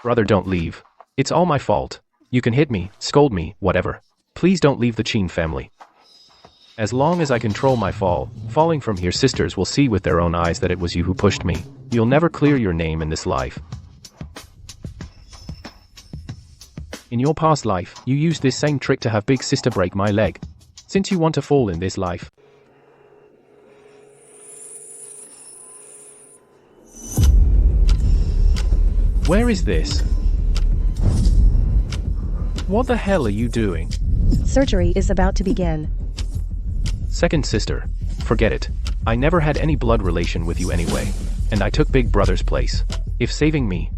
Brother, don't leave. It's all my fault. You can hit me, scold me, whatever. Please don't leave the Chin family. As long as I control my falling from here, sisters will see with their own eyes that it was you who pushed me. You'll never clear your name in this life. In your past life, you used this same trick to have big sister break my leg. Since you want to fall in this life, where is this? What the hell are you doing? Surgery is about to begin. Second sister, forget it. I never had any blood relation with you anyway, and I took Big Brother's place. If saving me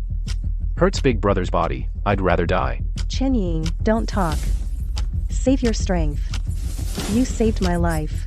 hurts Big Brother's body, I'd rather die. Chen Ying, don't talk. Save your strength. You saved my life.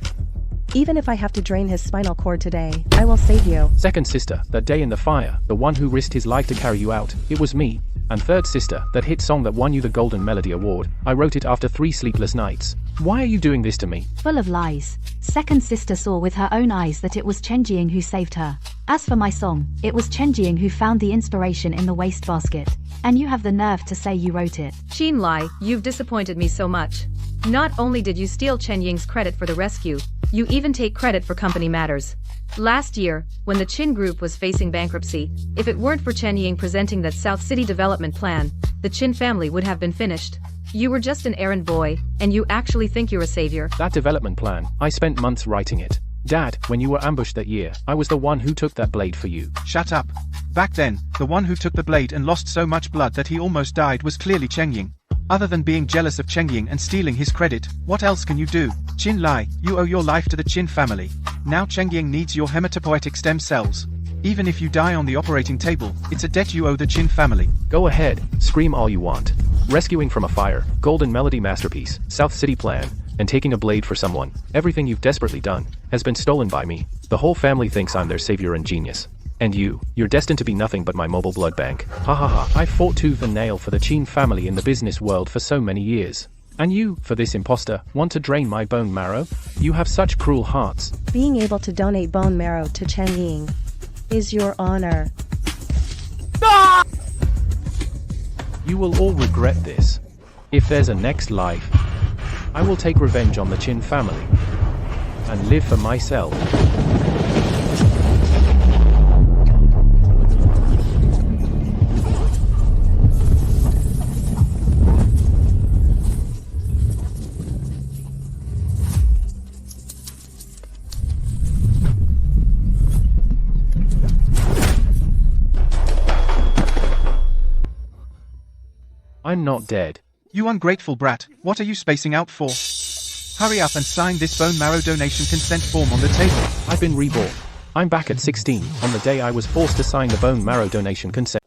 Even if I have to drain his spinal cord today, I will save you. Second sister, that day in the fire, the one who risked his life to carry you out, it was me. And third sister, that hit song that won you the Golden Melody Award, I wrote it after 3 sleepless nights. Why are you doing this to me? Full of lies. Second sister saw with her own eyes that it was Chen Jiying who saved her. As for my song, it was Chen Jiying who found the inspiration in the wastebasket. And you have the nerve to say you wrote it. Qin Lai, you've disappointed me so much. Not only did you steal Chen Ying's credit for the rescue, you even take credit for company matters. Last year, when the Qin Group was facing bankruptcy, if it weren't for Chen Ying presenting that South City development plan, the Qin family would have been finished. You were just an errand boy, and you actually think you're a savior. That development plan, I spent months writing it. Dad, when you were ambushed that year, I was the one who took that blade for you. Shut up. Back then, the one who took the blade and lost so much blood that he almost died was clearly Chen Ying. Other than being jealous of Chen Ying and stealing his credit, what else can you do? Qin Lai, you owe your life to the Qin family. Now Chen Ying needs your hematopoietic stem cells. Even if you die on the operating table, it's a debt you owe the Qin family. Go ahead, scream all you want. Rescuing from a fire, Golden Melody masterpiece, South City plan, and taking a blade for someone, everything you've desperately done, has been stolen by me. The whole family thinks I'm their savior and genius. And you're destined to be nothing but my mobile blood bank. Ha ha ha, I fought tooth and nail for the Qin family in the business world for so many years. And you, for this imposter, want to drain my bone marrow? You have such cruel hearts. Being able to donate bone marrow to Chen Ying is your honor. You will all regret this. If there's a next life, I will take revenge on the Qin family and live for myself. I'm not dead. You ungrateful brat, what are you spacing out for? Hurry up and sign this bone marrow donation consent form on the table. I've been reborn. I'm back at 16, on the day I was forced to sign the bone marrow donation consent.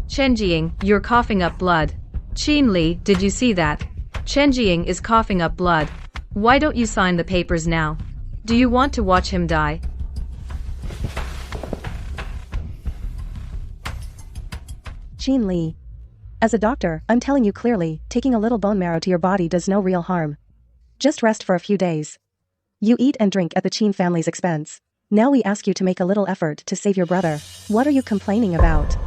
Chen Jiying, you're coughing up blood. Qin Li, did you see that? Chen Jiying is coughing up blood. Why don't you sign the papers now? Do you want to watch him die? Qin Li. As a doctor, I'm telling you clearly, taking a little bone marrow to your body does no real harm. Just rest for a few days. You eat and drink at the Qin family's expense. Now we ask you to make a little effort to save your brother. What are you complaining about?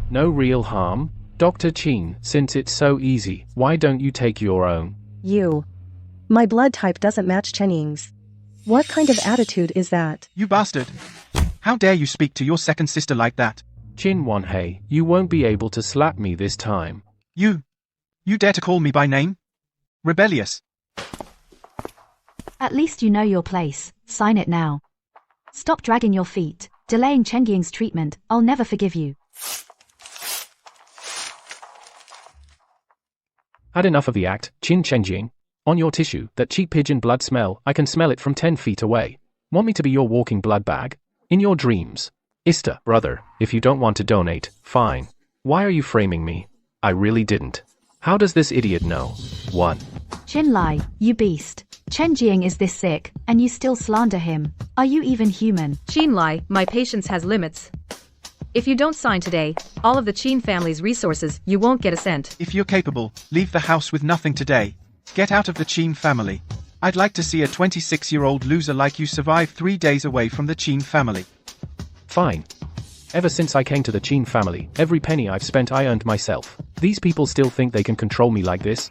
No real harm? Dr. Qin, since it's so easy, why don't you take your own? You. My blood type doesn't match Chen Ying's. What kind of attitude is that? You bastard. How dare you speak to your second sister like that? Qin Wan Hei, you won't be able to slap me this time. You dare to call me by name? Rebellious. At least you know your place. Sign it now. Stop dragging your feet. Delaying Chen Ying's treatment. I'll never forgive you. Had enough of the act, Chen Jing. On your tissue, that cheap pigeon blood smell, I can smell it from 10 feet away. Want me to be your walking blood bag? In your dreams. Ista, brother, if you don't want to donate, fine. Why are you framing me? I really didn't. How does this idiot know? 1. Qin Lai, you beast. Chen Jiying is this sick, and you still slander him. Are you even human? Qin Lai, my patience has limits. If you don't sign today, all of the Qin family's resources, you won't get a cent. If you're capable, leave the house with nothing today. Get out of the Qin family. I'd like to see a 26-year-old loser like you survive 3 days away from the Qin family. Fine. Ever since I came to the Qin family, every penny I've spent I earned myself. These people still think they can control me like this?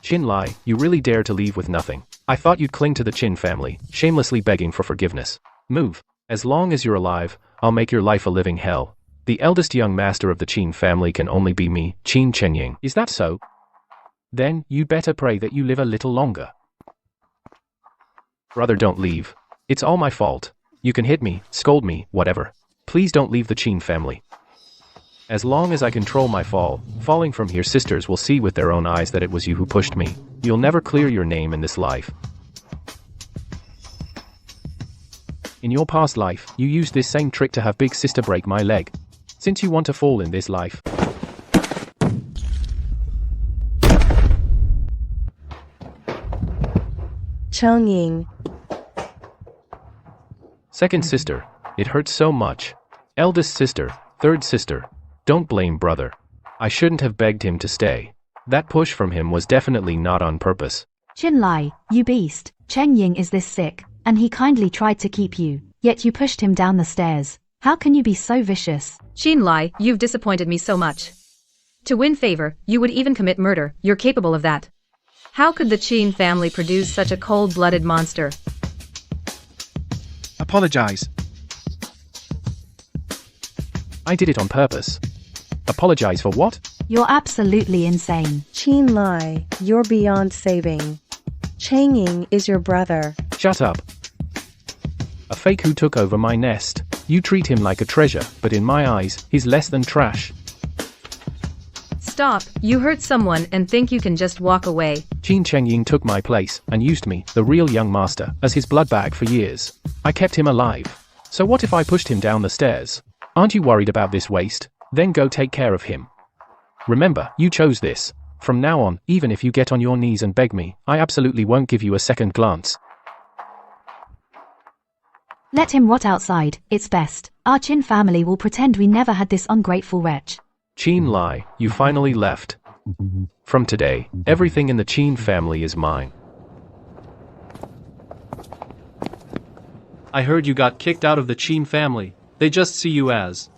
Qin Lai, you really dare to leave with nothing. I thought you'd cling to the Qin family, shamelessly begging for forgiveness. Move. As long as you're alive, I'll make your life a living hell. The eldest young master of the Qin family can only be me, Qin Chenying. Is that so? Then, you'd better pray that you live a little longer. Brother, don't leave. It's all my fault. You can hit me, scold me, whatever. Please don't leave the Qin family. As long as I control my falling from here, sisters will see with their own eyes that it was you who pushed me. You'll never clear your name in this life. In your past life, you used this same trick to have big sister break my leg. Since you want to fall in this life, Chenying. second sister, it hurts so much. Eldest sister, third sister, don't blame brother. I shouldn't have begged him to stay. That push from him was definitely not on purpose. Qin Lai, you beast, Chenying is this sick, and he kindly tried to keep you, yet you pushed him down the stairs. How can you be so vicious? Qin Lai, you've disappointed me so much. To win favor, you would even commit murder. You're capable of that. How could the Qin family produce such a cold-blooded monster? Apologize. I did it on purpose. Apologize for what? You're absolutely insane. Qin Lai, you're beyond saving. Chenying is your brother. Shut up. A fake who took over my nest. You treat him like a treasure, but in my eyes, he's less than trash. Stop, you hurt someone and think you can just walk away. Qin Chenying took my place and used me, the real young master, as his blood bag for years. I kept him alive. So what if I pushed him down the stairs? Aren't you worried about this waste? Then go take care of him. Remember, you chose this. From now on, even if you get on your knees and beg me, I absolutely won't give you a second glance. Let him rot outside, it's best. Our Qin family will pretend we never had this ungrateful wretch. Qin Lai, you finally left. From today, everything in the Qin family is mine. I heard you got kicked out of the Qin family. They just see you as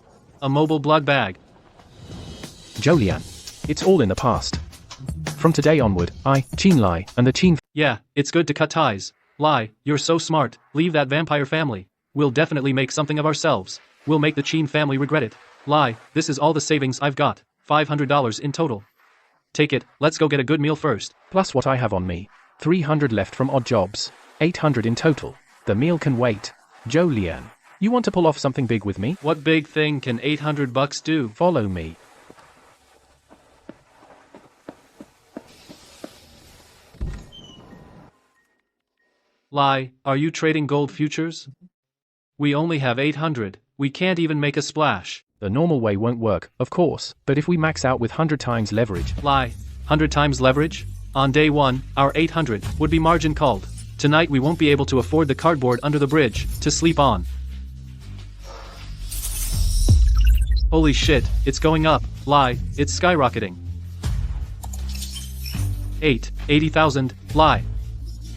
a mobile blood bag. Jolian, it's all in the past. From today onward, I, Qin Lai, and the Qin. Yeah, it's good to cut ties. Lai, you're so smart. Leave that vampire family. We'll definitely make something of ourselves. We'll make the Qin family regret it. Lai, this is all the savings I've got. $500 in total. Take it, let's go get a good meal first. Plus what I have on me. 300 left from odd jobs. 800 in total. The meal can wait. Jolian, you want to pull off something big with me? What big thing can $800 do? Follow me. Lai, are you trading gold futures? We only have 800. We can't even make a splash. The normal way won't work, of course, but if we max out with 100 times leverage. Lai, 100 times leverage? On day 1, our 800 would be margin called. Tonight we won't be able to afford the cardboard under the bridge to sleep on. Holy shit, it's going up. Lai, it's skyrocketing. 80,000, Lai.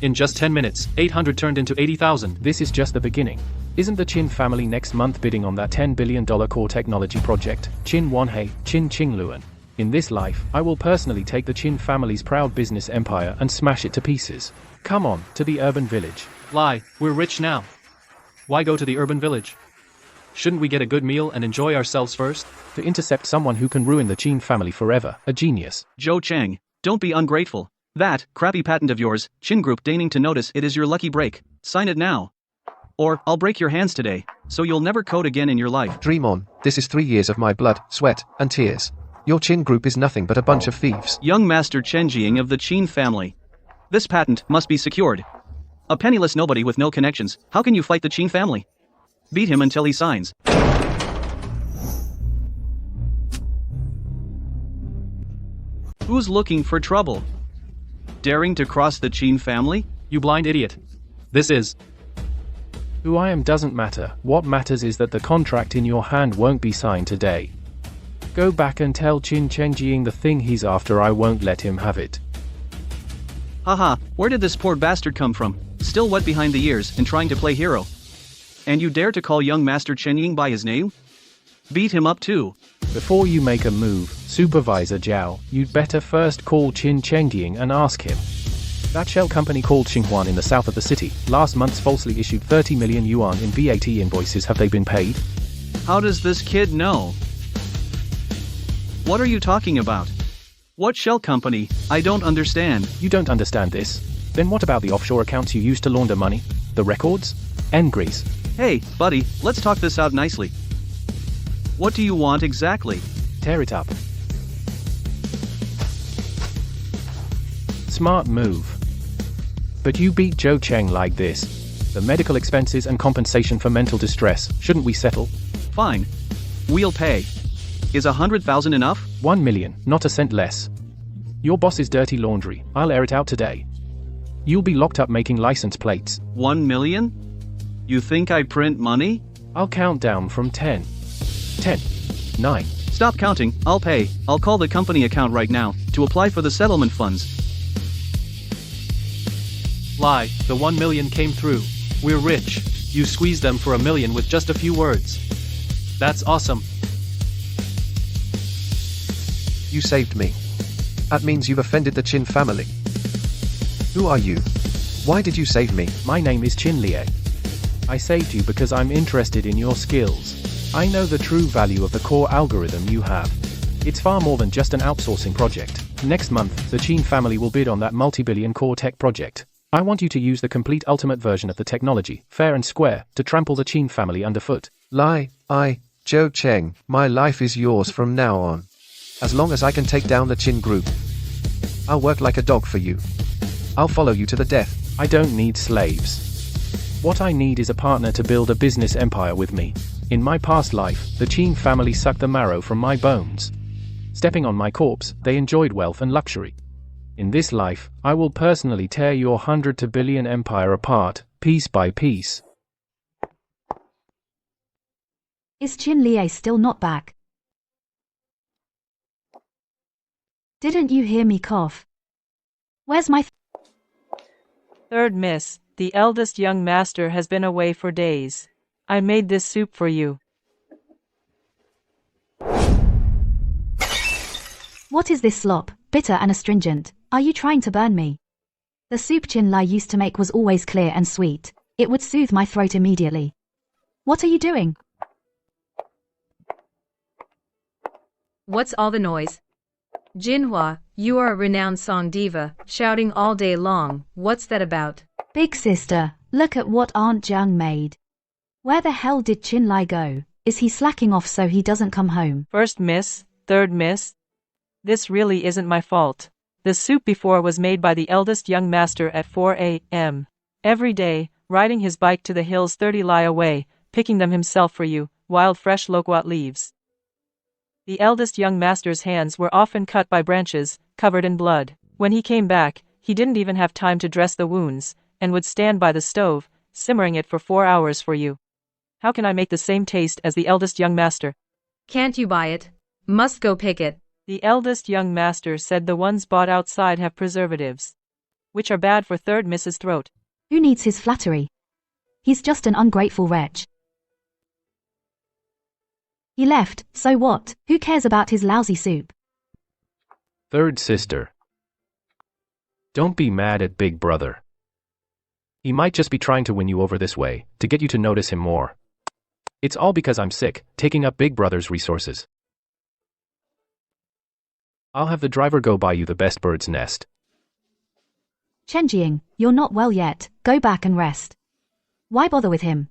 In just 10 minutes, 800 turned into 80,000. This is just the beginning. Isn't the Qin family next month bidding on that $10 billion core technology project? Qin Wanhei, Qin Qingluan. In this life, I will personally take the Qin family's proud business empire and smash it to pieces. Come on, to the urban village. Lai, we're rich now. Why go to the urban village? Shouldn't we get a good meal and enjoy ourselves first? To intercept someone who can ruin the Qin family forever, a genius. Zhou Cheng, don't be ungrateful. That crappy patent of yours, Qin Group deigning to notice it is your lucky break. Sign it now. Or, I'll break your hands today, so you'll never code again in your life. Dream on, this is 3 years of my blood, sweat, and tears. Your Qin Group is nothing but a bunch of thieves. Young Master Chenying of the Qin family. This patent must be secured. A penniless nobody with no connections, how can you fight the Qin family? Beat him until he signs. Who's looking for trouble? Daring to cross the Qin family? You blind idiot. This is... Who I am doesn't matter. What matters is that the contract in your hand won't be signed today. Go back and tell Qin Chenying the thing he's after. I won't let him have it. Haha, where did this poor bastard come from? still wet behind the ears and trying to play hero. And you dare to call young Master Chen Ying by his name? Beat him up too. Before you make a move, Supervisor Zhao, you'd better first call Qin Chengying and ask him. That shell company called Xinhuan in the south of the city, last month's falsely issued 30 million yuan in VAT invoices. Have they been paid? How does this kid know? What are you talking about? What shell company? I don't understand. You don't understand this? Then what about the offshore accounts you used to launder money? The records? ENGDUB. Hey, buddy, let's talk this out nicely. What do you want exactly? Tear it up. Smart move. But you beat Zhou Cheng like this. The medical expenses and compensation for mental distress, shouldn't we settle? Fine. We'll pay. Is 100,000 enough? 1 million, not a cent less. Your boss's dirty laundry, I'll air it out today. You'll be locked up making license plates. 1 million? You think I print money? I'll count down from 10. 10. 9. Stop counting, I'll pay. I'll call the company account right now, to apply for the settlement funds. Lie, the 1 million came through. We're rich. You squeezed them for 1 million with just a few words. That's awesome. You saved me. That means you've offended the Qin family. Who are you? Why did you save me? My name is Qin Lie. I saved you because I'm interested in your skills. I know the true value of the core algorithm you have. It's far more than just an outsourcing project. Next month, the Qin family will bid on that multi-billion core tech project. I want you to use the complete ultimate version of the technology, fair and square, to trample the Qin family underfoot. Zhou Cheng, my life is yours from now on. As long as I can take down the Qin group. I'll work like a dog for you. I'll follow you to the death. I don't need slaves. What I need is a partner to build a business empire with me. In my past life, the Qin family sucked the marrow from my bones. Stepping on my corpse, they enjoyed wealth and luxury. In this life, I will personally tear your 100 to billion empire apart, piece by piece. Is Qin Lie still not back? Didn't you hear me cough? Where's my Third miss, the eldest young master has been away for days. I made this soup for you. What is this slop, bitter and astringent? Are you trying to burn me? The soup Qin Lie used to make was always clear and sweet. It would soothe my throat immediately. What are you doing? What's all the noise? Jinhua, you are a renowned song diva, shouting all day long. What's that about? Big sister, look at what Aunt Jiang made. Where the hell did Qin Lie go? Is he slacking off so he doesn't come home? First miss, third miss. This really isn't my fault. The soup before was made by the eldest young master at 4 a.m. every day, riding his bike to the hills 30 li away, picking them himself for you, wild fresh loquat leaves. The eldest young master's hands were often cut by branches, covered in blood. When he came back, he didn't even have time to dress the wounds, and would stand by the stove, simmering it for 4 hours for you. How can I make the same taste as the eldest young master? Can't you buy it? Must go pick it. The eldest young master said the ones bought outside have preservatives, which are bad for third miss's throat. Who needs his flattery? He's just an ungrateful wretch. He left, so what? Who cares about his lousy soup? Third sister. Don't be mad at Big Brother. He might just be trying to win you over this way, to get you to notice him more. It's all because I'm sick, taking up Big Brother's resources. I'll have the driver go buy you the best bird's nest. Chenjiang, you're not well yet, go back and rest. Why bother with him?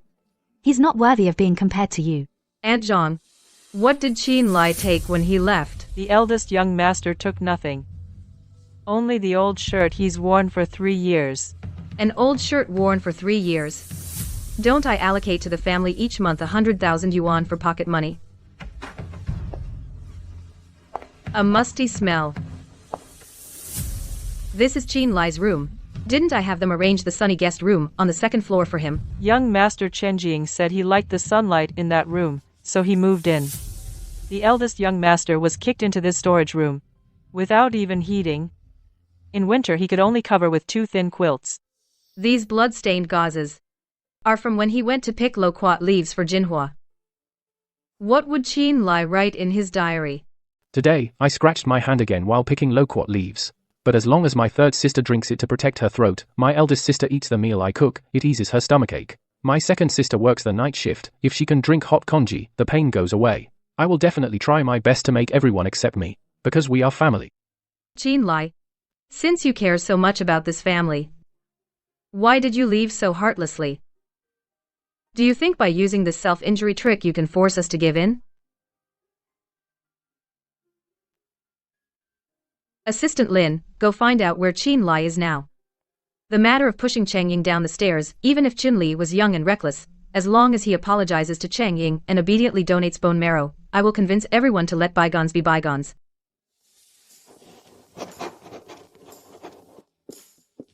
He's not worthy of being compared to you. Aunt Zhang, what did Qin Lie take when he left? The eldest young master took nothing. Only the old shirt he's worn for 3 years. An old shirt worn for 3 years. Don't I allocate to the family each month 100,000 yuan for pocket money? A musty smell. This is Qin Lie's room. Didn't I have them arrange the sunny guest room on the second floor for him? Young Master Chenjiang said he liked the sunlight in that room, so he moved in. The eldest young master was kicked into this storage room, without even heating. In winter he could only cover with 2 thin quilts. These blood-stained gauzes are from when he went to pick loquat leaves for Jinhua. What would Qin Lai write in his diary? Today, I scratched my hand again while picking loquat leaves. But as long as my third sister drinks it to protect her throat, my eldest sister eats the meal I cook, it eases her stomachache. My second sister works the night shift, if she can drink hot congee, the pain goes away. I will definitely try my best to make everyone accept me, because we are family. Qin Lai, since you care so much about this family, why did you leave so heartlessly? Do you think by using this self-injury trick you can force us to give in? Assistant Lin, go find out where Qin Lai is now. The matter of pushing Cheng Ying down the stairs, even if Qin Li was young and reckless, as long as he apologizes to Cheng Ying and obediently donates bone marrow, I will convince everyone to let bygones be bygones.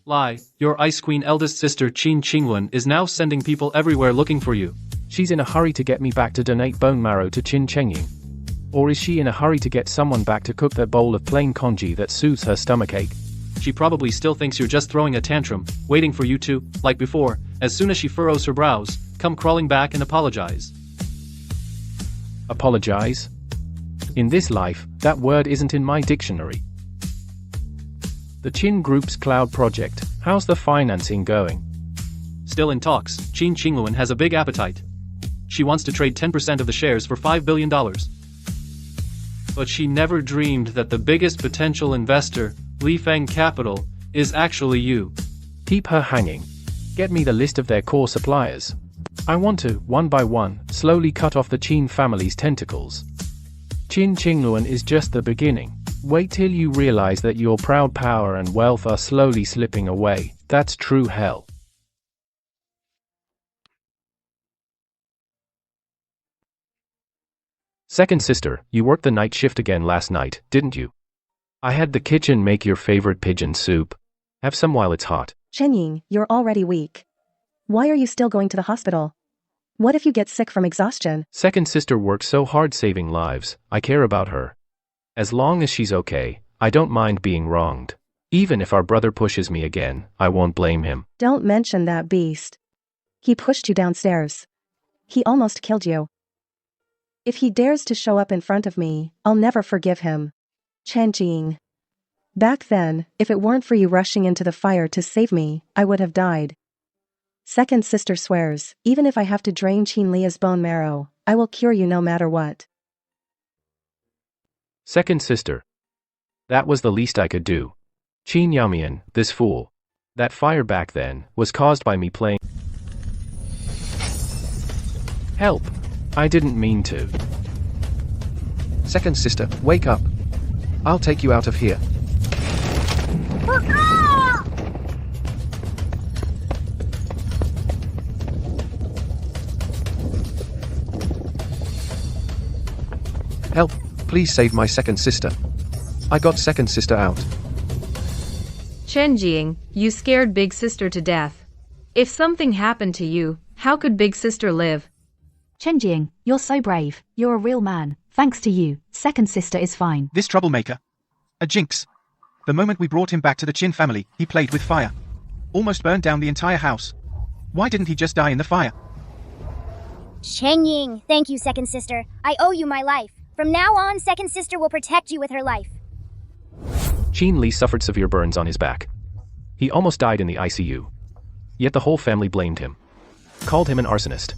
Lai, your Ice Queen eldest sister Qin Qinglun is now sending people everywhere looking for you. She's in a hurry to get me back to donate bone marrow to Qin Chengying. Or is she in a hurry to get someone back to cook that bowl of plain congee that soothes her stomachache? She probably still thinks you're just throwing a tantrum, waiting for you to, like before, as soon as she furrows her brows, come crawling back and apologize. Apologize? In this life, that word isn't in my dictionary. The Qin Group's cloud project, how's the financing going? Still in talks, Qin Qinglun has a big appetite. She wants to trade 10% of the shares for $5 billion. But she never dreamed that the biggest potential investor, Li Feng Capital, is actually you. Keep her hanging. Get me the list of their core suppliers. I want to, one by one, slowly cut off the Qin family's tentacles. Qin Qinglun is just the beginning. Wait till you realize that your proud power and wealth are slowly slipping away. That's true hell. Second sister, you worked the night shift again last night, didn't you? I had the kitchen make your favorite pigeon soup. Have some while it's hot. Chen Ying, you're already weak. Why are you still going to the hospital? What if you get sick from exhaustion? Second sister works so hard saving lives, I care about her. As long as she's okay, I don't mind being wronged. Even if our brother pushes me again, I won't blame him. Don't mention that beast. He pushed you downstairs. He almost killed you. If he dares to show up in front of me, I'll never forgive him. Chen Jing. Back then, if it weren't for you rushing into the fire to save me, I would have died. Second sister swears, even if I have to drain Qin Lia's bone marrow, I will cure you no matter what. Second sister. That was the least I could do. Qin Yamian, this fool. That fire back then was caused by me playing. Help! I didn't mean to. Second sister, wake up. I'll take you out of here. Help, please save my second sister. I got second sister out. Chen Jing, you scared big sister to death. If something happened to you, how could big sister live? Chen Jing, you're so brave. You're a real man. Thanks to you, second sister is fine. This troublemaker. A jinx. The moment we brought him back to the Qin family, he played with fire. Almost burned down the entire house. Why didn't he just die in the fire? Chen Ying, thank you, second sister. I owe you my life. From now on, second sister will protect you with her life. Qin Li suffered severe burns on his back. He almost died in the ICU. Yet the whole family blamed him. Called him an arsonist.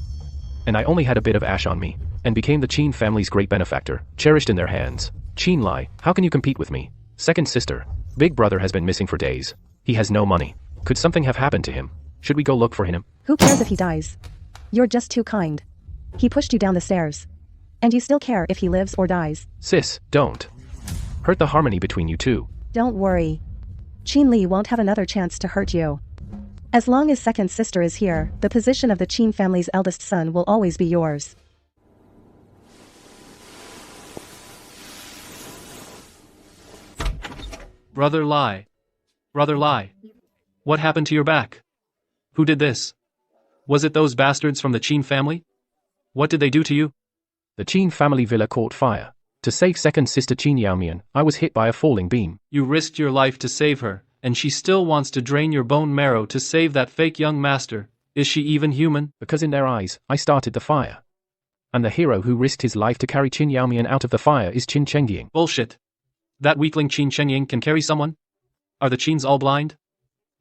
And I only had a bit of ash on me, and became the Qin family's great benefactor, cherished in their hands. Qin Lai, how can you compete with me? Second sister, big brother has been missing for days. He has no money. Could something have happened to him? Should we go look for him? Who cares if he dies? You're just too kind. He pushed you down the stairs. And you still care if he lives or dies. Sis, don't. Hurt the harmony between you two. Don't worry. Qin Li won't have another chance to hurt you. As long as second sister is here, the position of the Qin family's eldest son will always be yours. Brother Lai. Brother Lai. What happened to your back? Who did this? Was it those bastards from the Qin family? What did they do to you? The Qin family villa caught fire. To save second sister Qin Yaomian, I was hit by a falling beam. You risked your life to save her, And she still wants to drain your bone marrow to save that fake young master. Is she even human? Because in their eyes, I started the fire. And the hero who risked his life to carry Qin Yaomian out of the fire is Qin Chengying. Bullshit. That weakling Qin Chengying can carry someone? Are the Qins all blind?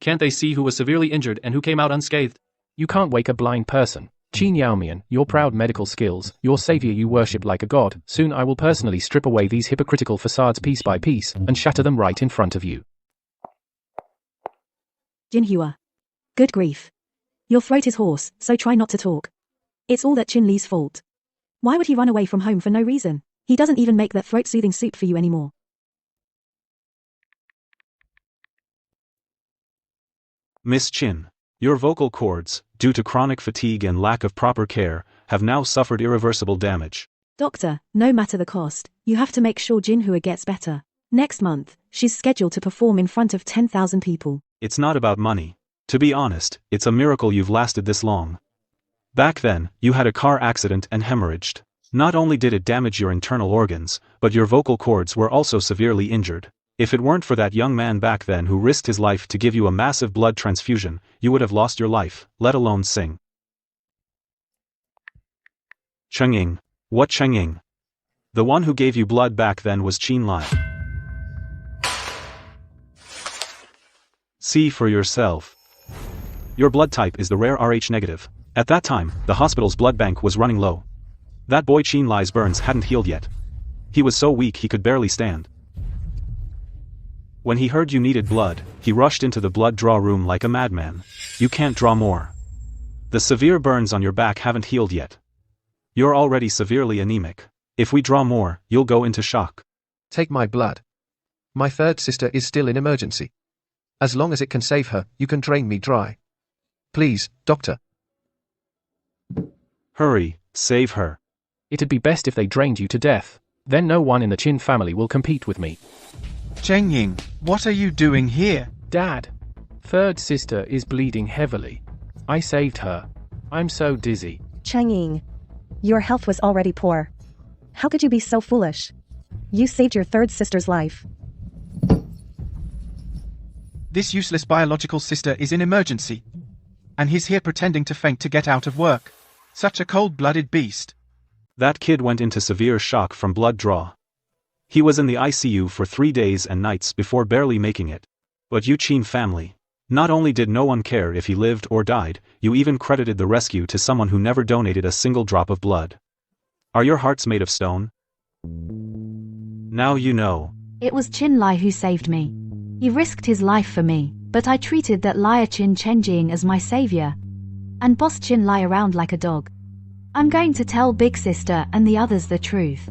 Can't they see who was severely injured and who came out unscathed? You can't wake a blind person. Qin Yaomian, your proud medical skills, your savior you worship like a god, soon I will personally strip away these hypocritical facades piece by piece, and shatter them right in front of you. Jinhua. Good grief. Your throat is hoarse, so try not to talk. It's all that Qin Li's fault. Why would he run away from home for no reason? He doesn't even make that throat-soothing soup for you anymore. Miss Qin, your vocal cords, due to chronic fatigue and lack of proper care, have now suffered irreversible damage. Doctor, no matter the cost, you have to make sure Jinhua gets better. Next month, she's scheduled to perform in front of 10,000 people. It's not about money. To be honest, it's a miracle you've lasted this long. Back then, you had a car accident and hemorrhaged. Not only did it damage your internal organs, but your vocal cords were also severely injured. If it weren't for that young man back then who risked his life to give you a massive blood transfusion, you would have lost your life, let alone sing. Chengying. What Chengying? The one who gave you blood back then was Qin Li. See for yourself. Your blood type is the rare Rh negative. At that time, the hospital's blood bank was running low. That boy Qin Li's burns hadn't healed yet. He was so weak he could barely stand. When he heard you needed blood, he rushed into the blood draw room like a madman. You can't draw more. The severe burns on your back haven't healed yet. You're already severely anemic. If we draw more, you'll go into shock. Take my blood. My third sister is still in emergency. As long as it can save her, you can drain me dry. Please, doctor. Hurry, save her. It'd be best if they drained you to death. Then no one in the Qin family will compete with me. Chengying, what are you doing here? Dad. Third sister is bleeding heavily. I saved her. I'm so dizzy. Chengying. Your health was already poor. How could you be so foolish? You saved your third sister's life. This useless biological sister is in emergency. And he's here pretending to faint to get out of work. Such a cold-blooded beast. That kid went into severe shock from blood draw. He was in the ICU for 3 days and nights before barely making it. But you Qin family. Not only did no one care if he lived or died, you even credited the rescue to someone who never donated a single drop of blood. Are your hearts made of stone? Now you know. It was Qin Li who saved me. He risked his life for me, but I treated that liar Qin Chengying as my savior. And bossed Qin Li around like a dog. I'm going to tell Big Sister and the others the truth.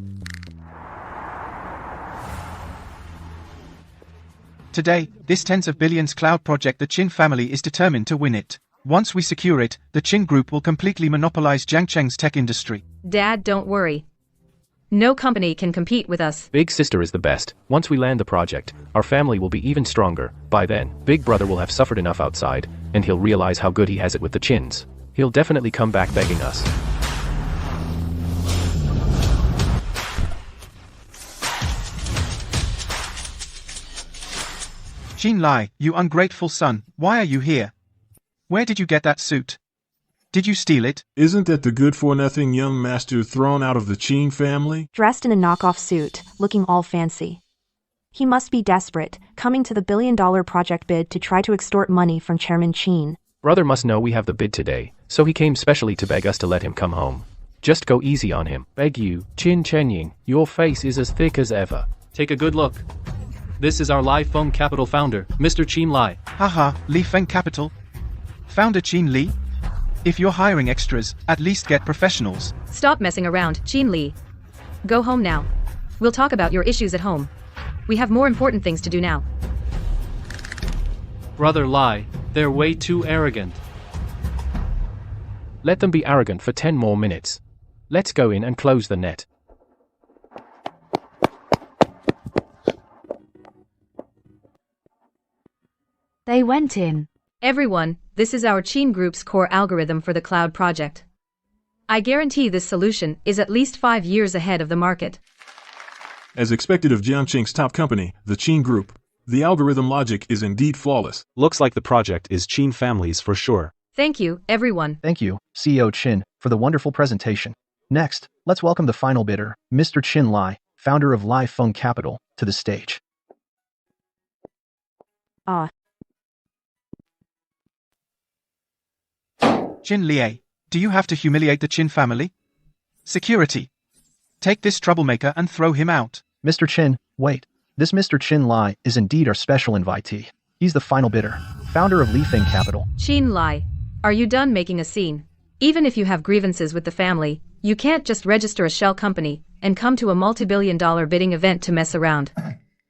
Today, this tens of billions cloud project, the Qin family is determined to win it. Once we secure it, the Qin group will completely monopolize Jiangcheng's tech industry. Dad, don't worry. No company can compete with us. Big sister is the best. Once we land the project, our family will be even stronger. By then, Big brother will have suffered enough outside, and he'll realize how good he has it with the Qins. He'll definitely come back begging us. Qin Li, you ungrateful son, why are you here? Where did you get that suit? Did you steal it? Isn't that the good-for-nothing young master thrown out of the Qin family? Dressed in a knockoff suit, looking all fancy. He must be desperate, coming to the billion-dollar project bid to try to extort money from Chairman Qin. Brother must know we have the bid today, so he came specially to beg us to let him come home. Just go easy on him. Beg you, Qin Chengying, your face is as thick as ever. Take a good look. This is our Li Feng Capital founder, Mr. Qin Li. Haha, Li Feng Capital? Founder Qin Li? If you're hiring extras, at least get professionals. Stop messing around, Qin Li. Go home now. We'll talk about your issues at home. We have more important things to do now. Brother Li, they're way too arrogant. Let them be arrogant for 10 more minutes. Let's go in and close the net. They went in. Everyone, this is our Qin Group's core algorithm for the cloud project. I guarantee this solution is at least 5 years ahead of the market. As expected of Jiangcheng's top company, the Qin Group, The algorithm logic is indeed flawless. Looks like the project is Chin families for sure. Thank you, everyone. Thank you, CEO Chin, for the wonderful presentation. Next, let's welcome the final bidder, Mr. Chin Lai, founder of Lai Feng Capital, to the stage. Chin Lie, do you have to humiliate the Chin family? Security. Take this troublemaker and throw him out. Mr. Chin, wait. This Mr. Chin Lai is indeed our special invitee. He's the final bidder, founder of Lai Feng Capital. Chin Lai, are you done making a scene? Even if you have grievances with the family, you can't just register a shell company and come to a multi-billion-dollar bidding event to mess around.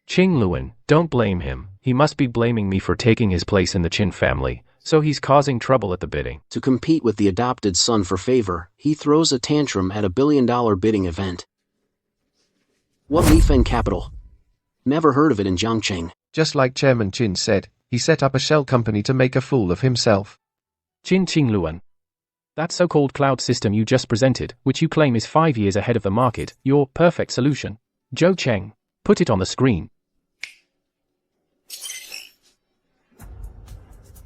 Qing Luan, don't blame him. He must be blaming me for taking his place in the Chin family, so he's causing trouble at the bidding. To compete with the adopted son for favor, he throws a tantrum at a billion-dollar bidding event. What Lai Feng Capital? Never heard of it in Jiangcheng. Just like Chairman Chin said, he set up a shell company to make a fool of himself. Qing Luan. That so-called cloud system you just presented, which you claim is 5 years ahead of the market, your perfect solution. Zhou Cheng, put it on the screen.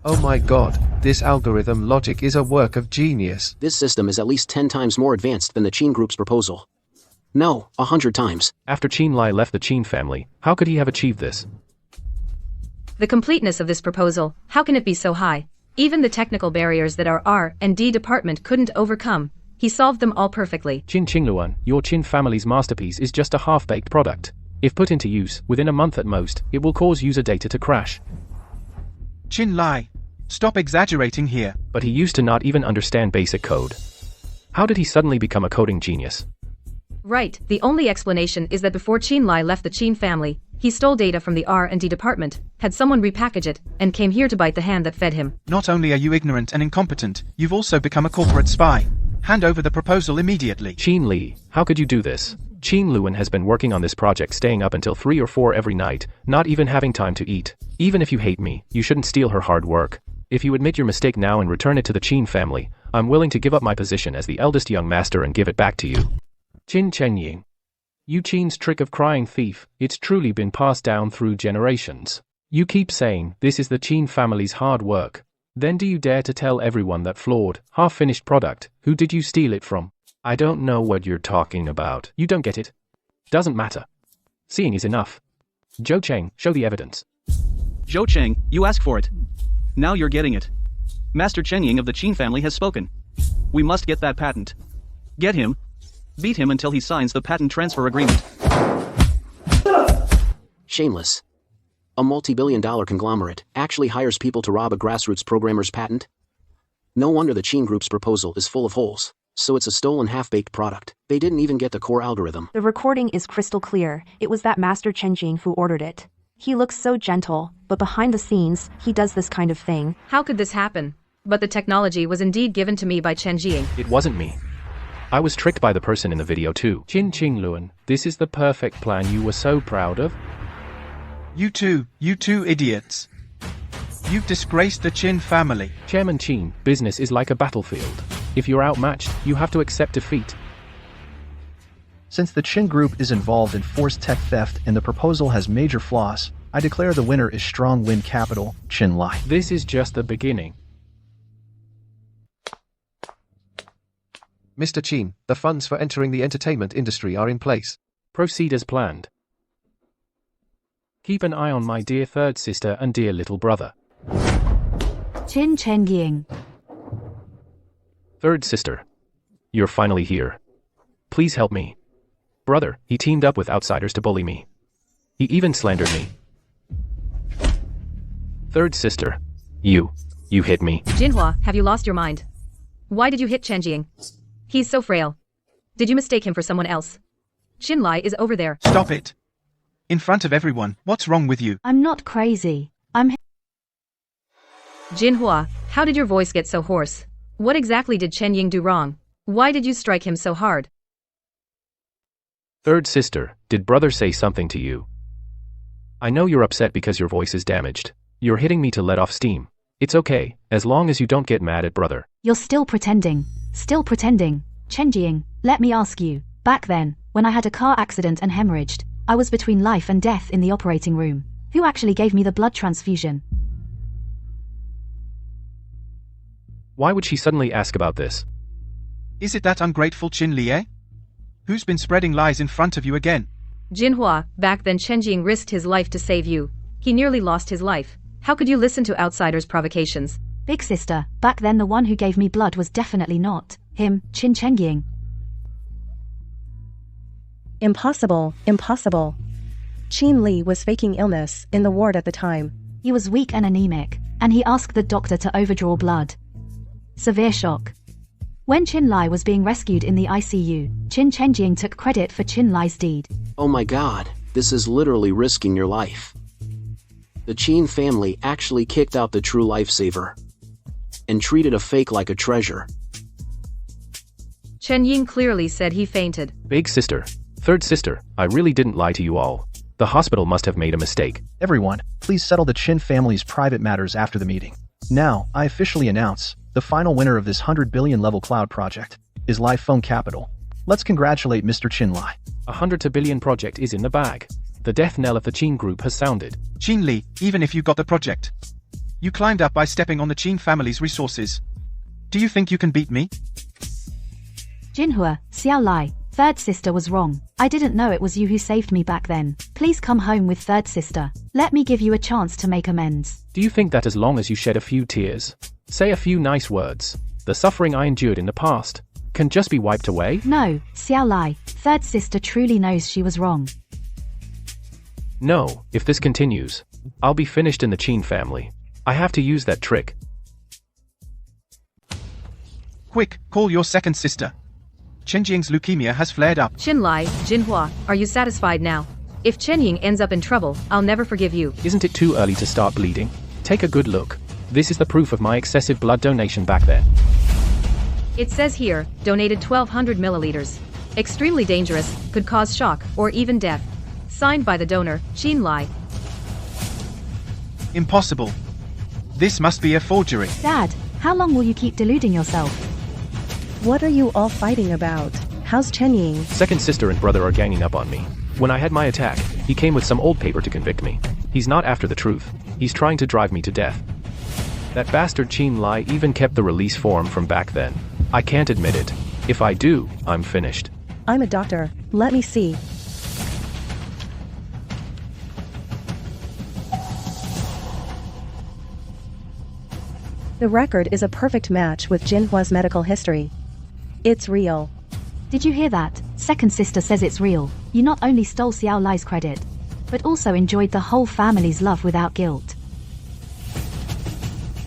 Oh my god, this algorithm logic is a work of genius. This system is at least 10 times more advanced than the Qin Group's proposal. No, 100 times. After Qin Lai left the Qin family, how could he have achieved this? The completeness of this proposal, how can it be so high? Even the technical barriers that our R&D department couldn't overcome, he solved them all perfectly. Qing Luan, your Qin family's masterpiece is just a half-baked product. If put into use, within a month at most, it will cause user data to crash. Chin Lai, stop exaggerating here. But he used to not even understand basic code. How did he suddenly become a coding genius? Right, the only explanation is that before Qin Lai left the Qin family, he stole data from the R&D department, had someone repackage it, and came here to bite the hand that fed him. Not only are you ignorant and incompetent, you've also become a corporate spy. Hand over the proposal immediately. Qin Li, how could you do this? Qin Luan has been working on this project staying up until 3 or 4 every night, not even having time to eat. Even if you hate me, you shouldn't steal her hard work. If you admit your mistake now and return it to the Qin family, I'm willing to give up my position as the eldest young master and give it back to you. Qin Chenying. You Qin's trick of crying thief, it's truly been passed down through generations. You keep saying, this is the Qin family's hard work. Then do you dare to tell everyone that flawed, half-finished product, who did you steal it from? I don't know what you're talking about. You don't get it. Doesn't matter. Seeing is enough. Zhou Cheng, show the evidence. Zhou Cheng, you asked for it. Now you're getting it. Master Chen Ying of the Qin family has spoken. We must get that patent. Get him. Beat him until he signs the patent transfer agreement. Shameless. A multi-billion-dollar conglomerate actually hires people to rob a grassroots programmer's patent? No wonder the Qin Group's proposal is full of holes. So it's a stolen half-baked product. They didn't even get the core algorithm. The recording is crystal clear. It was that Master Chen Jing who ordered it. He looks so gentle, but behind the scenes, he does this kind of thing. How could this happen? But the technology was indeed given to me by Chen Jing. It wasn't me. I was tricked by the person in the video too. Qing Luan, this is the perfect plan you were so proud of. You two idiots. You've disgraced the Qin family. Chairman Qin, business is like a battlefield. If you're outmatched, you have to accept defeat. Since the Qin Group is involved in forced tech theft and the proposal has major flaws, I declare the winner is Strong Wind Capital, Chin Lai. This is just the beginning. Mr. Chin, the funds for entering the entertainment industry are in place. Proceed as planned. Keep an eye on my dear third sister and dear little brother. Qin Chengying. Third sister. You're finally here. Please help me. Brother, he teamed up with outsiders to bully me. He even slandered me. Third sister. You hit me. Jinhua, have you lost your mind? Why did you hit Chen Jing? He's so frail. Did you mistake him for someone else? Qin Lai is over there. Stop it. In front of everyone, what's wrong with you? I'm not crazy. I'm... Jinhua, how did your voice get so hoarse? What exactly did Chen Ying do wrong? Why did you strike him so hard? Third sister, did brother say something to you? I know you're upset because your voice is damaged. You're hitting me to let off steam. It's okay, as long as you don't get mad at brother. You're still pretending. Still pretending. Chen Jing, let me ask you. Back then, when I had a car accident and hemorrhaged, I was between life and death in the operating room. Who actually gave me the blood transfusion? Why would she suddenly ask about this? Is it that ungrateful Qin Lie? Who's been spreading lies in front of you again? Jinhua, back then Chenjing risked his life to save you. He nearly lost his life. How could you listen to outsiders' provocations? Big sister, back then the one who gave me blood was definitely not him, Qin Chengying. Impossible, impossible. Qin Li was faking illness in the ward at the time. He was weak and anemic, and he asked the doctor to overdraw blood. Severe shock. When Qin Lai was being rescued in the ICU, Qin Chenjing took credit for Qin Lai's deed. Oh my god, this is literally risking your life. The Qin family actually kicked out the true lifesaver and treated a fake like a treasure. Chen Ying clearly said he fainted. Big sister, third sister, I really didn't lie to you all. The hospital must have made a mistake. Everyone, please settle the Qin family's private matters after the meeting. Now, I officially announce, the final winner of this 100 billion level cloud project is Life Phone Capital. Let's congratulate Mr. Qin Lai. 100 to billion project is in the bag. The death knell of the Qin group has sounded. Qin Li, even if you got the project, you climbed up by stepping on the Qin family's resources. Do you think you can beat me? Jinhua, Xiao Lai, third sister was wrong. I didn't know it was you who saved me back then. Please come home with third sister. Let me give you a chance to make amends. Do you think that as long as you shed a few tears, say a few nice words, the suffering I endured in the past can just be wiped away? No, Xiao Lai, third sister truly knows she was wrong. No, if this continues, I'll be finished in the Qin family. I have to use that trick. Quick, call your second sister. Chenjing's leukemia has flared up. Qin Lai, Jinhua, are you satisfied now? If Chen Ying ends up in trouble, I'll never forgive you. Isn't it too early to start bleeding? Take a good look. This is the proof of my excessive blood donation back then. It says here, donated 1200 milliliters. Extremely dangerous, could cause shock, or even death. Signed by the donor, Qin Lai. Impossible. This must be a forgery. Dad, how long will you keep deluding yourself? What are you all fighting about? How's Chen Ying? Second sister and brother are ganging up on me. When I had my attack, he came with some old paper to convict me. He's not after the truth. He's trying to drive me to death. That bastard Qin Lai even kept the release form from back then. I can't admit it. If I do, I'm finished. I'm a doctor. Let me see. The record is a perfect match with Jinhua's medical history. It's real. Did you hear that? Second sister says it's real. You not only stole Xiao Lai's credit, but also enjoyed the whole family's love without guilt.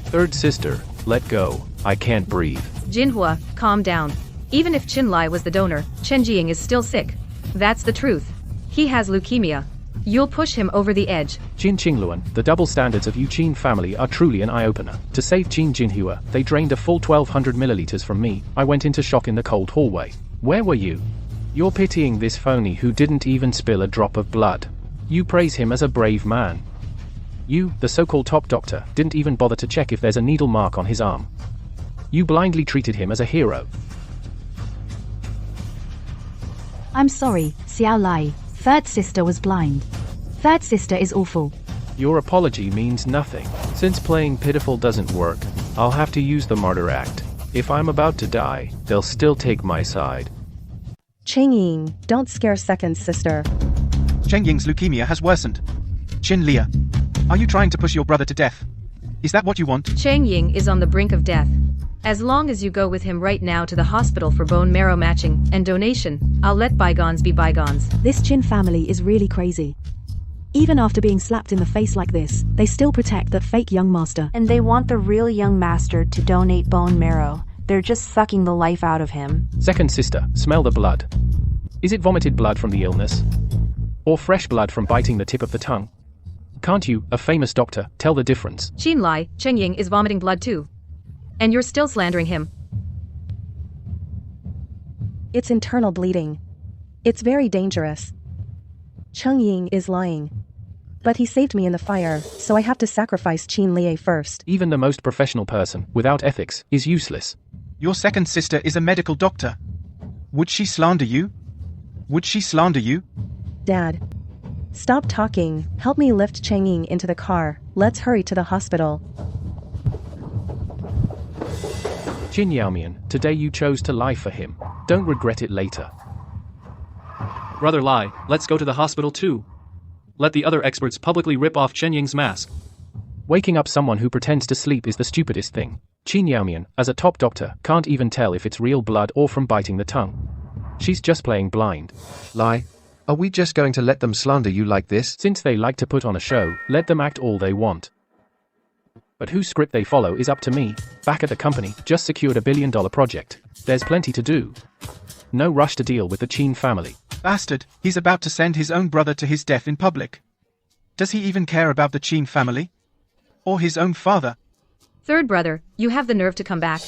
Third sister, let go. I can't breathe. Jinhua, calm down. Even if Qin Lai was the donor, Chen Jiying is still sick. That's the truth. He has leukemia. You'll push him over the edge. Qin Qingluan, the double standards of Qin family are truly an eye-opener. To save Qin Jinhua, they drained a full 1200 milliliters from me. I went into shock in the cold hallway. Where were you? You're pitying this phony who didn't even spill a drop of blood. You praise him as a brave man. You, the so-called top doctor, didn't even bother to check if there's a needle mark on his arm. You blindly treated him as a hero. I'm sorry, Xiao Lai. Third sister was blind. Third sister is awful. Your apology means nothing. Since playing pitiful doesn't work, I'll have to use the martyr act. If I'm about to die, they'll still take my side. Cheng Ying, don't scare second sister. Chen Ying's leukemia has worsened. Qin Lia, are you trying to push your brother to death? Is that what you want? Cheng Ying is on the brink of death. As long as you go with him right now to the hospital for bone marrow matching and donation, I'll let bygones be bygones. This Qin family is really crazy. Even after being slapped in the face like this, they still protect that fake young master. And they want the real young master to donate bone marrow. They're just sucking the life out of him. Second sister, smell the blood. Is it vomited blood from the illness? Or fresh blood from biting the tip of the tongue? Can't you, a famous doctor, tell the difference? Qin Lai, Cheng Ying is vomiting blood too. And you're still slandering him. It's internal bleeding. It's very dangerous. Cheng Ying is lying. But he saved me in the fire, so I have to sacrifice Qin Lie first. Even the most professional person, without ethics, is useless. Your second sister is a medical doctor. Would she slander you? Would she slander you? Dad, Stop talking, help me lift Changying into the car, let's hurry to the hospital. Qin Yaomian, today you chose to lie for him. Don't regret it later. Brother Lai, let's go to the hospital too. Let the other experts publicly rip off Chenying's mask. Waking up someone who pretends to sleep is the stupidest thing. Qin Yaomian, as a top doctor, can't even tell if it's real blood or from biting the tongue. She's just playing blind. Lie. Are we just going to let them slander you like this? Since they like to put on a show, let them act all they want. But whose script they follow is up to me. Back at the company, just secured $1 billion project. There's plenty to do. No rush to deal with the Qin family. Bastard, he's about to send his own brother to his death in public. Does he even care about the Qin family? Or his own father? Third brother, you have the nerve to come back.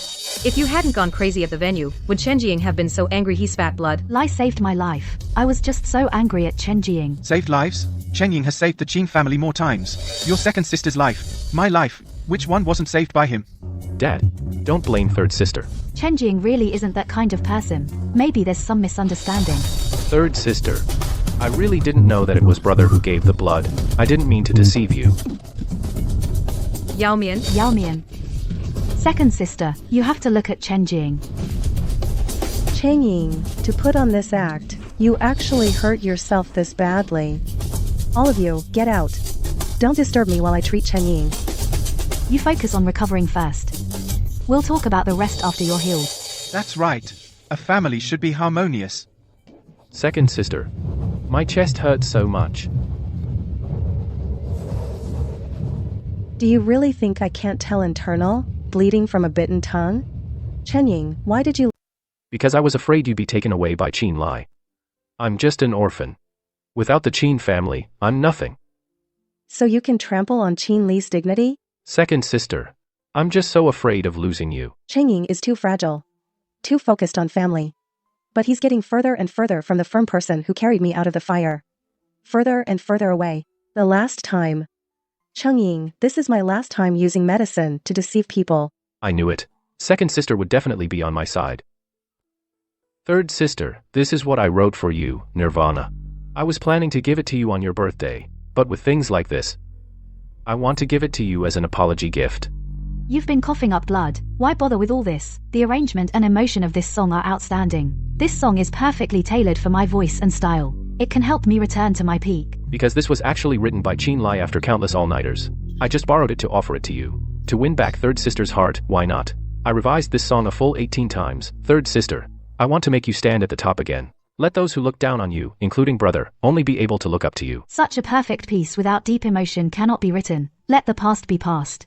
If you hadn't gone crazy at the venue, would Chenying have been so angry he spat blood? Lai saved my life. I was just so angry at Chenying. Saved lives? Chenying has saved the Qin family more times. Your second sister's life. My life. Which one wasn't saved by him? Dad, don't blame third sister. Chenying really isn't that kind of person. Maybe there's some misunderstanding. Third sister. I really didn't know that it was brother who gave the blood. I didn't mean to deceive you. Yaomian. Second sister, you have to look at Chenying. Changying, to put on this act, you actually hurt yourself this badly. All of you, get out. Don't disturb me while I treat Chenying. You focus on recovering first. We'll talk about the rest after you're healed. That's right. A family should be harmonious. Second sister. My chest hurts so much. Do you really think I can't tell internal, bleeding from a bitten tongue? Chenying, why did you... Because I was afraid you'd be taken away by Qin Lai. I'm just an orphan. Without the Qin family, I'm nothing. So you can trample on Qin Li's dignity? Second sister. I'm just so afraid of losing you. Chenying is too fragile. Too focused on family. But he's getting further and further from the firm person who carried me out of the fire. Further and further away. The last time. Chenying, this is my last time using medicine to deceive people. I knew it. Second sister would definitely be on my side. Third sister, this is what I wrote for you, Nirvana. I was planning to give it to you on your birthday, but with things like this, I want to give it to you as an apology gift. You've been coughing up blood. Why bother with all this? The arrangement and emotion of this song are outstanding. This song is perfectly tailored for my voice and style. It can help me return to my peak. Because this was actually written by Qin Lai after countless all-nighters. I just borrowed it to offer it to you. To win back third sister's heart, why not? I revised this song a full 18 times. Third sister, I want to make you stand at the top again. Let those who look down on you, including brother, only be able to look up to you. Such a perfect piece without deep emotion cannot be written. Let the past be past.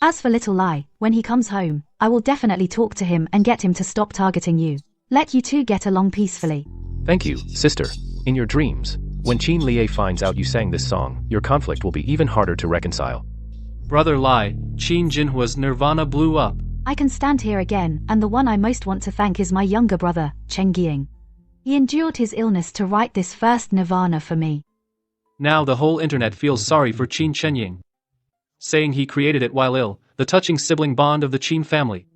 As for little Lai, when he comes home, I will definitely talk to him and get him to stop targeting you. Let you two get along peacefully. Thank you, sister. In your dreams, when Qin Liye finds out you sang this song, your conflict will be even harder to reconcile. Brother Lai, Qin Jinhua's Nirvana blew up. I can stand here again, and the one I most want to thank is my younger brother, Chenying. He endured his illness to write this first Nirvana for me. Now the whole internet feels sorry for Qin Chenying, saying he created it while ill, the touching sibling bond of the Qin family.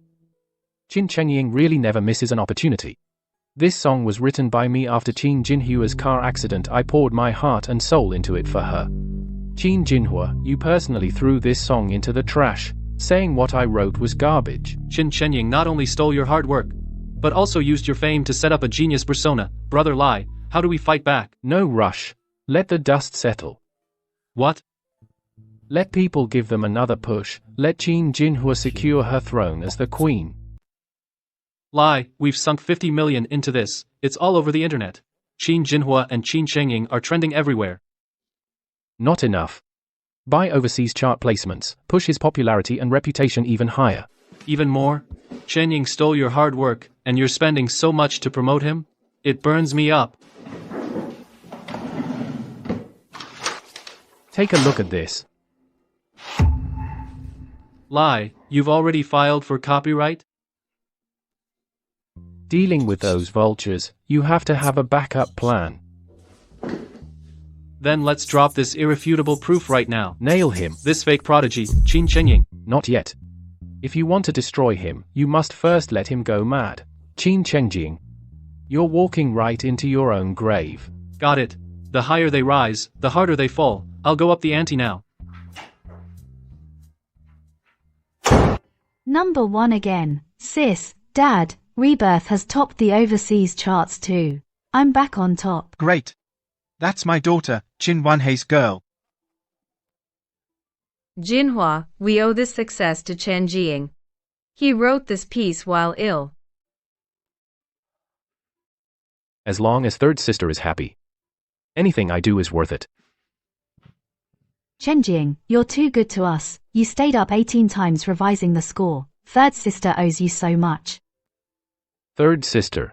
Qin Chenying really never misses an opportunity. This song was written by me after Qin Jinhua's car accident. I poured my heart and soul into it for her. Qin Jinhua, you personally threw this song into the trash, saying what I wrote was garbage. Qin Chenying not only stole your hard work, but also used your fame to set up a genius persona. Brother Lai, how do we fight back? No rush. Let the dust settle. What? Let people give them another push. Let Qin Jinhua secure her throne as the queen. Lai, we've sunk 50 million into this. It's all over the internet. Qin Jinhua and Qin Chenying are trending everywhere. Not enough. Buy overseas chart placements, push his popularity and reputation even higher. Even more? Chenying stole your hard work, and you're spending so much to promote him? It burns me up. Take a look at this. Lai, you've already filed for copyright? Dealing with those vultures, you have to have a backup plan. Then let's drop this irrefutable proof right now. Nail him. This fake prodigy, Qin Chenying. Not yet. If you want to destroy him, you must first let him go mad. Qin Chenying. You're walking right into your own grave. Got it. The higher they rise, the harder they fall. I'll go up the ante now. Number 1 again. Sis, Dad, Rebirth has topped the overseas charts too. I'm back on top. Great. That's my daughter, Chin Wanhei's girl. Jinhua, we owe this success to Chen Jiying. He wrote this piece while ill. As long as third sister is happy. Anything I do is worth it. Chen Jiying, you're too good to us. You stayed up 18 times revising the score. Third sister owes you so much. Third sister.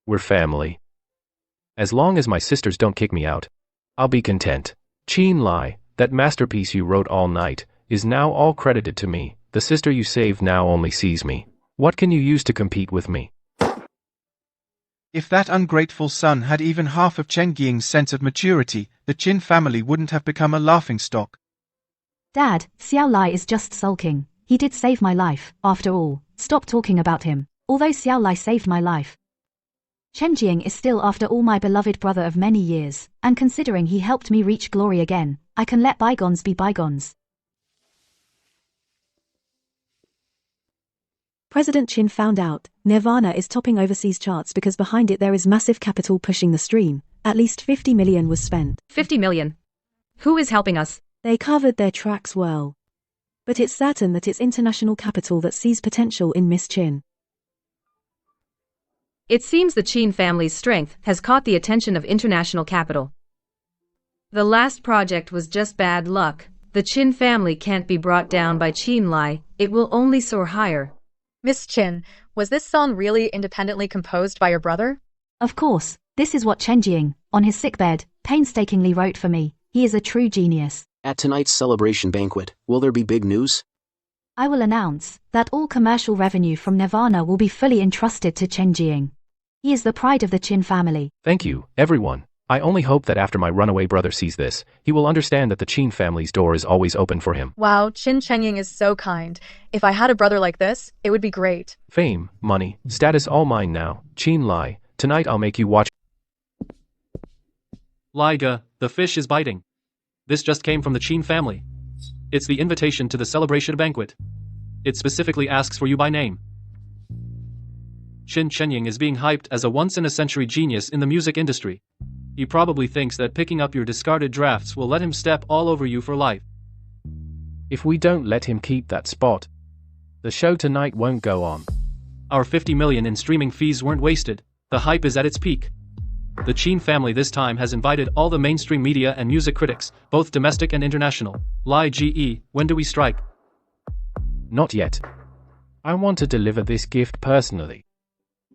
We're family. As long as my sisters don't kick me out, I'll be content. Chin Lai, that masterpiece you wrote all night, is now all credited to me. The sister you saved now only sees me. What can you use to compete with me? If that ungrateful son had even half of Chen Jiying's sense of maturity, the Chin family wouldn't have become a laughingstock. Dad, Xiao Lai is just sulking. He did save my life, after all. Stop talking about him. Although Xiao Lai saved my life, Chen Jiying is still after all my beloved brother of many years, and considering he helped me reach glory again, I can let bygones be bygones. President Chin found out Nirvana is topping overseas charts because behind it there is massive capital pushing the stream. At least 50 million was spent. 50 million? Who is helping us? They covered their tracks well. But it's certain that it's international capital that sees potential in Miss Chin. It seems the Chin family's strength has caught the attention of international capital. The last project was just bad luck. The Chin family can't be brought down by Chin Lai. It will only soar higher. Miss Chin, was this song really independently composed by your brother? Of course, this is what Chen Jiying, on his sickbed, painstakingly wrote for me. He is a true genius. At tonight's celebration banquet, will there be big news? I will announce that all commercial revenue from Nirvana will be fully entrusted to Chen Jiying. He is the pride of the Chin family. Thank you, everyone. I only hope that after my runaway brother sees this, he will understand that the Chin family's door is always open for him. Wow, Chin Chenying is so kind. If I had a brother like this, it would be great. Fame, money, status all mine now. Chin Lai, tonight I'll make you watch. Liga, the fish is biting. This just came from the Chin family. It's the invitation to the celebration banquet. It specifically asks for you by name. Chin Chenying is being hyped as a once-in-a-century genius in the music industry. He probably thinks that picking up your discarded drafts will let him step all over you for life. If we don't let him keep that spot, the show tonight won't go on. Our 50 million in streaming fees weren't wasted. The hype is at its peak. The Chin family this time has invited all the mainstream media and music critics, both domestic and international. Lai GE, when do we strike? Not yet. I want to deliver this gift personally.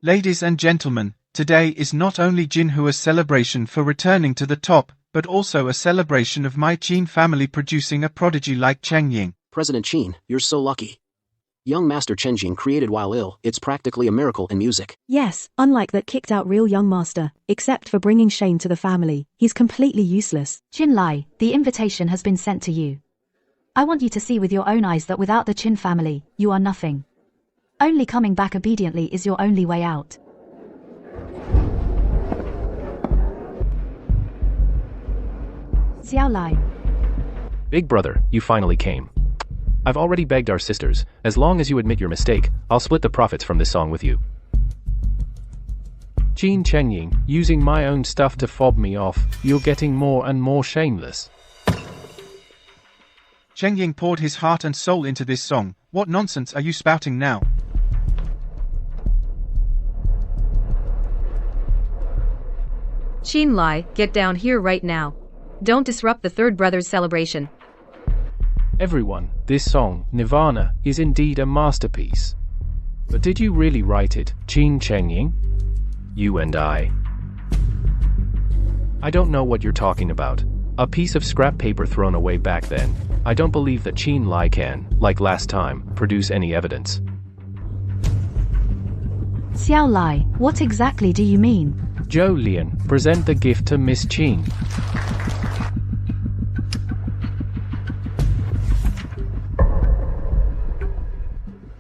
Ladies and gentlemen, today is not only Jinhua's celebration for returning to the top, but also a celebration of my Chin family producing a prodigy like Chen Jiying. President Chin, you're so lucky. Young Master Chen Jiying created while ill, it's practically a miracle in music. Yes, unlike that kicked out real young master, except for bringing shame to the family, he's completely useless. Chin Lai, the invitation has been sent to you. I want you to see with your own eyes that without the Chin family, you are nothing. Only coming back obediently is your only way out. Xiao Lai. Big brother, you finally came. I've already begged our sisters, as long as you admit your mistake, I'll split the profits from this song with you. Chin Chenying, using my own stuff to fob me off, you're getting more and more shameless. Chen Jiying poured his heart and soul into this song. What nonsense are you spouting now? Chin Lai, get down here right now. Don't disrupt the third brother's celebration. Everyone, this song, Nirvana, is indeed a masterpiece. But did you really write it, Chin Chenying? You and I don't know what you're talking about. A piece of scrap paper thrown away back then. I don't believe that Chin Lai can, like last time, produce any evidence. Xiao Lai, what exactly do you mean? Zhou Lian, present the gift to Miss Chin.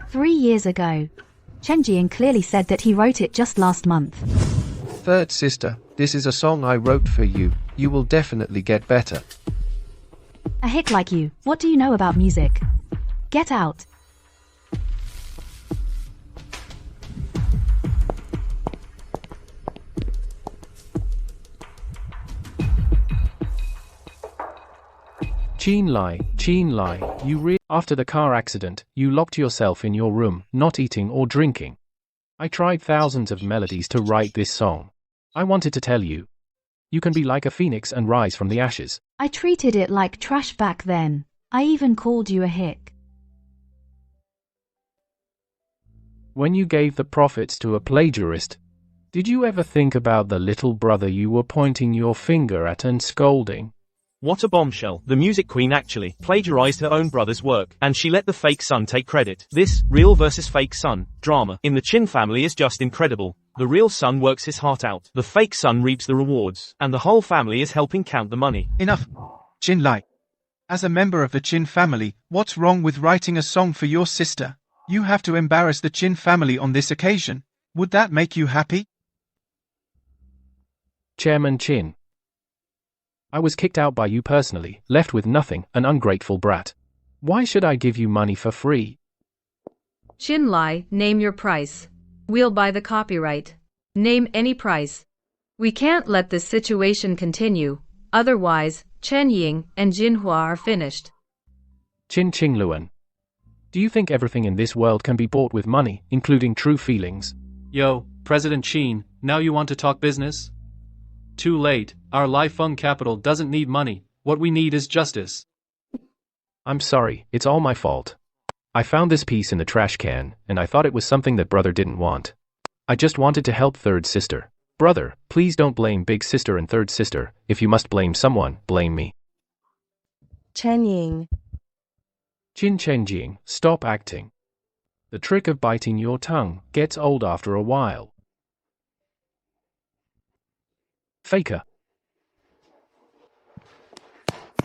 "3 years ago. Chen Jiying clearly said that he wrote it just last month. Third sister, this is a song I wrote for you. You will definitely get better. A hick like you, what do you know about music? Get out. Chin Lai, after the car accident, you locked yourself in your room, not eating or drinking. I tried thousands of melodies to write this song. I wanted to tell you. You can be like a phoenix and rise from the ashes. I treated it like trash back then. I even called you a hick. When you gave the profits to a plagiarist, did you ever think about the little brother you were pointing your finger at and scolding? What a bombshell. The music queen actually plagiarized her own brother's work, and she let the fake son take credit. This real versus fake son drama in the Chin family is just incredible. The real son works his heart out, the fake son reaps the rewards, and the whole family is helping count the money. Enough. Chin Lai. As a member of the Chin family, what's wrong with writing a song for your sister? You have to embarrass the Chin family on this occasion. Would that make you happy? Chairman Chin. I was kicked out by you personally, left with nothing, an ungrateful brat. Why should I give you money for free? Chin Lai, name your price. We'll buy the copyright. Name any price. We can't let this situation continue, otherwise, Chen Ying and Jinhua are finished. Chin Qingluan. Do you think everything in this world can be bought with money, including true feelings? Yo, President Qin, now you want to talk business? Too late, our Lai Feng capital doesn't need money, what we need is justice. I'm sorry, it's all my fault. I found this piece in the trash can, and I thought it was something that brother didn't want. I just wanted to help third sister. Brother, please don't blame big sister and third sister. If you must blame someone, blame me. Chen Ying. Chin Chenjing, stop acting. The trick of biting your tongue gets old after a while. Faker.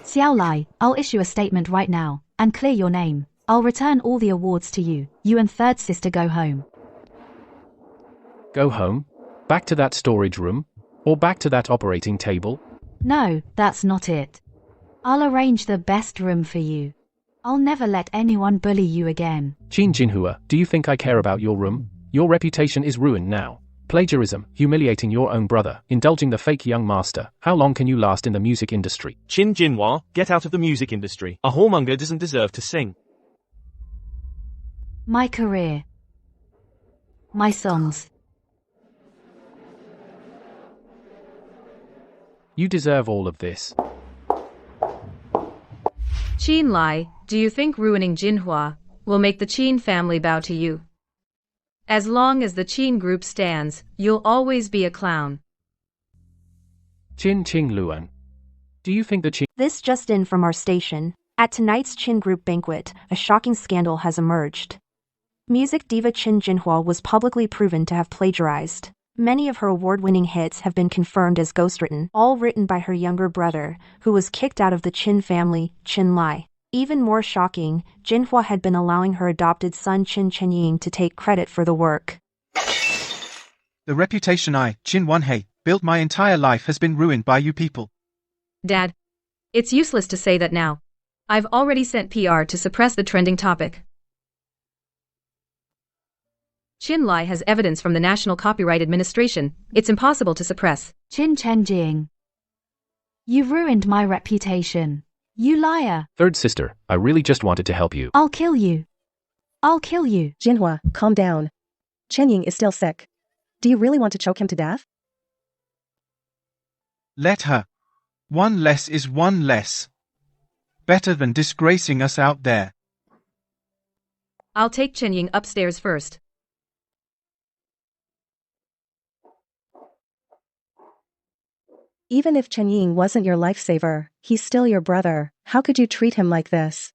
Xiao Lai, I'll issue a statement right now, and clear your name. I'll return all the awards to you. You and third sister go home. Go home? Back to that storage room? Or back to that operating table? No, that's not it. I'll arrange the best room for you. I'll never let anyone bully you again. Qin Jinhua, do you think I care about your room? Your reputation is ruined now. Plagiarism, humiliating your own brother, indulging the fake young master. How long can you last in the music industry? Chin Jinhua, get out of the music industry. A whoremonger doesn't deserve to sing. My career. My songs. You deserve all of this. Chin Lai, do you think ruining Jinhua will make the Qin family bow to you? As long as the Qin group stands, you'll always be a clown. Chin Qingluan. Do you think the Qin... This just in from our station. At tonight's Qin Group banquet, a shocking scandal has emerged. Music diva Qin Jinhua was publicly proven to have plagiarized. Many of her award-winning hits have been confirmed as ghostwritten, all written by her younger brother, who was kicked out of the Qin family, Chin Lai. Even more shocking, Jinhua had been allowing her adopted son Qin Chenying to take credit for the work. The reputation I, Qin Wanhei, built my entire life has been ruined by you people. Dad, it's useless to say that now. I've already sent PR to suppress the trending topic. Chin Lai has evidence from the National Copyright Administration. It's impossible to suppress. Qin Chenjing. You ruined my reputation. You liar. Third sister, I really just wanted to help you. I'll kill you. I'll kill you. Jinhua, calm down. Chen Ying is still sick. Do you really want to choke him to death? Let her. One less is one less. Better than disgracing us out there. I'll take Chen Ying upstairs first. Even if Chen Ying wasn't your lifesaver, he's still your brother. How could you treat him like this?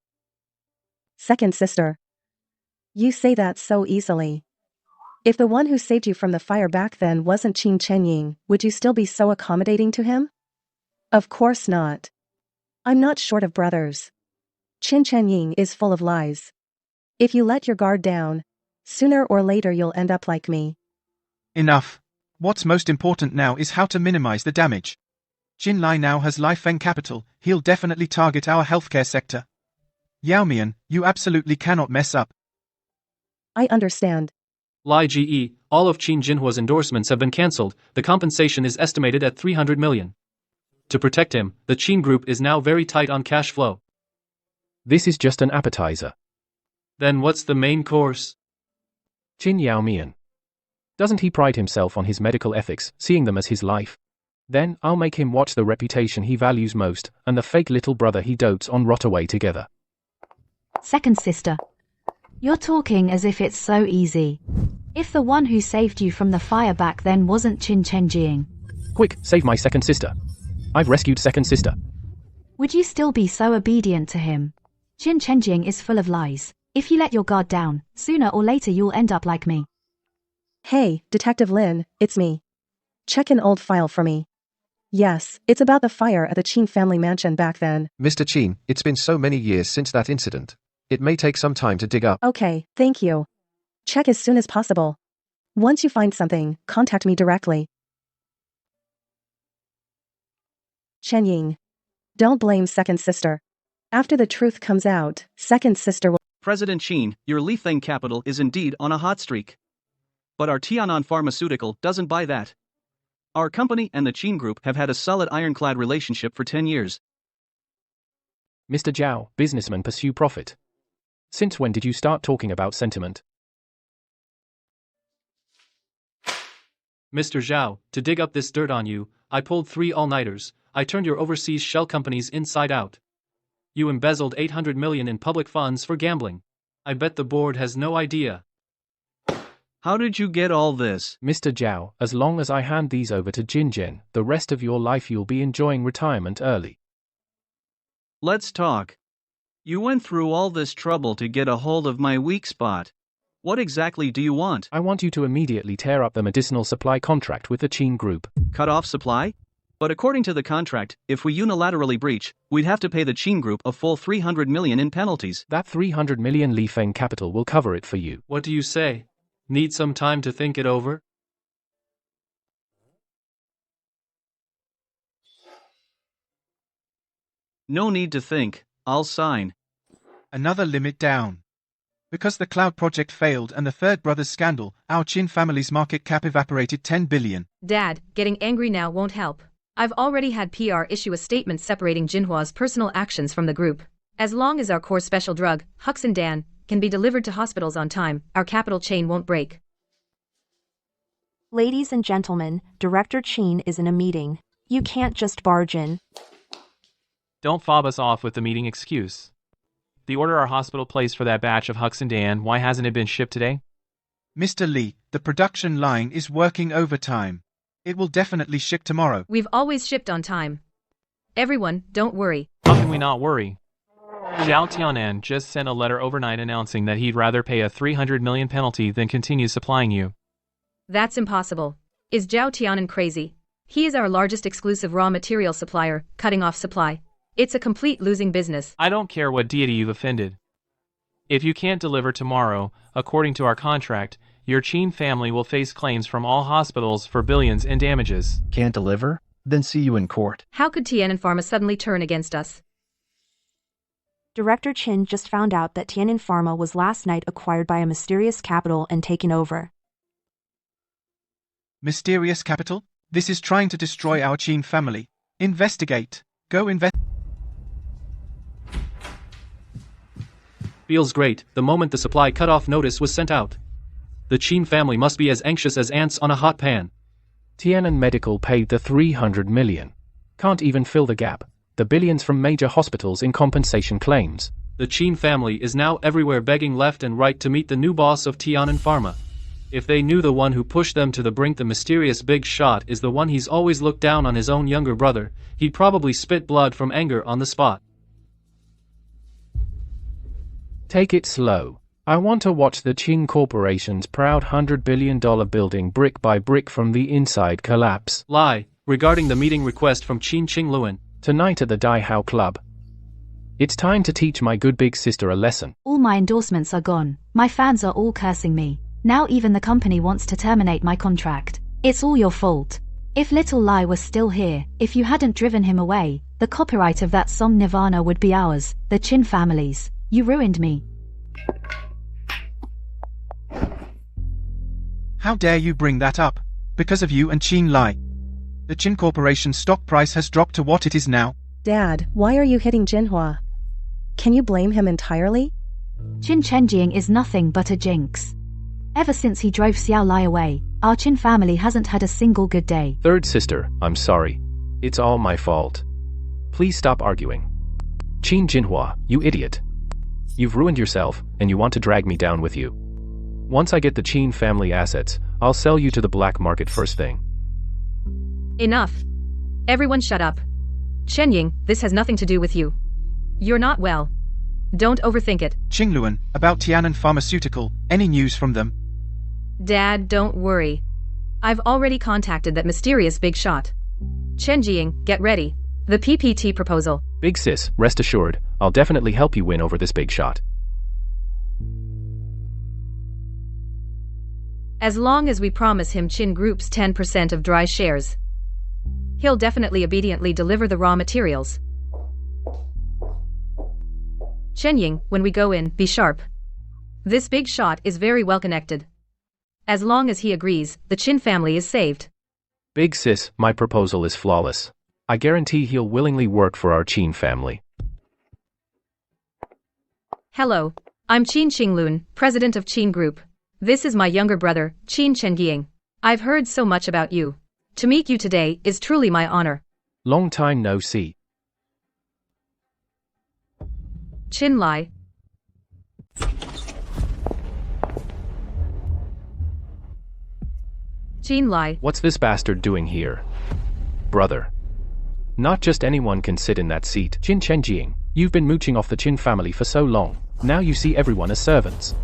Second sister. You say that so easily. If the one who saved you from the fire back then wasn't Qin Chenying, would you still be so accommodating to him? Of course not. I'm not short of brothers. Qin Chenying is full of lies. If you let your guard down, sooner or later you'll end up like me. Enough. What's most important now is how to minimize the damage. Jin Lai now has Lifeng Capital, he'll definitely target our healthcare sector. Yao Mian, you absolutely cannot mess up. I understand. Lai GE, all of Qin Jinhua's endorsements have been cancelled, the compensation is estimated at 300 million. To protect him, the Qin Group is now very tight on cash flow. This is just an appetizer. Then what's the main course? Qin Yao Mian. Doesn't he pride himself on his medical ethics, seeing them as his life? Then I'll make him watch the reputation he values most, and the fake little brother he dotes on rot away together. Second sister. You're talking as if it's so easy. If the one who saved you from the fire back then wasn't Qin Chenjing. Quick, save my second sister. I've rescued second sister. Would you still be so obedient to him? Qin Chenjing is full of lies. If you let your guard down, sooner or later you'll end up like me. Hey, Detective Lin, it's me. Check an old file for me. Yes, it's about the fire at the Qin family mansion back then. Mr. Qin, it's been so many years since that incident. It may take some time to dig up. Okay, thank you. Check as soon as possible. Once you find something, contact me directly. Chen Ying. Don't blame second sister. After the truth comes out, second sister will— President Qin, your Lifeng Capital is indeed on a hot streak. But our Tianan Pharmaceutical doesn't buy that. Our company and the Qin Group have had a solid ironclad relationship for 10 years. Mr. Zhao, businessmen pursue profit. Since when did you start talking about sentiment? Mr. Zhao, to dig up this dirt on you, I pulled 3 all-nighters. I turned your overseas shell companies inside out. You embezzled 800 million in public funds for gambling. I bet the board has no idea. How did you get all this? Mr. Zhao, as long as I hand these over to Jinjen, the rest of your life you'll be enjoying retirement early. Let's talk. You went through all this trouble to get a hold of my weak spot. What exactly do you want? I want you to immediately tear up the medicinal supply contract with the Qin Group. Cut off supply? But according to the contract, if we unilaterally breach, we'd have to pay the Qin Group a full 300 million in penalties. That 300 million Lifeng Capital will cover it for you. What do you say? Need some time to think it over? No need to think, I'll sign. Another limit down. Because the cloud project failed and the third brother's scandal, our Qin family's market cap evaporated 10 billion. Dad, getting angry now won't help. I've already had PR issue a statement separating Jinhua's personal actions from the group. As long as our core special drug, Huxindan, can be delivered to hospitals on time, our capital chain won't break. Ladies and gentlemen, Director Qin is in a meeting. You can't just barge in. Don't fob us off with the meeting excuse. The order our hospital placed for that batch of Huxindan, why hasn't it been shipped today? Mr. Lee, the production line is working overtime. It will definitely ship tomorrow. We've always shipped on time. Everyone, don't worry. How can we not worry? Zhao Tianan just sent a letter overnight announcing that he'd rather pay a 300 million penalty than continue supplying you. That's impossible. Is Zhao Tianan crazy? He is our largest exclusive raw material supplier, cutting off supply. It's a complete losing business. I don't care what deity you've offended. If you can't deliver tomorrow, according to our contract, your Qin family will face claims from all hospitals for billions in damages. Can't deliver? Then see you in court. How could Tianan Pharma suddenly turn against us? Director Qin just found out that Tianan Pharma was last night acquired by a mysterious capital and taken over. Mysterious capital? This is trying to destroy our Qin family. Investigate. Go investigate. Feels great, the moment the supply cut-off notice was sent out. The Qin family must be as anxious as ants on a hot pan. Tianan Medical paid the 300 million. Can't even fill the gap. The billions from major hospitals in compensation claims. The Qin family is now everywhere begging left and right to meet the new boss of Tianan Pharma. If they knew the one who pushed them to the brink, the mysterious big shot, is the one he's always looked down on, his own younger brother, he'd probably spit blood from anger on the spot. Take it slow. I want to watch the Qin Corporation's proud $100 billion building brick by brick from the inside collapse. Lie, regarding the meeting request from Qin Qingluan. Tonight at the Dai Hao Club. It's time to teach my good big sister a lesson. All my endorsements are gone. My fans are all cursing me. Now even the company wants to terminate my contract. It's all your fault. If Little Lai was still here, if you hadn't driven him away, the copyright of that song Nirvana would be ours, the Chin family's. You ruined me. How dare you bring that up? Because of you and Chin Lai. The Chin Corporation's stock price has dropped to what it is now. Dad, why are you hitting Jinhua? Can you blame him entirely? Chin Chenjing is nothing but a jinx. Ever since he drove Xiao Lai away, our Chin family hasn't had a single good day. Third sister, I'm sorry. It's all my fault. Please stop arguing. Qin Jinhua, you idiot. You've ruined yourself, and you want to drag me down with you. Once I get the Qin family assets, I'll sell you to the black market first thing. Enough. Everyone shut up. Shenying, this has nothing to do with you. You're not well. Don't overthink it. Qingluan, about Tianan Pharmaceutical, any news from them? Dad, don't worry. I've already contacted that mysterious big shot. Chen Jiying, get ready. The PPT proposal. Big sis, rest assured, I'll definitely help you win over this big shot. As long as we promise him Chin Group's 10% of dry shares, he'll definitely obediently deliver the raw materials. Shenying, when we go in, be sharp. This big shot is very well connected. As long as he agrees, the Chin family is saved. Big sis, my proposal is flawless. I guarantee he'll willingly work for our Qin family. Hello, I'm Qin Qinglun, president of Qin Group. This is my younger brother, Qin Chengying. I've heard so much about you. To meet you today is truly my honor. Long time no see. Chin Lai. Qin Lai. What's this bastard doing here? Brother. Not just anyone can sit in that seat. Qin Chenjing, you've been mooching off the Qin family for so long. Now you see everyone as servants.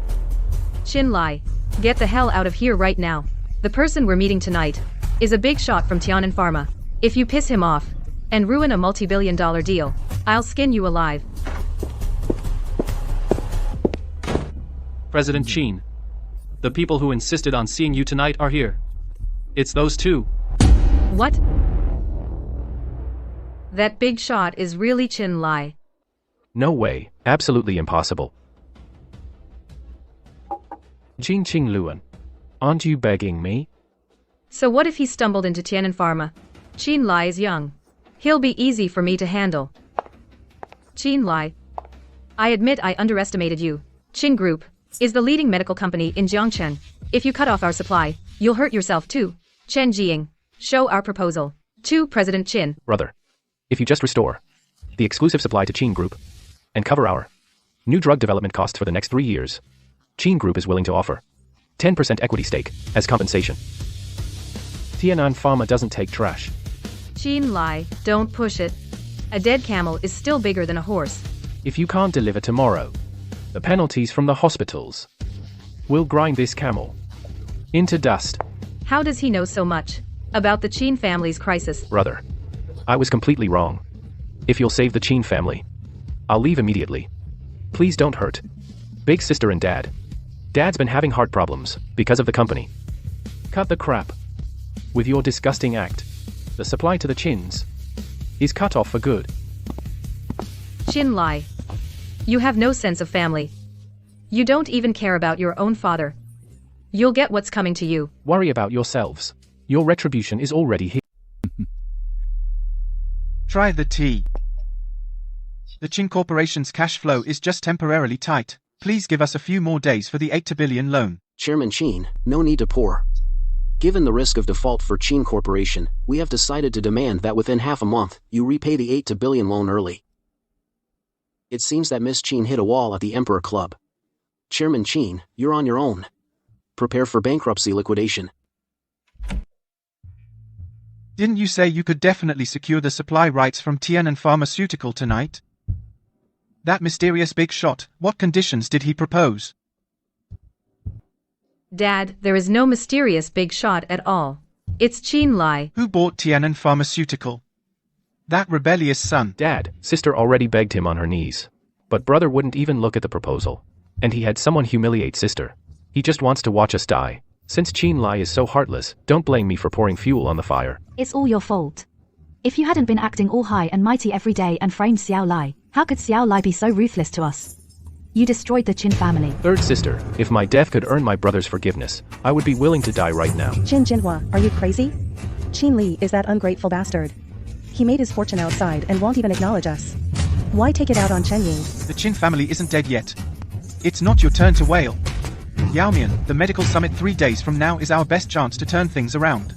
Chin Lai, get the hell out of here right now. The person we're meeting tonight is a big shot from Tianan Pharma. If you piss him off and ruin a multi-billion-dollar deal, I'll skin you alive. President Qin. The people who insisted on seeing you tonight are here. It's those two. What? That big shot is really Chin Lai. No way, absolutely impossible. Jing Qing Luan. Aren't you begging me? So what if he stumbled into Tianan Pharma? Qin Lai is young. He'll be easy for me to handle. Qin Lai. I admit I underestimated you. Qin Group is the leading medical company in Jiangchen. If you cut off our supply, you'll hurt yourself too. Chen Jiying, show our proposal to President Qin. Brother, if you just restore the exclusive supply to Qin Group and cover our new drug development costs for the next 3 years, Qin Group is willing to offer 10% equity stake as compensation. Tianan Pharma doesn't take trash. Qin Lai, don't push it. A dead camel is still bigger than a horse. If you can't deliver tomorrow, the penalties from the hospitals will grind this camel into dust. How does he know so much about the Qin family's crisis? Brother, I was completely wrong. If you'll save the Qin family, I'll leave immediately. Please don't hurt big sister and dad. Dad's been having heart problems because of the company. Cut the crap with your disgusting act. The supply to the Qins is cut off for good. Qin Lai, you have no sense of family. You don't even care about your own father. You'll get what's coming to you. Worry about yourselves. Your retribution is already here. Try the tea. The Qin Corporation's cash flow is just temporarily tight. Please give us a few more days for the 8 billion loan. Chairman Qin, no need to pour. Given the risk of default for Qin Corporation, we have decided to demand that within half a month, you repay the 8 billion loan early. It seems that Miss Qin hit a wall at the Emperor Club. Chairman Qin, you're on your own. Prepare for bankruptcy liquidation. Didn't you say you could definitely secure the supply rights from Tianan Pharmaceutical tonight? That mysterious big shot, what conditions did he propose? Dad, there is no mysterious big shot at all. It's Qin Lai. Who bought Tianan Pharmaceutical? That rebellious son. Dad, sister already begged him on her knees. But brother wouldn't even look at the proposal. And he had someone humiliate sister. He just wants to watch us die. Since Qin Lai is so heartless, don't blame me for pouring fuel on the fire. It's all your fault. If you hadn't been acting all high and mighty every day and framed Xiao Lai, how could Xiao Lai be so ruthless to us? You destroyed the Qin family. Third sister, if my death could earn my brother's forgiveness, I would be willing to die right now. Qin Jinhua, are you crazy? Qin Li is that ungrateful bastard. He made his fortune outside and won't even acknowledge us. Why take it out on Chen Ying? The Qin family isn't dead yet. It's not your turn to wail. Yaomian, the medical summit 3 days from now is our best chance to turn things around.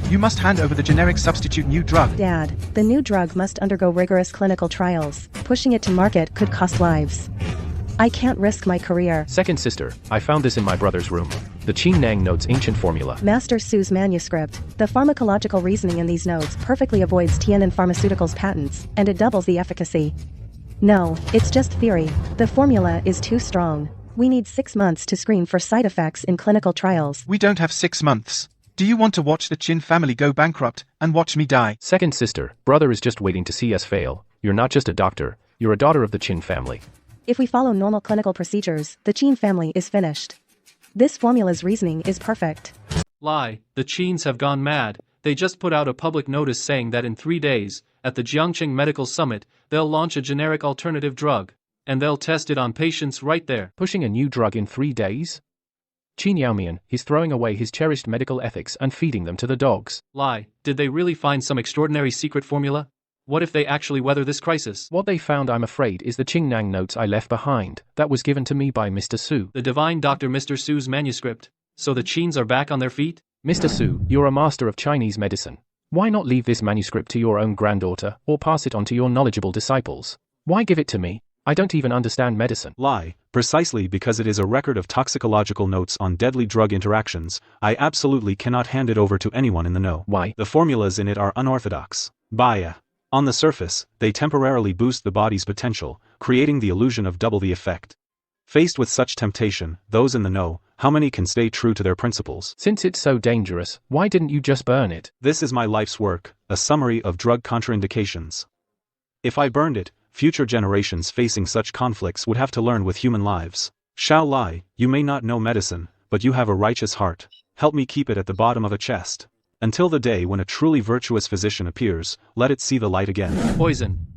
You must hand over the generic substitute new drug. Dad, the new drug must undergo rigorous clinical trials. Pushing it to market could cost lives. I can't risk my career. Second sister, I found this in my brother's room. The Qin Nang notes ancient formula. Master Su's manuscript. The pharmacological reasoning in these notes perfectly avoids Tiannan Pharmaceuticals' patents, and it doubles the efficacy. No, it's just theory. The formula is too strong. We need 6 months to screen for side effects in clinical trials. We don't have 6 months. Do you want to watch the Qin family go bankrupt and watch me die? Second sister, brother is just waiting to see us fail. You're not just a doctor, you're a daughter of the Qin family. If we follow normal clinical procedures, the Qin family is finished. This formula's reasoning is perfect. Lie, the Qins have gone mad. They just put out a public notice saying that in 3 days, at the Jiangqing Medical Summit, they'll launch a generic alternative drug. And they'll test it on patients right there. Pushing a new drug in 3 days? Qin Yaomian, he's throwing away his cherished medical ethics and feeding them to the dogs. Lie, did they really find some extraordinary secret formula? What if they actually weather this crisis? What they found, I'm afraid, is the Qin Nang notes I left behind. That was given to me by Mr. Su. The divine Dr. Mr. Su's manuscript. So the Qins are back on their feet? Mr. Su, you're a master of Chinese medicine. Why not leave this manuscript to your own granddaughter, or pass it on to your knowledgeable disciples? Why give it to me? I don't even understand medicine. Lie, precisely because it is a record of toxicological notes on deadly drug interactions, I absolutely cannot hand it over to anyone in the know. Why? The formulas in it are unorthodox. Baya. On the surface, they temporarily boost the body's potential, creating the illusion of double the effect. Faced with such temptation, those in the know, how many can stay true to their principles? Since it's so dangerous, why didn't you just burn it? This is my life's work, a summary of drug contraindications. If I burned it, future generations facing such conflicts would have to learn with human lives. Xiao Lai, you may not know medicine, but you have a righteous heart. Help me keep it at the bottom of a chest. Until the day when a truly virtuous physician appears, let it see the light again. Poison.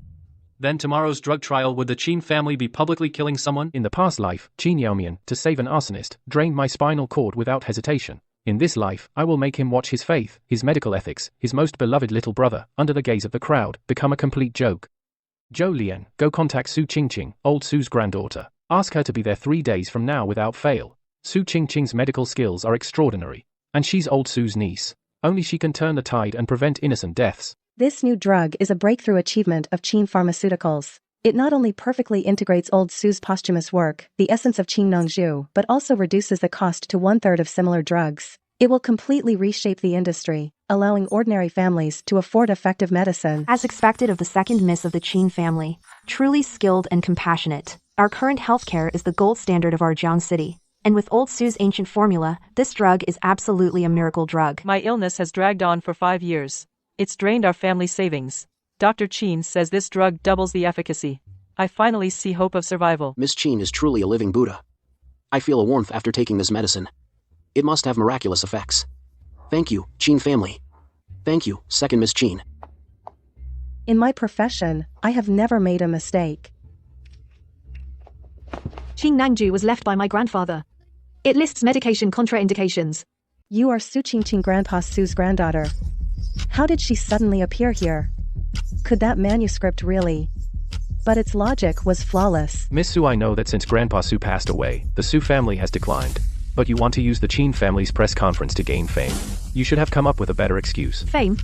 Then tomorrow's drug trial, would the Qin family be publicly killing someone? In the past life, Qin Yaomian, to save an arsonist, drained my spinal cord without hesitation. In this life, I will make him watch his faith, his medical ethics, his most beloved little brother, under the gaze of the crowd, become a complete joke. Zhou Lian, go contact Su Qingqing, old Su's granddaughter. Ask her to be there 3 days from now without fail. Su Qingqing's medical skills are extraordinary. And she's old Su's niece. Only she can turn the tide and prevent innocent deaths. This new drug is a breakthrough achievement of Qin Pharmaceuticals. It not only perfectly integrates old Su's posthumous work, the essence of Qin Nongzhu, but also reduces the cost to 1/3 of similar drugs. It will completely reshape the industry, allowing ordinary families to afford effective medicine. As expected of the second miss of the Qin family, truly skilled and compassionate, our current healthcare is the gold standard of our Jiang city. And with old Su's ancient formula, this drug is absolutely a miracle drug. My illness has dragged on for 5 years. It's drained our family savings. Dr. Qin says this drug doubles the efficacy. I finally see hope of survival. Miss Qin is truly a living Buddha. I feel a warmth after taking this medicine. It must have miraculous effects. Thank you, Qin family. Thank you, second Miss Qin. In my profession, I have never made a mistake. Qin Nangju was left by my grandfather. It lists medication contraindications. You are Su Qingqing Grandpa Su's granddaughter. How did she suddenly appear here? Could that manuscript really? But its logic was flawless. Miss Su, I know that since Grandpa Su passed away, the Su family has declined. But you want to use the Qin family's press conference to gain fame. You should have come up with a better excuse. Fame?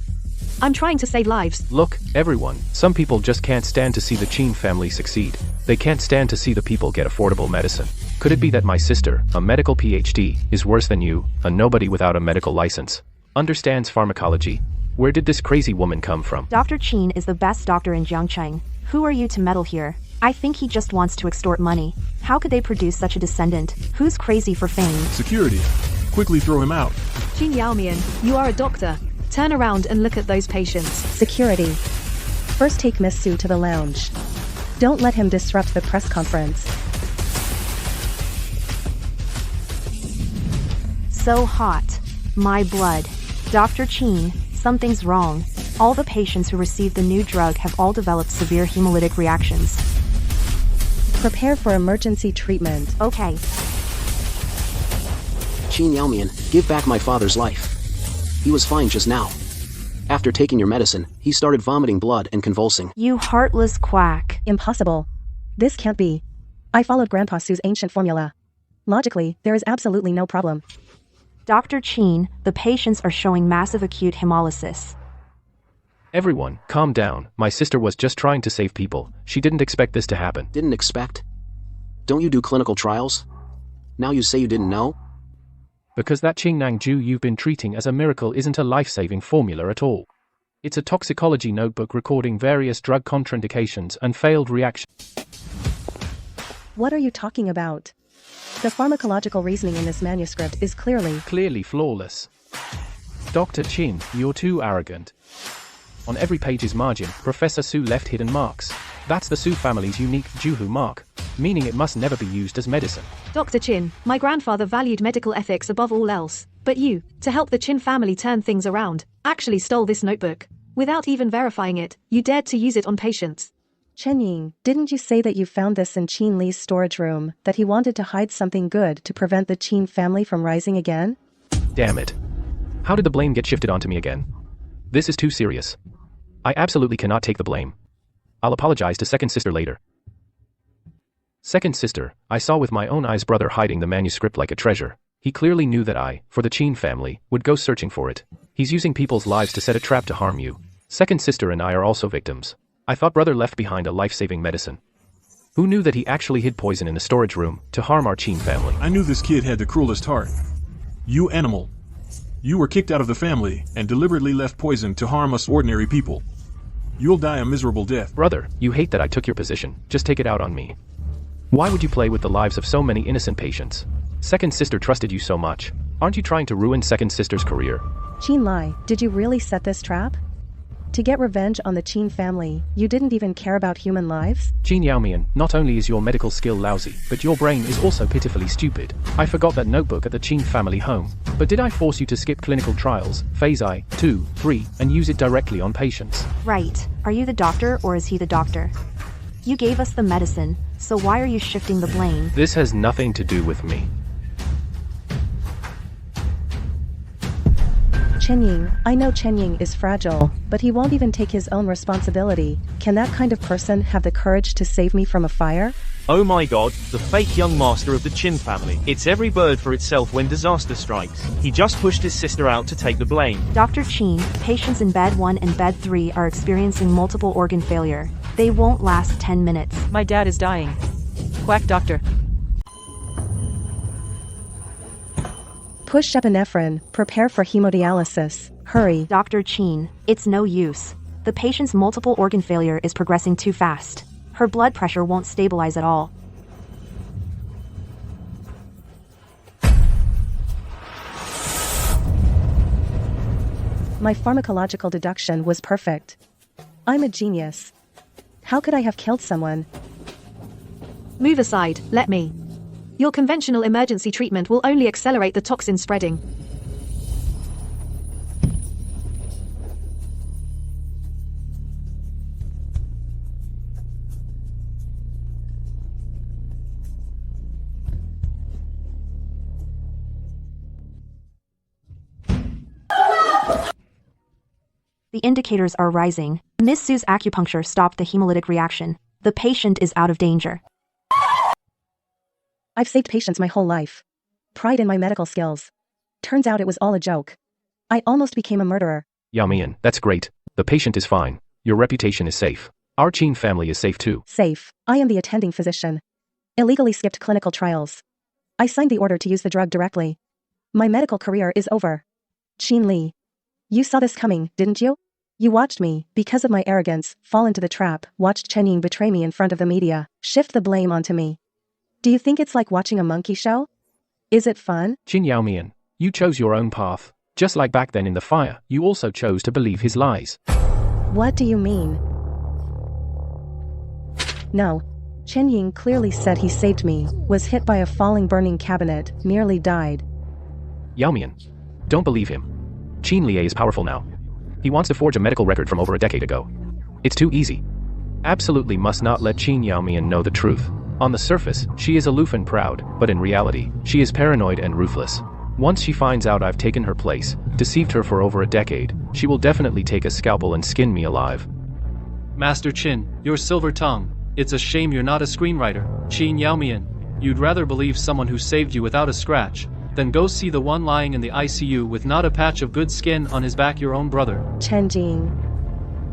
I'm trying to save lives. Look, everyone, some people just can't stand to see the Qin family succeed. They can't stand to see the people get affordable medicine. Could it be that my sister, a medical PhD, is worse than you, a nobody without a medical license? Understands pharmacology? Where did this crazy woman come from? Dr. Qin is the best doctor in Jiangcheng. Who are you to meddle here? I think he just wants to extort money. How could they produce such a descendant? Who's crazy for fame? Security. Quickly throw him out. Qin Yaomian, you are a doctor. Turn around and look at those patients. Security. First take Miss Su to the lounge. Don't let him disrupt the press conference. So hot. My blood. Dr. Chin, something's wrong. All the patients who received the new drug have all developed severe hemolytic reactions. Prepare for emergency treatment. Okay. Qin Yaomian, give back my father's life. He was fine just now. After taking your medicine, he started vomiting blood and convulsing. You heartless quack. Impossible. This can't be. I followed Grandpa Su's ancient formula. Logically, there is absolutely no problem. Dr. Chin, the patients are showing massive acute hemolysis. Everyone, calm down. My sister was just trying to save people. She didn't expect this to happen. Didn't expect? Don't you do clinical trials? Now you say you didn't know? Because that Qingnangju you've been treating as a miracle isn't a life-saving formula at all. It's a toxicology notebook recording various drug contraindications and failed reactions. What are you talking about? The pharmacological reasoning in this manuscript is clearly flawless. Dr. Chin, you're too arrogant. On every page's margin, Professor Su left hidden marks. That's the Su family's unique Juhu mark, meaning it must never be used as medicine. Dr. Chin, my grandfather valued medical ethics above all else, but you, to help the Chin family turn things around, actually stole this notebook. Without even verifying it, you dared to use it on patients. Chen Ying, didn't you say that you found this in Qin Li's storage room, that he wanted to hide something good to prevent the Qin family from rising again? Damn it. How did the blame get shifted onto me again? This is too serious. I absolutely cannot take the blame. I'll apologize to second sister later. Second sister, I saw with my own eyes brother hiding the manuscript like a treasure. He clearly knew that I, for the Qin family, would go searching for it. He's using people's lives to set a trap to harm you. Second sister and I are also victims. I thought brother left behind a life-saving medicine. Who knew that he actually hid poison in the storage room to harm our Qin family? I knew this kid had the cruelest heart. You animal. You were kicked out of the family and deliberately left poison to harm us ordinary people. You'll die a miserable death. Brother, you hate that I took your position. Just take it out on me. Why would you play with the lives of so many innocent patients? Second sister trusted you so much. Aren't you trying to ruin second sister's career? Qin Lai, did you really set this trap? To get revenge on the Qin family, you didn't even care about human lives? Qin Yaomian, not only is your medical skill lousy, but your brain is also pitifully stupid. I forgot that notebook at the Qin family home. But did I force you to skip clinical trials, phase I, 2, 3, and use it directly on patients? Right. Are you the doctor or is he the doctor? You gave us the medicine, so why are you shifting the blame? This has nothing to do with me. Chen Ying, I know Chen Ying is fragile, but he won't even take his own responsibility. Can that kind of person have the courage to save me from a fire? Oh my god, the fake young master of the Chin family. It's every bird for itself when disaster strikes. He just pushed his sister out to take the blame. Dr. Chin, patients in bed 1 and bed 3 are experiencing multiple organ failure. They won't last 10 minutes. My dad is dying. Quack doctor. Push epinephrine, prepare for hemodialysis, hurry. Dr. Chin, it's no use. The patient's multiple organ failure is progressing too fast. Her blood pressure won't stabilize at all. My pharmacological deduction was perfect. I'm a genius. How could I have killed someone? Move aside, let me. Your conventional emergency treatment will only accelerate the toxin spreading. The indicators are rising. Miss Su's acupuncture stopped the hemolytic reaction. The patient is out of danger. I've saved patients my whole life. Pride in my medical skills. Turns out it was all a joke. I almost became a murderer. Yaomian, that's great. The patient is fine. Your reputation is safe. Our Qin family is safe too. Safe. I am the attending physician. Illegally skipped clinical trials. I signed the order to use the drug directly. My medical career is over. Qin Li. You saw this coming, didn't you? You watched me, because of my arrogance, fall into the trap, watched Chen Ying betray me in front of the media, shift the blame onto me. Do you think it's like watching a monkey show? Is it fun? Qin Yaomian, you chose your own path. Just like back then in the fire, you also chose to believe his lies. What do you mean? No. Chen Ying clearly said he saved me, was hit by a falling burning cabinet, nearly died. Mian. Don't believe him. Qin Lie is powerful now. He wants to forge a medical record from over a decade ago. It's too easy. Absolutely must not let Qin Mian know the truth. On the surface, she is aloof and proud, but in reality, she is paranoid and ruthless. Once she finds out I've taken her place, deceived her for over a decade, she will definitely take a scalpel and skin me alive. Master Qin, your silver tongue. It's a shame you're not a screenwriter. Qin Mian. You'd rather believe someone who saved you without a scratch, than go see the one lying in the ICU with not a patch of good skin on his back, your own brother. Chenjing.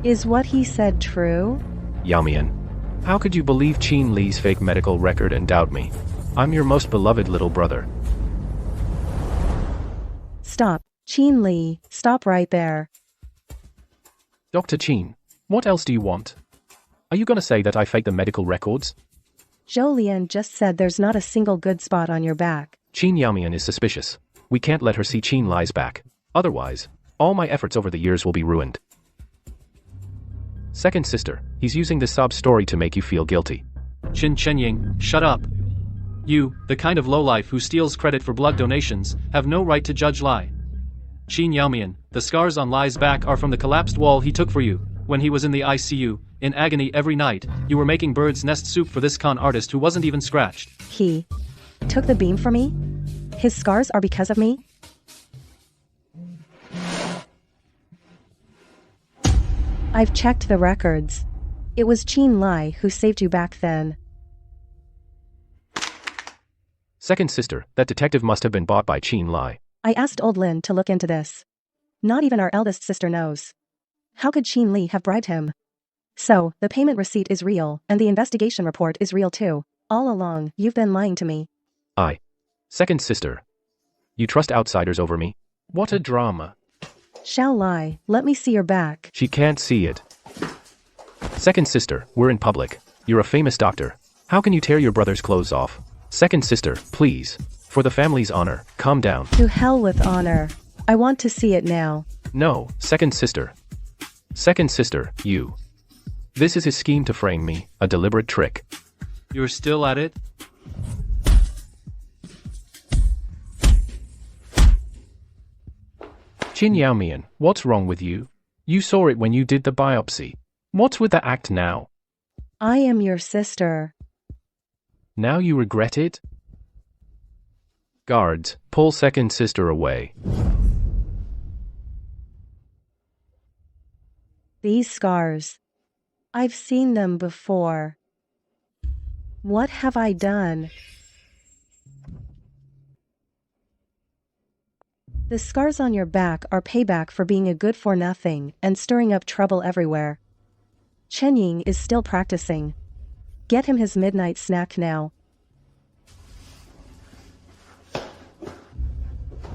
Is what he said true? Mian. How could you believe Qin Li's fake medical record and doubt me? I'm your most beloved little brother. Stop, Qin Li, stop right there. Dr. Qin, what else do you want? Are you gonna say that I faked the medical records? Zhou just said there's not a single good spot on your back. Qin Mian is suspicious. We can't let her see Qin Li's back. Otherwise, all my efforts over the years will be ruined. Second sister, he's using this sob story to make you feel guilty. Qin Chenying, shut up. You, the kind of lowlife who steals credit for blood donations, have no right to judge Lai. Qin Mian, the scars on Lai's back are from the collapsed wall he took for you, when he was in the ICU, in agony every night. You were making bird's nest soup for this con artist who wasn't even scratched. He took the beam for me? His scars are because of me? I've checked the records. It was Qin Lai who saved you back then. Second sister, that detective must have been bought by Qin Lai. I asked old Lin to look into this. Not even our eldest sister knows. How could Qin Li have bribed him? So, the payment receipt is real, and the investigation report is real too. All along, you've been lying to me. Second sister. You trust outsiders over me? What a drama. Shall Lai, let me see your back. She can't see it. Second sister, we're in public. You're a famous doctor. How can you tear your brother's clothes off? Second sister, please. For the family's honor, calm down. To hell with honor. I want to see it now. No, second sister. Second sister, you. This is his scheme to frame me, a deliberate trick. You're still at it? Qin Mian, what's wrong with you? You saw it when you did the biopsy. What's with the act now? I am your sister. Now you regret it? Guards, pull second sister away. These scars. I've seen them before. What have I done? The scars on your back are payback for being a good-for-nothing and stirring up trouble everywhere. Chenying is still practicing. Get him his midnight snack now.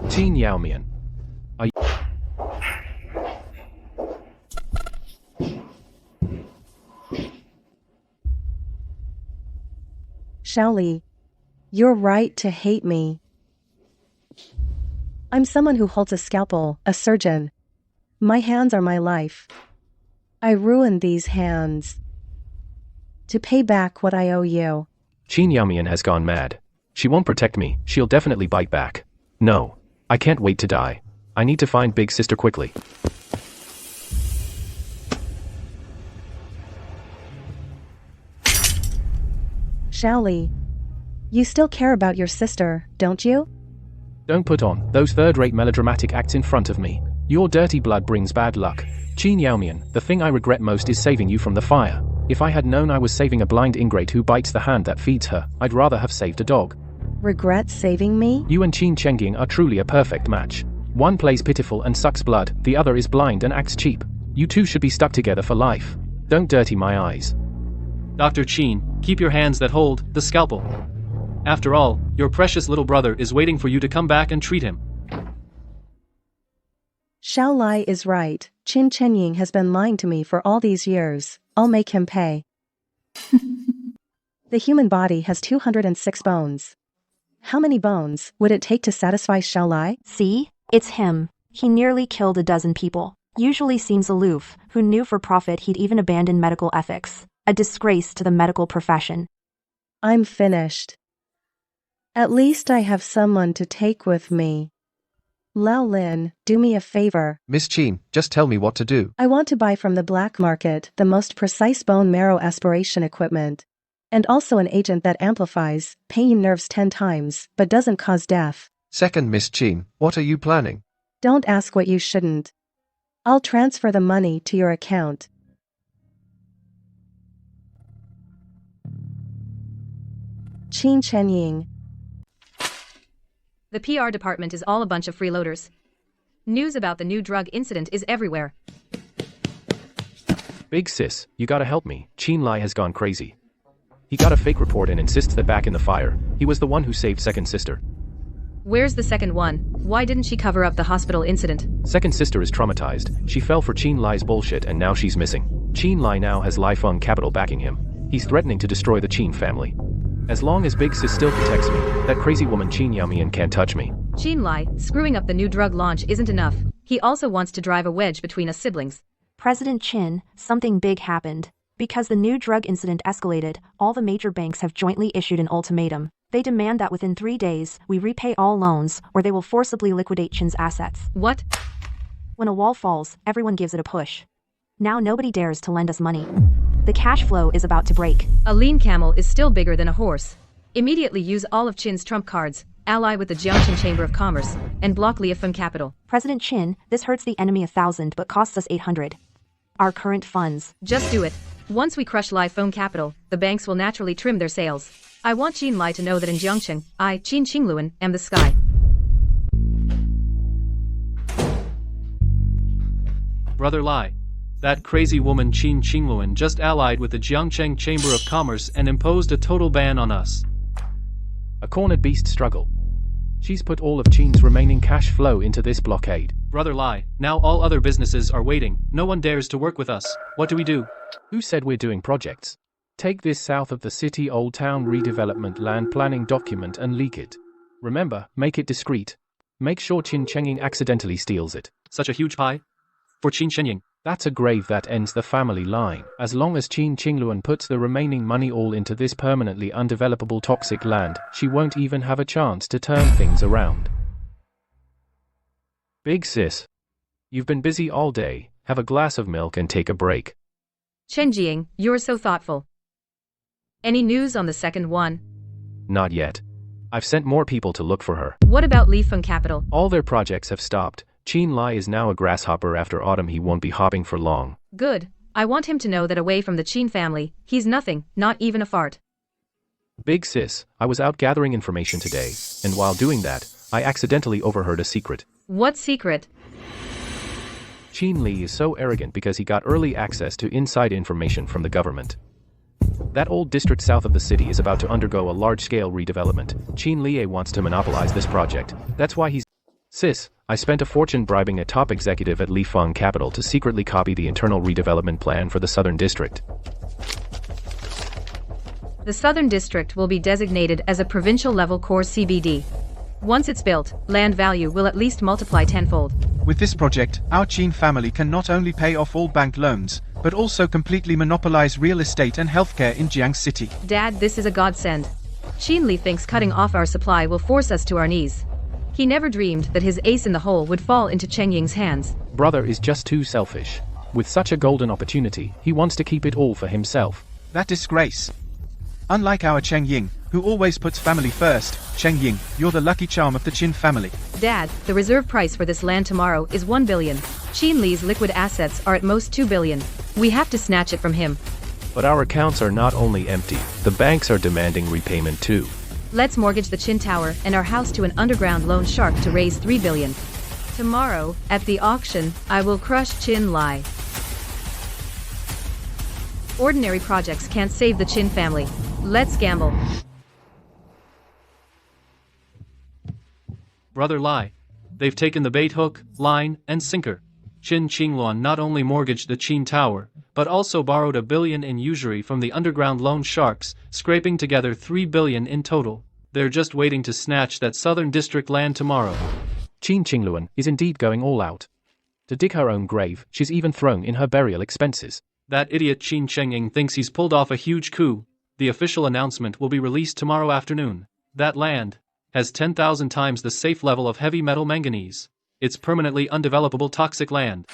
Qin Mian. Are you... Shaoli, you're right to hate me. I'm someone who holds a scalpel, a surgeon. My hands are my life. I ruined these hands to pay back what I owe you. Qin Mian has gone mad. She won't protect me, she'll definitely bite back. No, I can't wait to die. I need to find big sister quickly. Shaoli, you still care about your sister, don't you? Don't put on those third-rate melodramatic acts in front of me. Your dirty blood brings bad luck. Qin Mian, the thing I regret most is saving you from the fire. If I had known I was saving a blind ingrate who bites the hand that feeds her, I'd rather have saved a dog. Regret saving me? You and Qin Chengying are truly a perfect match. One plays pitiful and sucks blood, the other is blind and acts cheap. You two should be stuck together for life. Don't dirty my eyes. Dr. Qin, keep your hands that hold the scalpel. After all, your precious little brother is waiting for you to come back and treat him. Xiao Lai is right. Qin Chenying has been lying to me for all these years. I'll make him pay. The human body has 206 bones. How many bones would it take to satisfy Xiao Lai? See? It's him. He nearly killed a dozen people. Usually seems aloof, who knew for profit he'd even abandon medical ethics. A disgrace to the medical profession. I'm finished. At least I have someone to take with me. Lao Lin, do me a favor. Miss Chin, just tell me what to do. I want to buy from the black market the most precise bone marrow aspiration equipment. And also an agent that amplifies pain nerves 10 times, but doesn't cause death. Second, Miss Chin, what are you planning? Don't ask what you shouldn't. I'll transfer the money to your account. Qin Chenying. The PR department is all a bunch of freeloaders. News about the new drug incident is everywhere. Big sis, you gotta help me. Qin Lai has gone crazy. He got a fake report and insists that back in the fire, he was the one who saved second sister. Where's the second one? Why didn't she cover up the hospital incident? Second sister is traumatized. She fell for Qin Lai's bullshit and now she's missing. Qin Lai now has Lai Feng Capital backing him. He's threatening to destroy the Qin family. As long as Big Sis still protects me, that crazy woman Qin Yaomian can't touch me. Qin Lai, screwing up the new drug launch isn't enough. He also wants to drive a wedge between us siblings. President Qin, something big happened. Because the new drug incident escalated, all the major banks have jointly issued an ultimatum. They demand that within 3 days, we repay all loans, or they will forcibly liquidate Qin's assets. What? When a wall falls, everyone gives it a push. Now nobody dares to lend us money. The cash flow is about to break. A lean camel is still bigger than a horse. Immediately use all of Qin's trump cards, ally with the Jiangxin Chamber of Commerce, and block Liafeng Capital. President Qin, this hurts the enemy 1,000 but costs us 800. Our current funds. Just do it. Once we crush Liafeng Capital, the banks will naturally trim their sails. I want Qin Lai to know that in Jiangxing, I, Qin Qingluan, am the sky. Brother Lai. That crazy woman Qin Qingluan just allied with the Jiangcheng Chamber of Commerce and imposed a total ban on us. A cornered beast struggle. She's put all of Qin's remaining cash flow into this blockade. Brother Lai, now all other businesses are waiting. No one dares to work with us. What do we do? Who said we're doing projects? Take this south of the city Old Town redevelopment land planning document and leak it. Remember, make it discreet. Make sure Qin Chenying accidentally steals it. Such a huge pie? For Qin Chenying. That's a grave that ends the family line. As long as Qin Qingluan puts the remaining money all into this permanently undevelopable toxic land, she won't even have a chance to turn things around. Big sis. You've been busy all day. Have a glass of milk and take a break. Chen Jiying, you're so thoughtful. Any news on the second one? Not yet. I've sent more people to look for her. What about Liafeng Capital? All their projects have stopped. Qin Lai is now a grasshopper. After autumn he won't be hopping for long. Good. I want him to know that away from the Qin family, he's nothing, not even a fart. Big sis, I was out gathering information today, and while doing that, I accidentally overheard a secret. What secret? Qin Li is so arrogant because he got early access to inside information from the government. That old district south of the city is about to undergo a large-scale redevelopment. Qin Li wants to monopolize this project. That's why he's... Sis, I spent a fortune bribing a top executive at Liafeng Capital to secretly copy the internal redevelopment plan for the Southern District. The Southern District will be designated as a provincial-level core CBD. Once it's built, land value will at least multiply tenfold. With this project, our Qin family can not only pay off all bank loans, but also completely monopolize real estate and healthcare in Jiang City. Dad, this is a godsend. Qin Li thinks cutting off our supply will force us to our knees. He never dreamed that his ace in the hole would fall into Cheng Ying's hands. Brother is just too selfish. With such a golden opportunity, he wants to keep it all for himself. That disgrace. Unlike our Cheng Ying, who always puts family first, Cheng Ying, you're the lucky charm of the Qin family. Dad, the reserve price for this land tomorrow is 1 billion. Qin Li's liquid assets are at most 2 billion. We have to snatch it from him. But our accounts are not only empty, the banks are demanding repayment too. Let's mortgage the Qin Tower and our house to an underground loan shark to raise 3 billion. Tomorrow, at the auction, I will crush Qin Lai. Ordinary projects can't save the Qin family. Let's gamble. Brother Lai. They've taken the bait hook, line, and sinker. Qin Qingluan not only mortgaged the Qin Tower, but also borrowed 1 billion in usury from the underground loan sharks, scraping together 3 billion in total. They're just waiting to snatch that Southern District land tomorrow. Qin Qingluan is indeed going all out. To dig her own grave, she's even thrown in her burial expenses. That idiot Qin Chenying thinks he's pulled off a huge coup. The official announcement will be released tomorrow afternoon. That land has 10,000 times the safe level of heavy metal manganese. It's permanently undevelopable toxic land.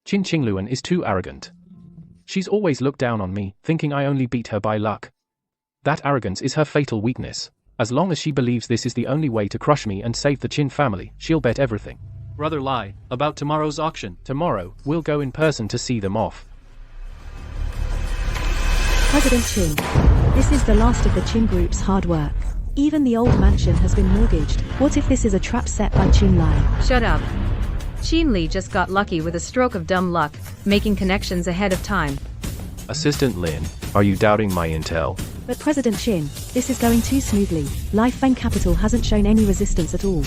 Qin Qingluan is too arrogant. She's always looked down on me, thinking I only beat her by luck. That arrogance is her fatal weakness. As long as she believes this is the only way to crush me and save the Qin family, she'll bet everything. Brother Lai, about tomorrow's auction. Tomorrow, we'll go in person to see them off. President Qin. This is the last of the Qin Group's hard work. Even the old mansion has been mortgaged. What if this is a trap set by Qin Lai? Shut up. Qin Li just got lucky with a stroke of dumb luck, making connections ahead of time. Assistant Lin, are you doubting my intel? But President Qin, this is going too smoothly. Life Fang Capital hasn't shown any resistance at all.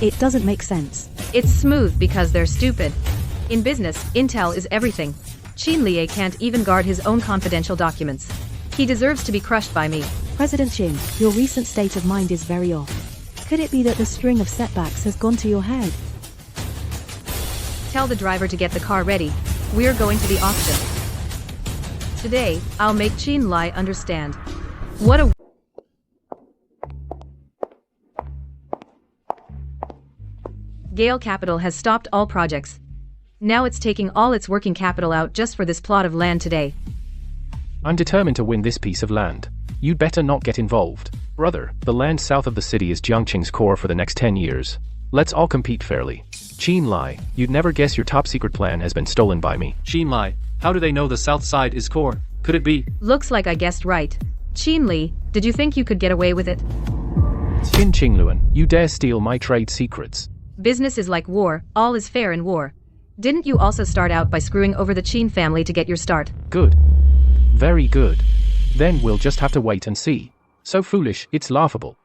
It doesn't make sense. It's smooth because they're stupid. In business, intel is everything. Qin Li can't even guard his own confidential documents. He deserves to be crushed by me. President Qin, your recent state of mind is very off. Could it be that the string of setbacks has gone to your head? Tell the driver to get the car ready. We're going to the auction. Today, I'll make Qin Lai understand. What a... Gale Capital has stopped all projects. Now it's taking all its working capital out just for this plot of land today. I'm determined to win this piece of land. You'd better not get involved. Brother, the land south of the city is Jiangqing's core for the next 10 years. Let's all compete fairly. Qin Lai, you'd never guess your top secret plan has been stolen by me. Qin Lai, how do they know the south side is core? Could it be? Looks like I guessed right. Qin Li, did you think you could get away with it? Qin Qingluan, you dare steal my trade secrets. Business is like war, all is fair in war. Didn't you also start out by screwing over the Qin family to get your start? Good. Very good. Then we'll just have to wait and see. So foolish, it's laughable.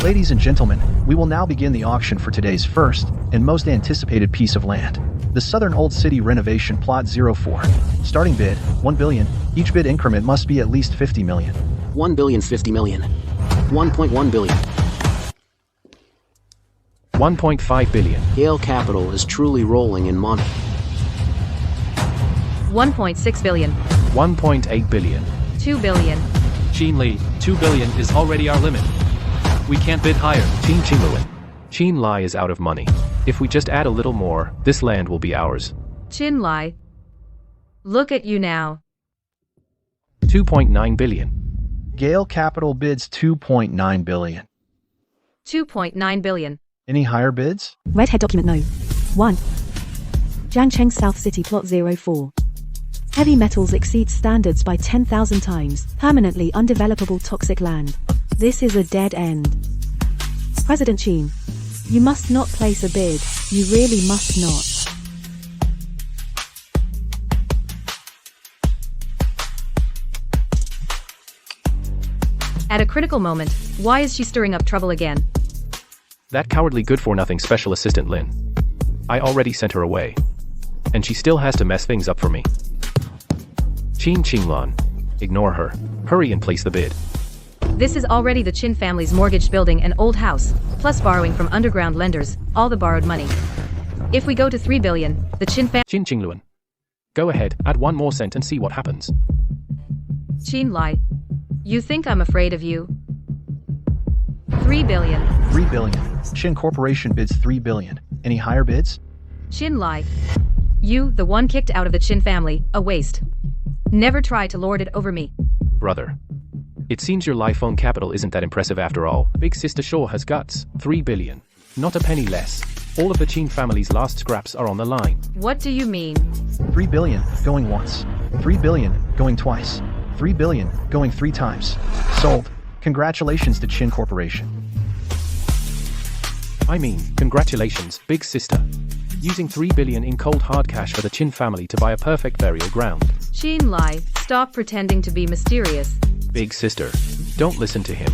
Ladies and gentlemen, we will now begin the auction for today's first and most anticipated piece of land. The Southern Old City Renovation Plot 04. Starting bid, 1 billion. Each bid increment must be at least 50 million. 1 billion 50 million. 1.1 billion. 1.5 billion. Gale Capital is truly rolling in money. 1.6 billion. 1.8 billion. 2 billion. Qin Li, 2 billion is already our limit. We can't bid higher. Qin Qingluan. Qin Lai is out of money. If we just add a little more, this land will be ours. Qin Lai. Look at you now. 2.9 billion. Gale Capital bids 2.9 billion. 2.9 billion. Any higher bids? Redhead document no. 1. Jiangcheng South City Plot 04. Heavy metals exceed standards by 10,000 times. Permanently undevelopable toxic land. This is a dead end. President Qin, you must not place a bid. You really must not. At a critical moment, why is she stirring up trouble again? That cowardly good-for-nothing special assistant Lin. I already sent her away. And she still has to mess things up for me. Qin Qingluan. Ignore her. Hurry and place the bid. This is already the Qin family's mortgaged building and old house, plus borrowing from underground lenders, all the borrowed money. If we go to 3 billion, the Qin Qingluan. Go ahead, add 1 more cent and see what happens. Qin Lai. You think I'm afraid of you? 3 billion. 3 billion. Qin Corporation bids 3 billion. Any higher bids? Qin Lai. You, the one kicked out of the Qin family, a waste. Never try to lord it over me. Brother. It seems your life own capital isn't that impressive after all. Big sister sure has guts. 3 billion. Not a penny less. All of the Qin family's last scraps are on the line. What do you mean? 3 billion, going once. 3 billion, going twice. 3 billion, going 3 times. Sold. Congratulations to Qin Corporation. I mean, congratulations, big sister. Using 3 billion in cold hard cash for the Qin family to buy a perfect burial ground. Qin Lai, stop pretending to be mysterious. Big sister, don't listen to him.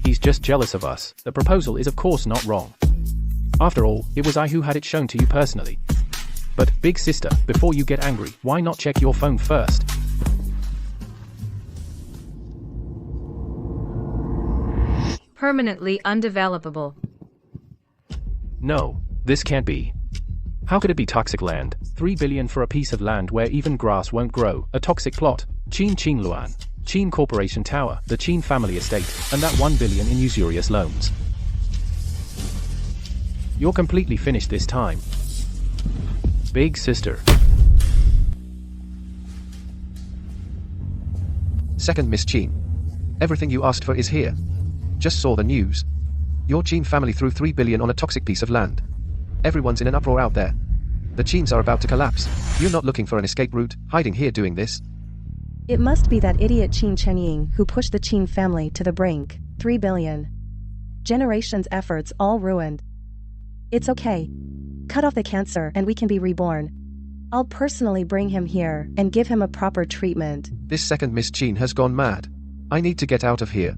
He's just jealous of us. The proposal is of course not wrong. After all, it was I who had it shown to you personally. But, big sister, before you get angry, why not check your phone first? Permanently undevelopable. No, this can't be. How could it be toxic land? 3 billion for a piece of land where even grass won't grow. A toxic plot. Qin Qingluan. Qin Corporation Tower, the Qin family estate, and that 1 billion in usurious loans. You're completely finished this time. Big sister. Second Miss Chin. Everything you asked for is here. Just saw the news. Your Chin family threw 3 billion on a toxic piece of land. Everyone's in an uproar out there. The Chins are about to collapse. You're not looking for an escape route, hiding here doing this. It must be that idiot Qin Chenying who pushed the Qin family to the brink. 3 billion. Generations' efforts all ruined. It's okay. Cut off the cancer and we can be reborn. I'll personally bring him here and give him a proper treatment. This second Miss Chin has gone mad. I need to get out of here.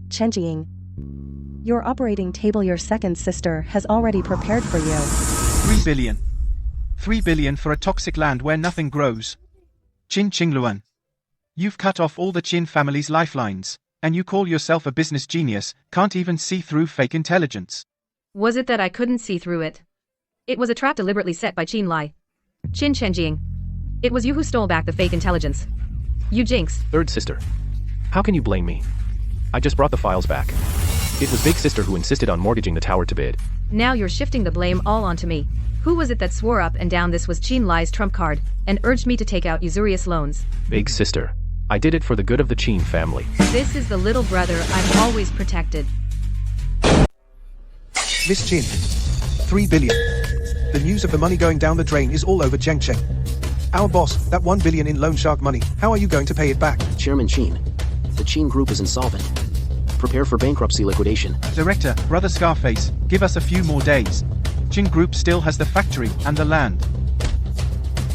Chenjing. Your operating table your second sister has already prepared for you. 3 billion. 3 billion for a toxic land where nothing grows. Qin Qingluan. You've cut off all the Qin family's lifelines, and you call yourself a business genius, can't even see through fake intelligence. Was it that I couldn't see through it? It was a trap deliberately set by Qin Lai. Qin Chenjing. It was you who stole back the fake intelligence. You jinx. Third sister. How can you blame me? I just brought the files back. It was big sister who insisted on mortgaging the tower to bid. Now you're shifting the blame all onto me. Who was it that swore up and down this was Qin Lai's trump card, and urged me to take out usurious loans? Big sister. I did it for the good of the Qin family. This is the little brother I've always protected. Miss Qin. 3 billion. The news of the money going down the drain is all over Chengcheng. Our boss, that 1 billion in loan shark money, how are you going to pay it back? Chairman Qin. The Qin Group is insolvent. Prepare for bankruptcy liquidation. Director, Brother Scarface, give us a few more days. Qin Group still has the factory and the land.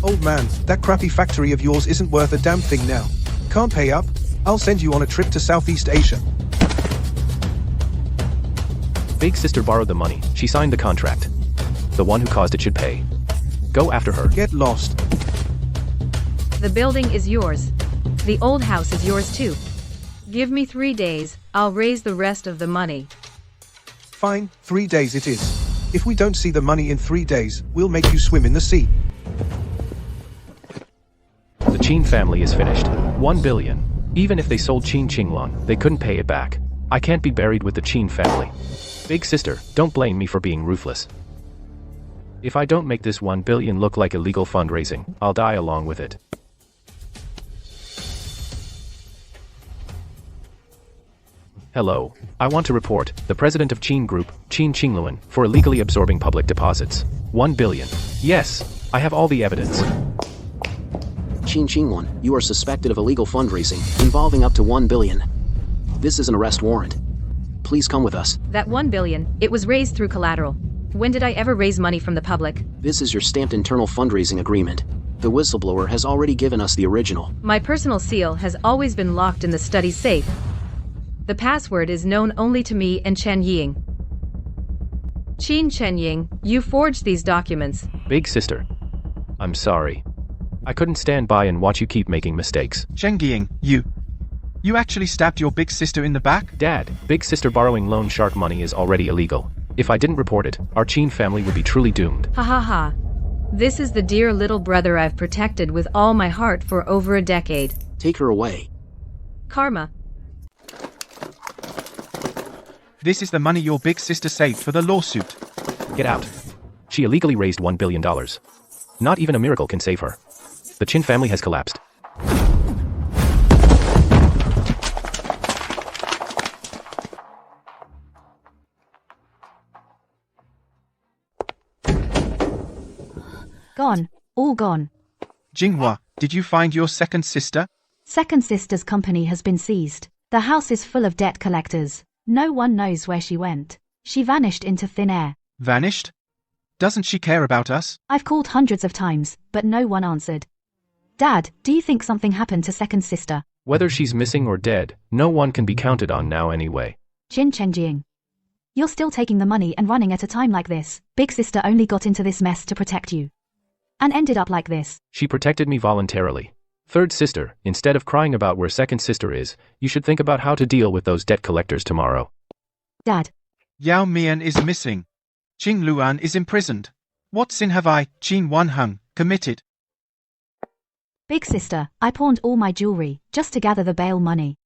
Old man, that crappy factory of yours isn't worth a damn thing now. Can't pay up? I'll send you on a trip to Southeast Asia. Big sister borrowed the money. She signed the contract. The one who caused it should pay. Go after her. Get lost. The building is yours. The old house is yours too. Give me 3 days, I'll raise the rest of the money. Fine, 3 days it is. If we don't see the money in 3 days, we'll make you swim in the sea. The Qin family is finished. 1 billion. Even if they sold Qin Qinglan, they couldn't pay it back. I can't be buried with the Qin family. Big sister, don't blame me for being ruthless. If I don't make this 1 billion look like illegal fundraising, I'll die along with it. Hello. I want to report the president of Qin Group, Qin Qingluan, for illegally absorbing public deposits. 1 billion. Yes, I have all the evidence. Qin Qingluan, you are suspected of illegal fundraising, involving up to 1 billion. This is an arrest warrant. Please come with us. That 1 billion, it was raised through collateral. When did I ever raise money from the public? This is your stamped internal fundraising agreement. The whistleblower has already given us the original. My personal seal has always been locked in the study safe. The password is known only to me and Chen Ying. Qin Chenying, you forged these documents. Big sister. I'm sorry. I couldn't stand by and watch you keep making mistakes. Chen Ying, you actually stabbed your big sister in the back? Dad, big sister borrowing loan shark money is already illegal. If I didn't report it, our Qin family would be truly doomed. Ha ha ha. This is the dear little brother I've protected with all my heart for over a decade. Take her away. Karma. This is the money your big sister saved for the lawsuit. Get out. She illegally raised $1 billion. Not even a miracle can save her. The Qin family has collapsed. Gone. All gone. Jinghua, did you find your second sister? Second sister's company has been seized. The house is full of debt collectors. No one knows where she went. She vanished into thin air. Vanished? Doesn't she care about us? I've called hundreds of times, but no one answered. Dad, do you think something happened to second sister? Whether she's missing or dead, no one can be counted on now anyway. Qin Chenjing. You're still taking the money and running at a time like this. Big sister only got into this mess to protect you. And ended up like this. She protected me voluntarily. Third sister, instead of crying about where second sister is, you should think about how to deal with those debt collectors tomorrow. Dad. Yao Mian is missing. Qing Luan is imprisoned. What sin have I, Qin Wanheng, committed? Big sister, I pawned all my jewelry, just to gather the bail money.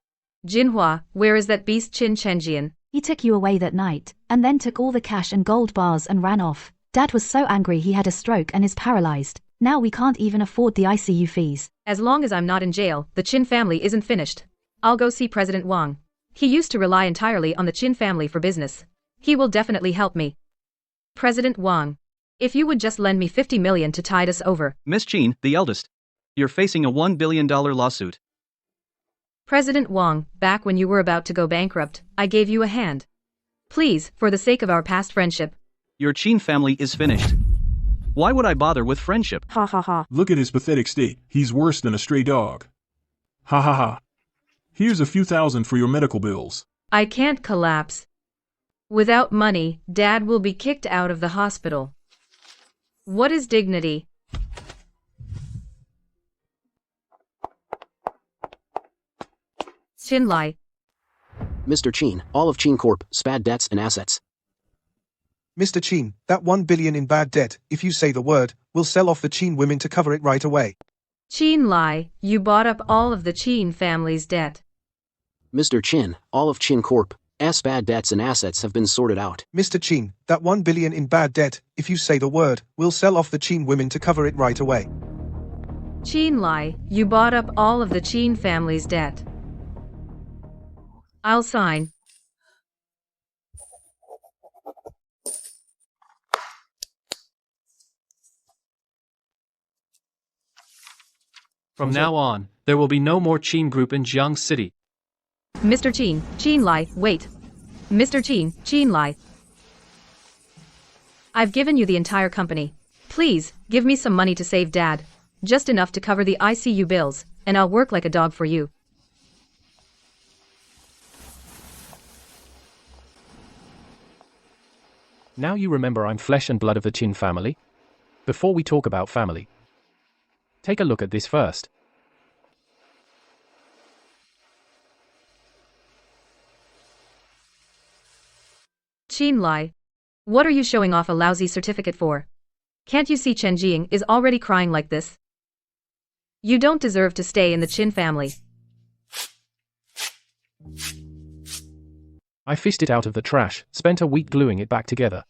Jinhua, where is that beast Qin Chenjian? He took you away that night, and then took all the cash and gold bars and ran off. Dad was so angry he had a stroke and is paralyzed. Now we can't even afford the ICU fees. As long as I'm not in jail, the Chin family isn't finished. I'll go see President Wang. He used to rely entirely on the Chin family for business. He will definitely help me. President Wang, if you would just lend me 50 million to tide us over. Miss Chin, the eldest. You're facing a $1 billion lawsuit. President Wang, back when you were about to go bankrupt, I gave you a hand. Please, for the sake of our past friendship. Your Chin family is finished. Why would I bother with friendship? Ha ha ha. Look at his pathetic state. He's worse than a stray dog. Ha ha ha. Here's a few thousand for your medical bills. I can't collapse. Without money, Dad will be kicked out of the hospital. What is dignity? Chin Lai. Mr. Chin, all of Chin Corp's bad debts and assets. Mr. Chin, that 1 billion in bad debt, if you say the word, we'll sell off the Chin women to cover it right away. Chin Lai, you bought up all of the Chin family's debt. Mr. Chin, all of Chin Corp's bad debts and assets have been sorted out. Mr. Chin, that 1 billion in bad debt, if you say the word, we'll sell off the Chin women to cover it right away. Chin Lai, you bought up all of the Chin family's debt. I'll sign. From now on, there will be no more Chin Group in Jiang City. Mr. Chin, Chin Lai, wait. Mr. Chin, Chin Lai. I've given you the entire company. Please, give me some money to save Dad. Just enough to cover the ICU bills, and I'll work like a dog for you. Now you remember I'm flesh and blood of the Chin family? Before we talk about family, take a look at this first. Chin Lai, what are you showing off a lousy certificate for? Can't you see Chen Jing is already crying like this? You don't deserve to stay in the Chin family. I fished it out of the trash, spent a week gluing it back together.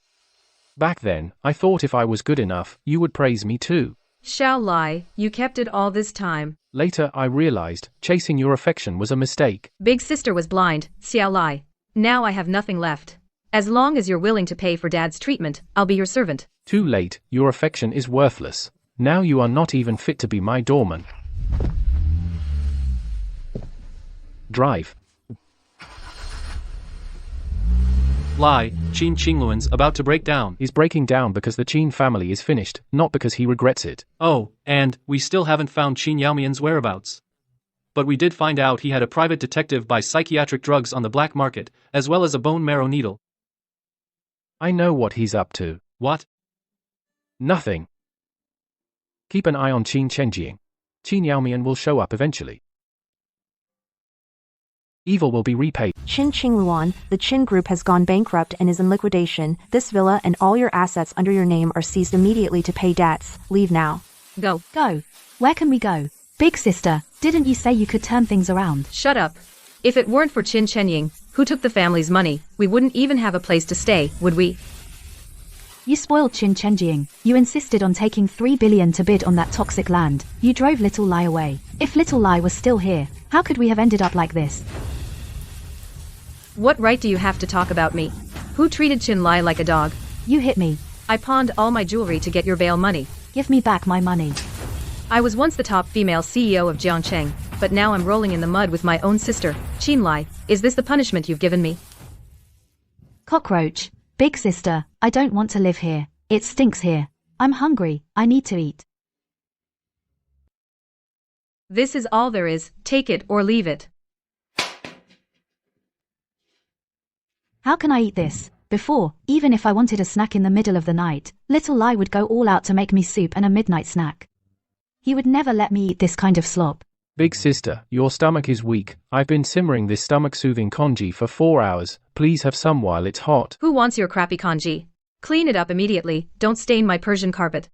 Back then, I thought if I was good enough, you would praise me too. Xiao Lai, you kept it all this time. Later, I realized, chasing your affection was a mistake. Big sister was blind, Xiao Lai. Now I have nothing left. As long as you're willing to pay for Dad's treatment, I'll be your servant. Too late, your affection is worthless. Now you are not even fit to be my doorman. Drive. Lai, Chin Qingluan's about to break down. He's breaking down because the Chin family is finished, not because he regrets it. Oh, and we still haven't found Chin Yaomian's whereabouts. But we did find out he had a private detective buy psychiatric drugs on the black market, as well as a bone marrow needle. I know what he's up to. What? Nothing. Keep an eye on Chin Chenjing. Chin Yaomian will show up eventually. Evil will be repaid. Chin Qingluan, the Chin Group has gone bankrupt and is in liquidation. This villa and all your assets under your name are seized immediately to pay debts. Leave now. Go. Go. Where can we go? Big sister, didn't you say you could turn things around? Shut up. If it weren't for Chin Chenying, who took the family's money, we wouldn't even have a place to stay, would we? You spoiled Chin Chenjing. You insisted on taking 3 billion to bid on that toxic land. You drove Little Lai away. If Little Lai was still here, how could we have ended up like this? What right do you have to talk about me? Who treated Chin Lai like a dog? You hit me. I pawned all my jewelry to get your bail money. Give me back my money. I was once the top female CEO of Jiangcheng, but now I'm rolling in the mud with my own sister, Chin Lai. Is this the punishment you've given me? Cockroach. Big sister, I don't want to live here. It stinks here. I'm hungry. I need to eat. This is all there is. Take it or leave it. How can I eat this? Before, even if I wanted a snack in the middle of the night, Little Lai would go all out to make me soup and a midnight snack. He would never let me eat this kind of slop. Big sister, your stomach is weak. I've been simmering this stomach-soothing congee for 4 hours. Please have some while it's hot. Who wants your crappy congee? Clean it up immediately. Don't stain my Persian carpet.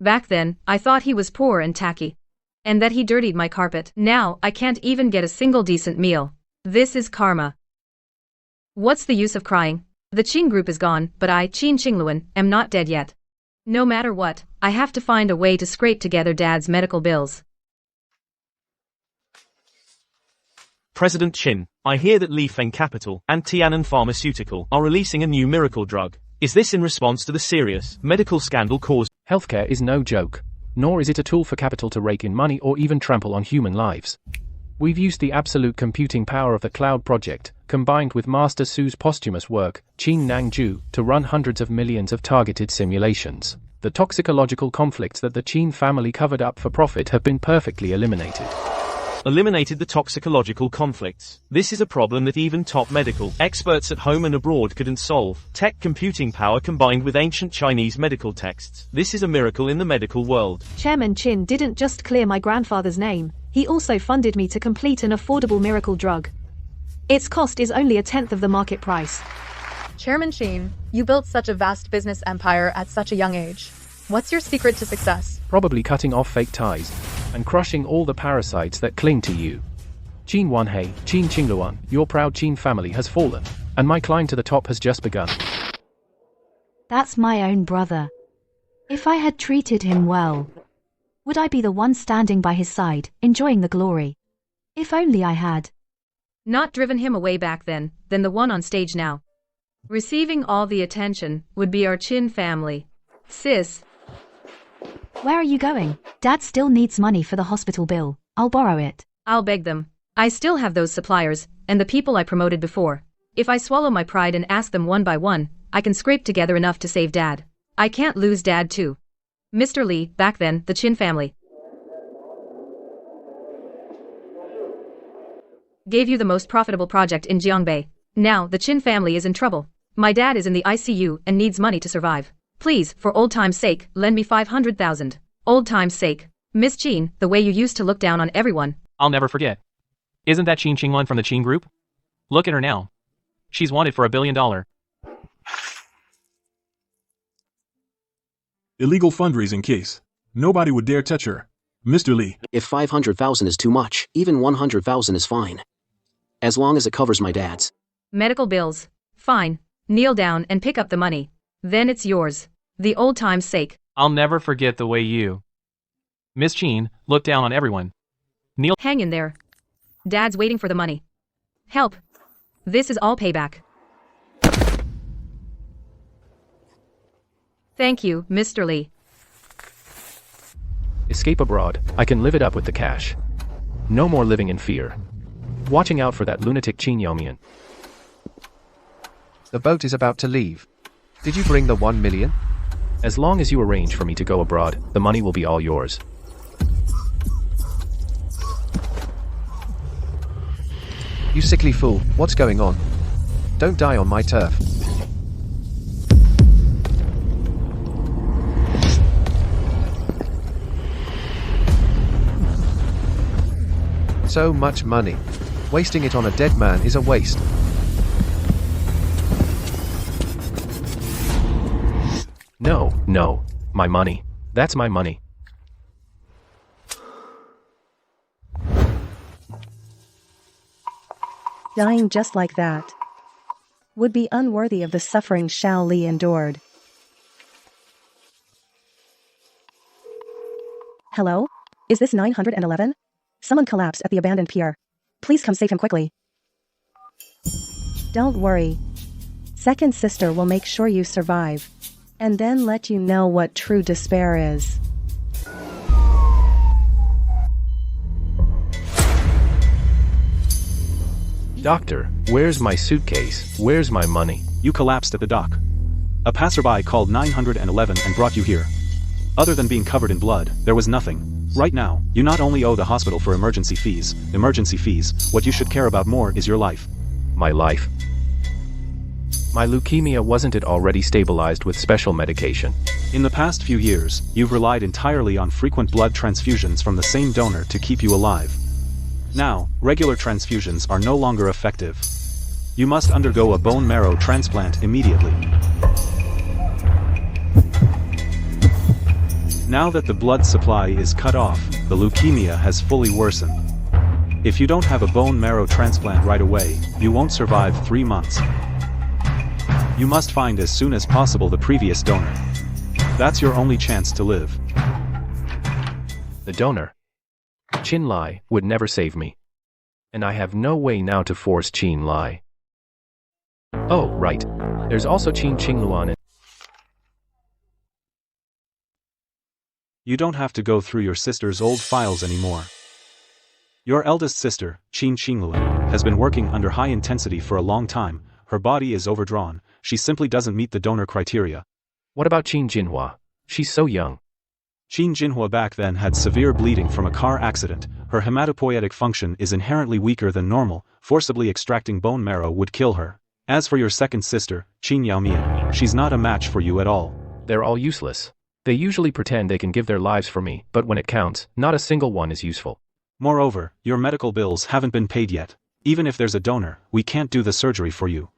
Back then, I thought he was poor and tacky. And that he dirtied my carpet. Now, I can't even get a single decent meal. This is karma. What's the use of crying? The Qin group is gone, but I, Qin Qingluan, am not dead yet. No matter what, I have to find a way to scrape together Dad's medical bills. President Qin, I hear that Li Feng Capital and Tian'an Pharmaceutical are releasing a new miracle drug. Is this in response to the serious medical scandal caused? Healthcare is no joke. Nor is it a tool for capital to rake in money or even trample on human lives. We've used the absolute computing power of the Cloud Project, combined with Master Su's posthumous work, Qin Nangju, to run hundreds of millions of targeted simulations. The toxicological conflicts that the Qin family covered up for profit have been perfectly eliminated. Eliminated the toxicological conflicts. This is a problem that even top medical experts at home and abroad couldn't solve. Tech computing power combined with ancient Chinese medical texts. This is a miracle in the medical world. Chairman Qin didn't just clear my grandfather's name, he also funded me to complete an affordable miracle drug. Its cost is only 1/10 of the market price. Chairman Qin, you built such a vast business empire at such a young age. What's your secret to success? Probably cutting off fake ties and crushing all the parasites that cling to you. Qin Wanhei, Qin Qingluan, your proud Qin family has fallen, and my climb to the top has just begun. That's my own brother. If I had treated him well, would I be the one standing by his side, enjoying the glory? If only I had. Not driven him away back then the one on stage now. Receiving all the attention would be our Qin family. Sis. Where are you going? Dad still needs money for the hospital bill. I'll borrow it. I'll beg them. I still have those suppliers, and the people I promoted before. If I swallow my pride and ask them one by one, I can scrape together enough to save Dad. I can't lose Dad too. Mr. Li, back then, the Qin family gave you the most profitable project in Jiangbei. Now, the Qin family is in trouble. My dad is in the ICU and needs money to survive. Please, for old time's sake, lend me 500,000. Old time's sake. Miss Qin, the way you used to look down on everyone. I'll never forget. Isn't that Qin Qingluan from the Qin group? Look at her now. She's wanted for $1 billion. Illegal fundraising case. Nobody would dare touch her. Mr. Li. If 500,000 is too much, even 100,000 is fine. As long as it covers my dad's medical bills. Fine. Kneel down and pick up the money. Then it's yours. The old time's sake. I'll never forget the way you, Miss Qin, look down on everyone. Kneel. Hang in there. Dad's waiting for the money. Help. This is all payback. Thank you, Mr. Li. Escape abroad, I can live it up with the cash. No more living in fear. Watching out for that lunatic Qin Yomian. The boat is about to leave. Did you bring the 1 million? As long as you arrange for me to go abroad, the money will be all yours. You sickly fool, what's going on? Don't die on my turf. So much money. Wasting it on a dead man is a waste. No. My money. That's my money. Dying just like that would be unworthy of the suffering Shao Li endured. Hello? Is this 911? Someone collapsed at the abandoned pier. Please come save him quickly. Don't worry. Second sister will make sure you survive. And then let you know what true despair is. Doctor, where's my suitcase? Where's my money? You collapsed at the dock. A passerby called 911 and brought you here. Other than being covered in blood, there was nothing. Right now, you not only owe the hospital for emergency fees, what you should care about more is your life. My life? My leukemia, wasn't it already stabilized with special medication? In the past few years, you've relied entirely on frequent blood transfusions from the same donor to keep you alive. Now, regular transfusions are no longer effective. You must undergo a bone marrow transplant immediately. Now that the blood supply is cut off, the leukemia has fully worsened. If you don't have a bone marrow transplant right away, you won't survive 3 months. You must find as soon as possible the previous donor. That's your only chance to live. The donor, Chin Lai, would never save me. And I have no way now to force Chin Lai. Oh, right. There's also Chin Qingluan and You don't have to go through your sister's old files anymore. Your eldest sister, Qin Qingluan, has been working under high intensity for a long time. Her body is overdrawn. She simply doesn't meet the donor criteria. What about Qin Jinhua? She's so young. Qin Jinhua back then had severe bleeding from a car accident. Her hematopoietic function is inherently weaker than normal. Forcibly extracting bone marrow would kill her. As for your second sister, Qin Yaomian, she's not a match for you at all. They're all useless. They usually pretend they can give their lives for me, but when it counts, not a single one is useful. Moreover, your medical bills haven't been paid yet. Even if there's a donor, we can't do the surgery for you.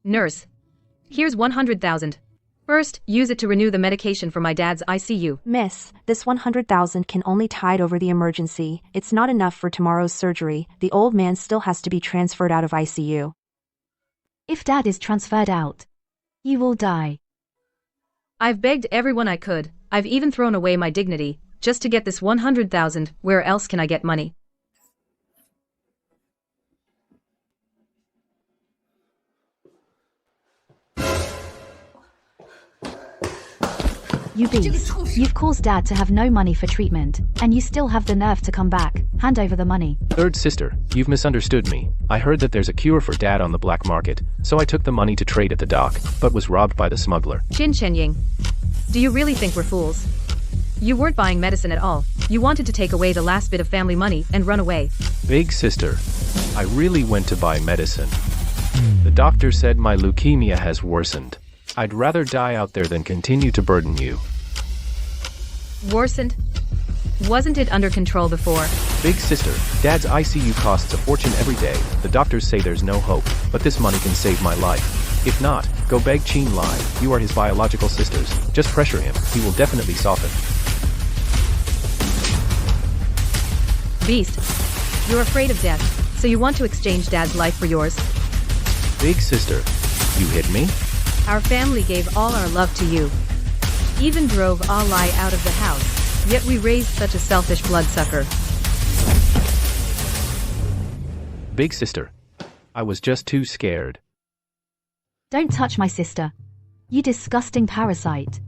Nurse. Here's 100,000. First, use it to renew the medication for my dad's ICU. Miss, this 100,000 can only tide over the emergency. It's not enough for tomorrow's surgery. The old man still has to be transferred out of ICU. If Dad is transferred out, you will die. I've begged everyone I could. I've even thrown away my dignity, just to get this 100,000. Where else can I get money? You beast. You've caused Dad to have no money for treatment, and you still have the nerve to come back. Hand over the money. Third sister, you've misunderstood me. I heard that there's a cure for Dad on the black market, so I took the money to trade at the dock, but was robbed by the smuggler. Qin Shenying. Do you really think we're fools? You weren't buying medicine at all. You wanted to take away the last bit of family money and run away. Big sister, I really went to buy medicine. The doctor said my leukemia has worsened. I'd rather die out there than continue to burden you. Worsened? Wasn't it under control before? Big sister, Dad's ICU costs a fortune every day. The doctors say there's no hope, but this money can save my life. If not, go beg Qin Lai. You are his biological sisters. Just pressure him. He will definitely soften. Beast. You're afraid of death, so you want to exchange Dad's life for yours. Big sister, you hit me? Our family gave all our love to you. Even drove Alai out of the house, yet we raised such a selfish bloodsucker. Big sister, I was just too scared. Don't touch my sister. You disgusting parasite.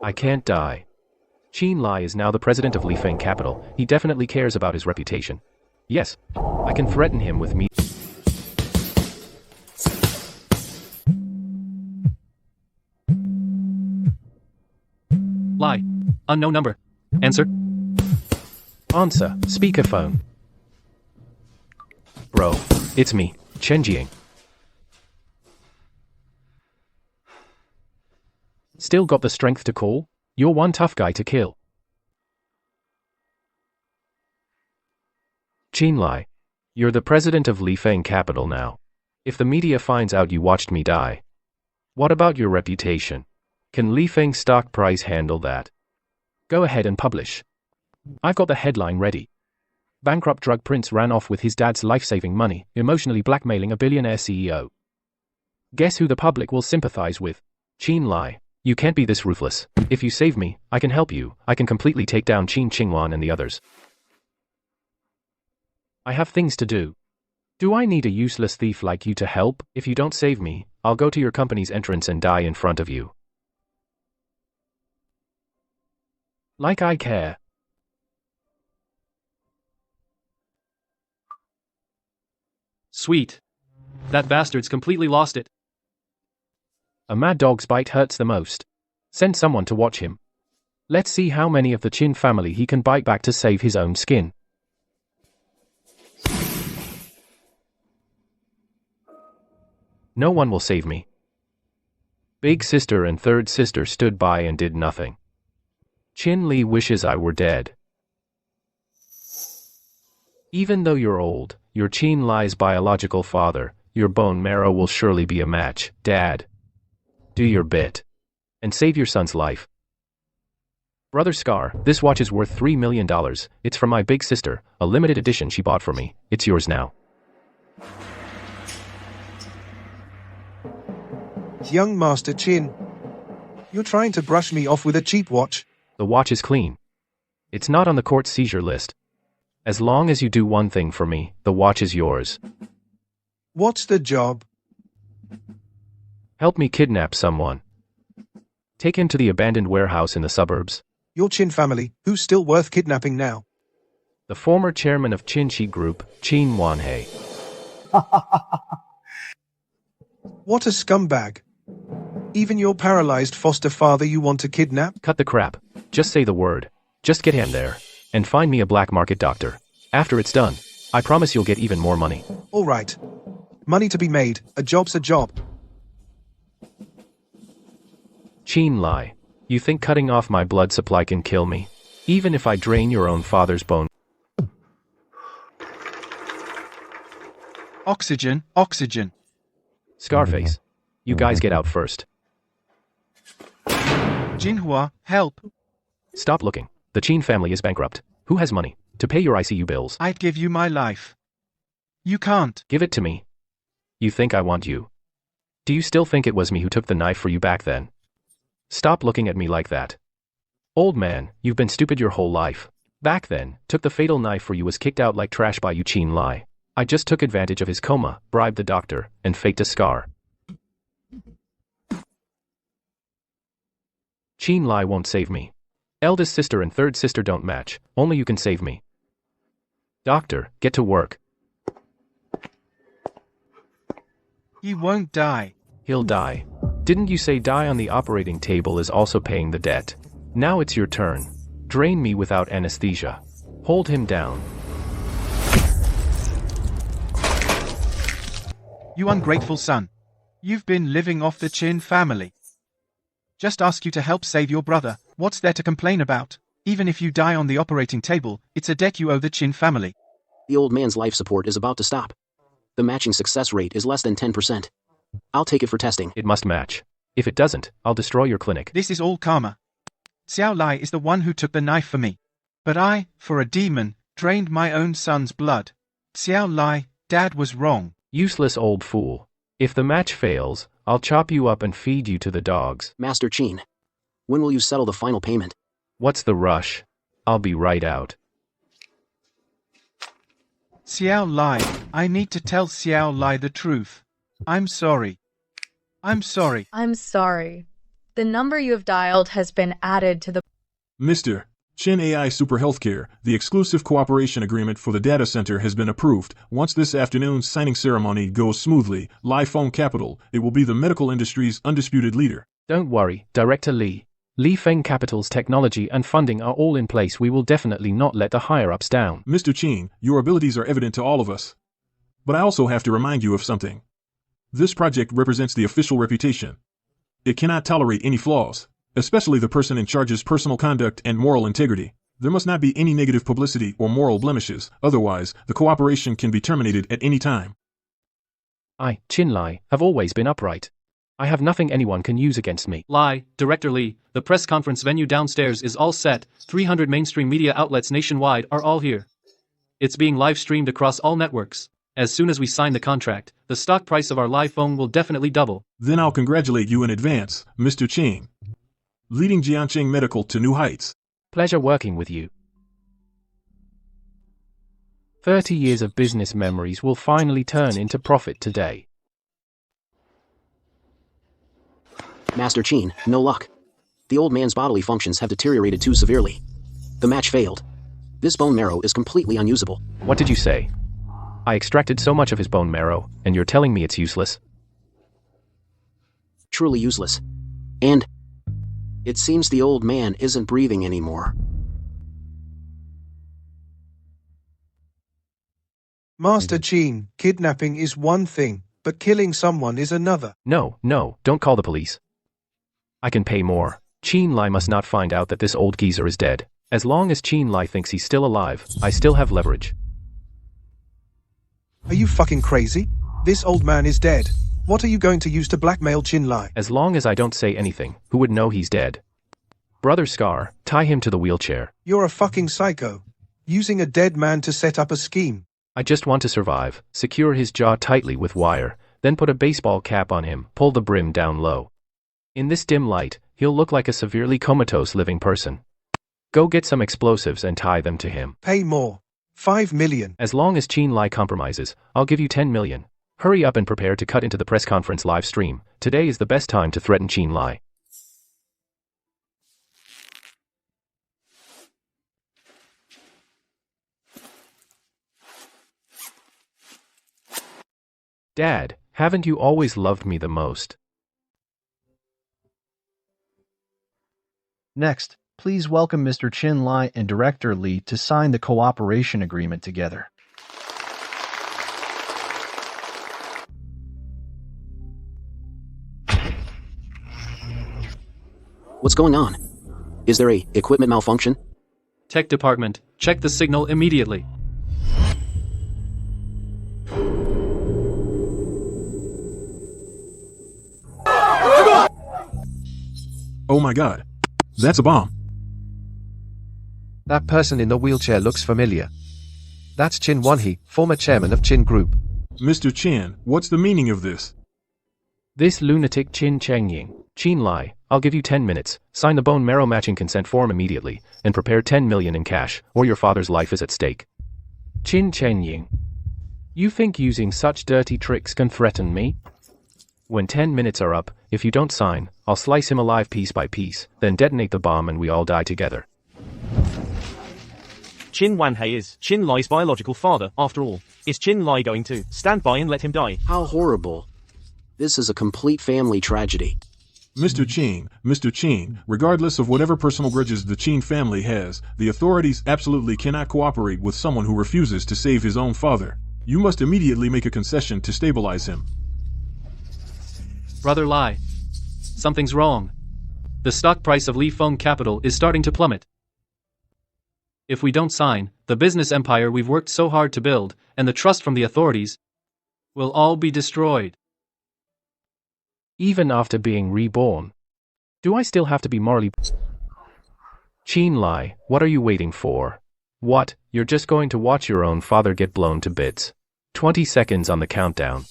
I can't die. Qin Lai is now the president of Lifeng Capital. He definitely cares about his reputation. Yes, I can threaten him with me. Lie. Unknown number. Answer. Answer, speakerphone. Bro, it's me, Chen Jing. Still got the strength to call? You're one tough guy to kill. Qin Lai, you're the president of Lifeng Capital now. If the media finds out you watched me die, what about your reputation? Can Lifeng stock price handle that? Go ahead and publish. I've got the headline ready. Bankrupt drug prince ran off with his dad's life-saving money, emotionally blackmailing a billionaire CEO. Guess who the public will sympathize with? Qin Lai. You can't be this ruthless. If you save me, I can help you. I can completely take down Qin Qingluan and the others. I have things to do. Do I need a useless thief like you to help? If you don't save me, I'll go to your company's entrance and die in front of you. Like I care. Sweet. That bastard's completely lost it. A mad dog's bite hurts the most. Send someone to watch him. Let's see how many of the Qin family he can bite back to save his own skin. No one will save me. Big sister and third sister stood by and did nothing. Chin Li wishes I were dead. Even though you're old, your Chin Li's biological father, your bone marrow will surely be a match. Dad, do your bit. And save your son's life. Brother Scar, this watch is worth $3 million. It's from my big sister, a limited edition she bought for me. It's yours now. Young Master Chin. You're trying to brush me off with a cheap watch. The watch is clean. It's not on the court seizure list. As long as you do one thing for me, the watch is yours. What's the job? Help me kidnap someone. Take him to the abandoned warehouse in the suburbs. Your Chin family, who's still worth kidnapping now? The former chairman of Chin-Chi Group, Chin Wanhei. What a scumbag. Even your paralyzed foster father you want to kidnap? Cut the crap. Just say the word. Just get him there. And find me a black market doctor. After it's done, I promise you'll get even more money. All right. Money to be made. A job's a job. Chin Li, you think cutting off my blood supply can kill me? Even if I drain your own father's bone. Oxygen, oxygen. Scarface, you guys get out first. Jinhua, help. Stop looking. The Chin family is bankrupt. Who has money to pay your ICU bills? I'd give you my life. You can't. Give it to me. You think I want you? Do you still think it was me who took the knife for you back then? Stop looking at me like that. Old man, you've been stupid your whole life. Back then, took the fatal knife for you was kicked out like trash by you Chin Li. I just took advantage of his coma, bribed the doctor, and faked a scar. Chin Li won't save me. Eldest sister and third sister don't match. Only you can save me. Doctor, get to work. He won't die. He'll die. Didn't you say die on the operating table is also paying the debt? Now it's your turn. Drain me without anesthesia. Hold him down. You ungrateful son. You've been living off the Chin family. Just ask you to help save your brother. What's there to complain about? Even if you die on the operating table, it's a debt you owe the Chin family. The old man's life support is about to stop. The matching success rate is less than 10%. I'll take it for testing. It must match. If it doesn't, I'll destroy your clinic. This is all karma. Xiao Lai is the one who took the knife for me. But I, for a demon, drained my own son's blood. Xiao Lai, Dad was wrong. Useless old fool. If the match fails, I'll chop you up and feed you to the dogs. Master Chin, when will you settle the final payment? What's the rush? I'll be right out. Xiao Lai, I need to tell Xiao Lai the truth. I'm sorry. I'm sorry. I'm sorry. The number you have dialed has been added to the... Mr. Chin AI Super Healthcare, the exclusive cooperation agreement for the data center has been approved. Once this afternoon's signing ceremony goes smoothly, Lai Feng Capital, it will be the medical industry's undisputed leader. Don't worry, Director Li. Li Feng Capital's technology and funding are all in place. We will definitely not let the higher-ups down. Mr. Chin, your abilities are evident to all of us. But I also have to remind you of something. This project represents the official reputation. It cannot tolerate any flaws, especially the person in charge's personal conduct and moral integrity. There must not be any negative publicity or moral blemishes, otherwise, the cooperation can be terminated at any time. I, Chin Li, have always been upright. I have nothing anyone can use against me. Li, Director Li, the press conference venue downstairs is all set. 300 mainstream media outlets nationwide are all here. It's being live streamed across all networks. As soon as we sign the contract, the stock price of our live phone will definitely double. Then I'll congratulate you in advance, Mr. Chin. Leading Jianqing Medical to new heights. Pleasure working with you. 30 years of business memories will finally turn into profit today. Master Chin, no luck. The old man's bodily functions have deteriorated too severely. The match failed. This bone marrow is completely unusable. What did you say? I extracted so much of his bone marrow, and you're telling me it's useless? Truly useless. And it seems the old man isn't breathing anymore. Master Chin, kidnapping is one thing, but killing someone is another. No, don't call the police. I can pay more. Qin Lai must not find out that this old geezer is dead. As long as Qin Lai thinks he's still alive, I still have leverage. Are you fucking crazy? This old man is dead. What are you going to use to blackmail Qin Lai? As long as I don't say anything, who would know he's dead? Brother Scar, tie him to the wheelchair. You're a fucking psycho. Using a dead man to set up a scheme. I just want to survive. Secure his jaw tightly with wire, then put a baseball cap on him, pull the brim down low. In this dim light, he'll look like a severely comatose living person. Go get some explosives and tie them to him. Pay more. 5 million. As long as Qin Lai compromises, I'll give you 10 million. Hurry up and prepare to cut into the press conference live stream. Today is the best time to threaten Qin Lai. Dad, haven't you always loved me the most? Next, please welcome Mr. Qin Lai and Director Lee to sign the cooperation agreement together. What's going on? Is there a equipment malfunction? Tech department, check the signal immediately. Oh my god. That's a bomb. That person in the wheelchair looks familiar. That's Qin Wanhee, former chairman of Qin Group. Mr. Qin, what's the meaning of this? This lunatic Qin Chengying. Qin Lai, I'll give you 10 minutes, sign the bone marrow matching consent form immediately, and prepare 10 million in cash, or your father's life is at stake. Qin Chengying. You think using such dirty tricks can threaten me? When 10 minutes are up, if you don't sign, I'll slice him alive piece by piece, then detonate the bomb and we all die together. Qin Wanhee is Qin Lai's biological father, after all. Is Qin Lai going to stand by and let him die? How horrible. This is a complete family tragedy. Mr. Qin, regardless of whatever personal grudges the Qin family has, the authorities absolutely cannot cooperate with someone who refuses to save his own father. You must immediately make a concession to stabilize him. Brother Lai. Something's wrong. The stock price of Li Feng Capital is starting to plummet. If we don't sign, the business empire we've worked so hard to build, and the trust from the authorities, will all be destroyed. Even after being reborn. Do I still have to be morally... Qin Lai, what are you waiting for? What, you're just going to watch your own father get blown to bits? 20 seconds on the countdown.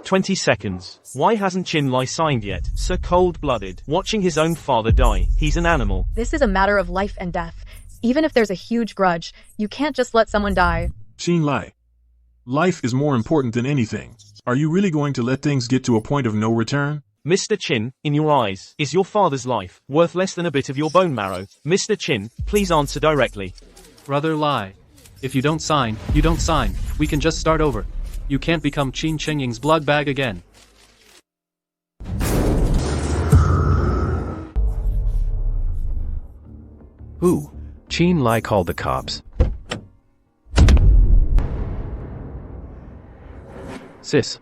20 seconds. Why hasn't Qin Lai signed yet? So cold-blooded. Watching his own father die. He's an animal. This is a matter of life and death. Even if there's a huge grudge, you can't just let someone die. Qin Lai. Life is more important than anything. Are you really going to let things get to a point of no return? Mr. Qin, in your eyes, is your father's life worth less than a bit of your bone marrow? Mr. Qin, please answer directly. Brother Lai. If you don't sign, you don't sign. We can just start over. You can't become Qin Chengying's blood bag again. Who? Qin Lai called the cops. Sis.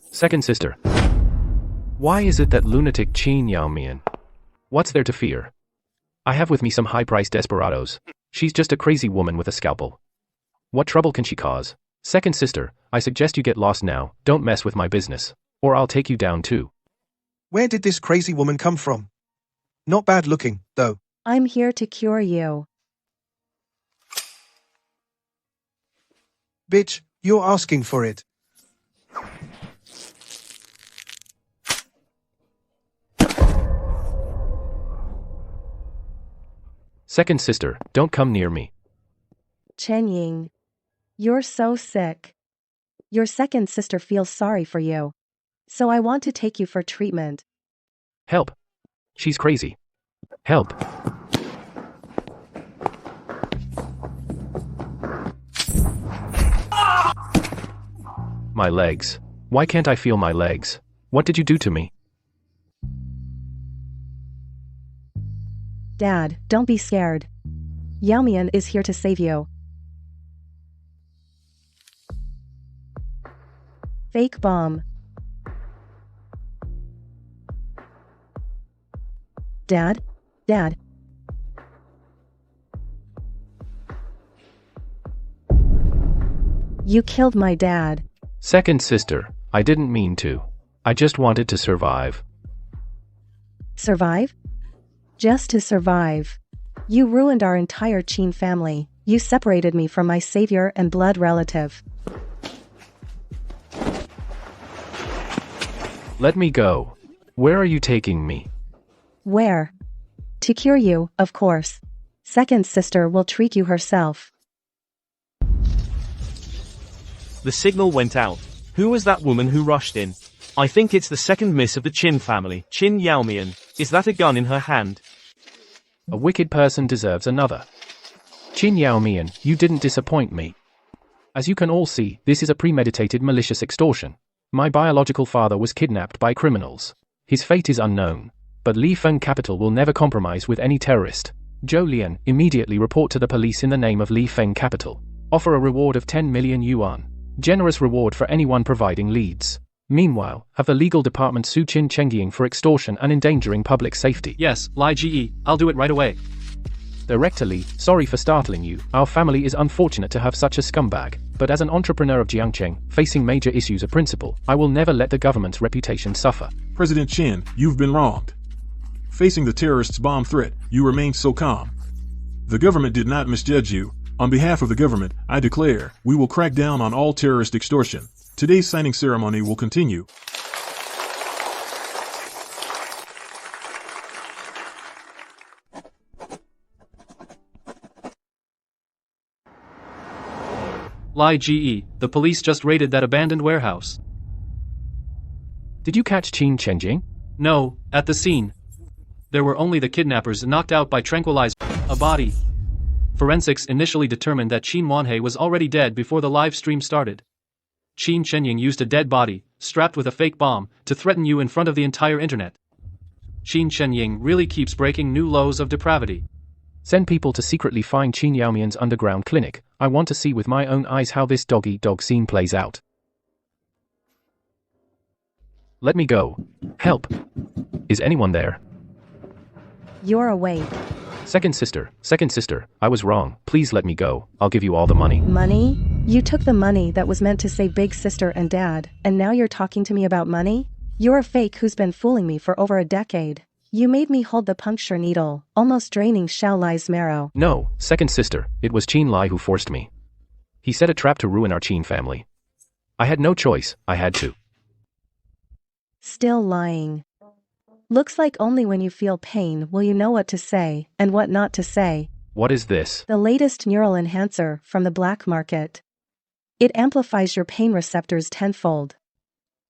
Second sister. Why is it that lunatic Qin Yaomian? What's there to fear? I have with me some high-priced desperados. She's just a crazy woman with a scalpel. What trouble can she cause? Second sister, I suggest you get lost now, don't mess with my business. Or I'll take you down too. Where did this crazy woman come from? Not bad looking, though. I'm here to cure you. Bitch, you're asking for it. Second sister, don't come near me. Chengying. You're so sick. Your second sister feels sorry for you. So I want to take you for treatment. Help. She's crazy. Help. My legs. Why can't I feel my legs? What did you do to me? Dad, don't be scared. Yaomian is here to save you. Fake bomb. Dad? Dad? You killed my dad. Second sister, I didn't mean to. I just wanted to survive. Survive? Just to survive. You ruined our entire Qin family. You separated me from my savior and blood relative. Let me go. Where are you taking me? Where? To cure you, of course. Second sister will treat you herself. The signal went out. Who was that woman who rushed in? I think it's the second miss of the Qin family, Qin Yaomian. Is that a gun in her hand? A wicked person deserves another. Qin Yaomian, you didn't disappoint me. As you can all see, this is a premeditated malicious extortion. My biological father was kidnapped by criminals. His fate is unknown. But Li Feng Capital will never compromise with any terrorist. Zhou Lian, immediately report to the police in the name of Li Feng Capital. Offer a reward of 10 million yuan. Generous reward for anyone providing leads. Meanwhile, have the legal department sue Qin Chengying for extortion and endangering public safety. Yes, Li GE, I'll do it right away. Director Li, sorry for startling you. Our family is unfortunate to have such a scumbag. But as an entrepreneur of Jiangcheng, facing major issues of principle, I will never let the government's reputation suffer. President Qin, you've been wronged. Facing the terrorists' bomb threat, you remained so calm. The government did not misjudge you. On behalf of the government, I declare, we will crack down on all terrorist extortion. Today's signing ceremony will continue. Li GE, the police just raided that abandoned warehouse. Did you catch Qin Chengying? No, at the scene. There were only the kidnappers knocked out by tranquilizer. A body. Forensics initially determined that Qin Wanhei was already dead before the live stream started. Qin Chengying used a dead body, strapped with a fake bomb, to threaten you in front of the entire internet. Qin Chengying really keeps breaking new lows of depravity. Send people to secretly find Qin Yaomian's underground clinic. I want to see with my own eyes how this dog-eat-dog scene plays out. Let me go. Help. Is anyone there? You're awake. Second sister, I was wrong. Please let me go. I'll give you all the money. Money? You took the money that was meant to save big sister and dad, and now you're talking to me about money? You're a fake who's been fooling me for over a decade. You made me hold the puncture needle, almost draining Xiao Lai's marrow. No, second sister, it was Qin Lai who forced me. He set a trap to ruin our Qin family. I had no choice, I had to. Still lying. Looks like only when you feel pain will you know what to say and what not to say. What is this? The latest neural enhancer from the black market. It amplifies your pain receptors tenfold.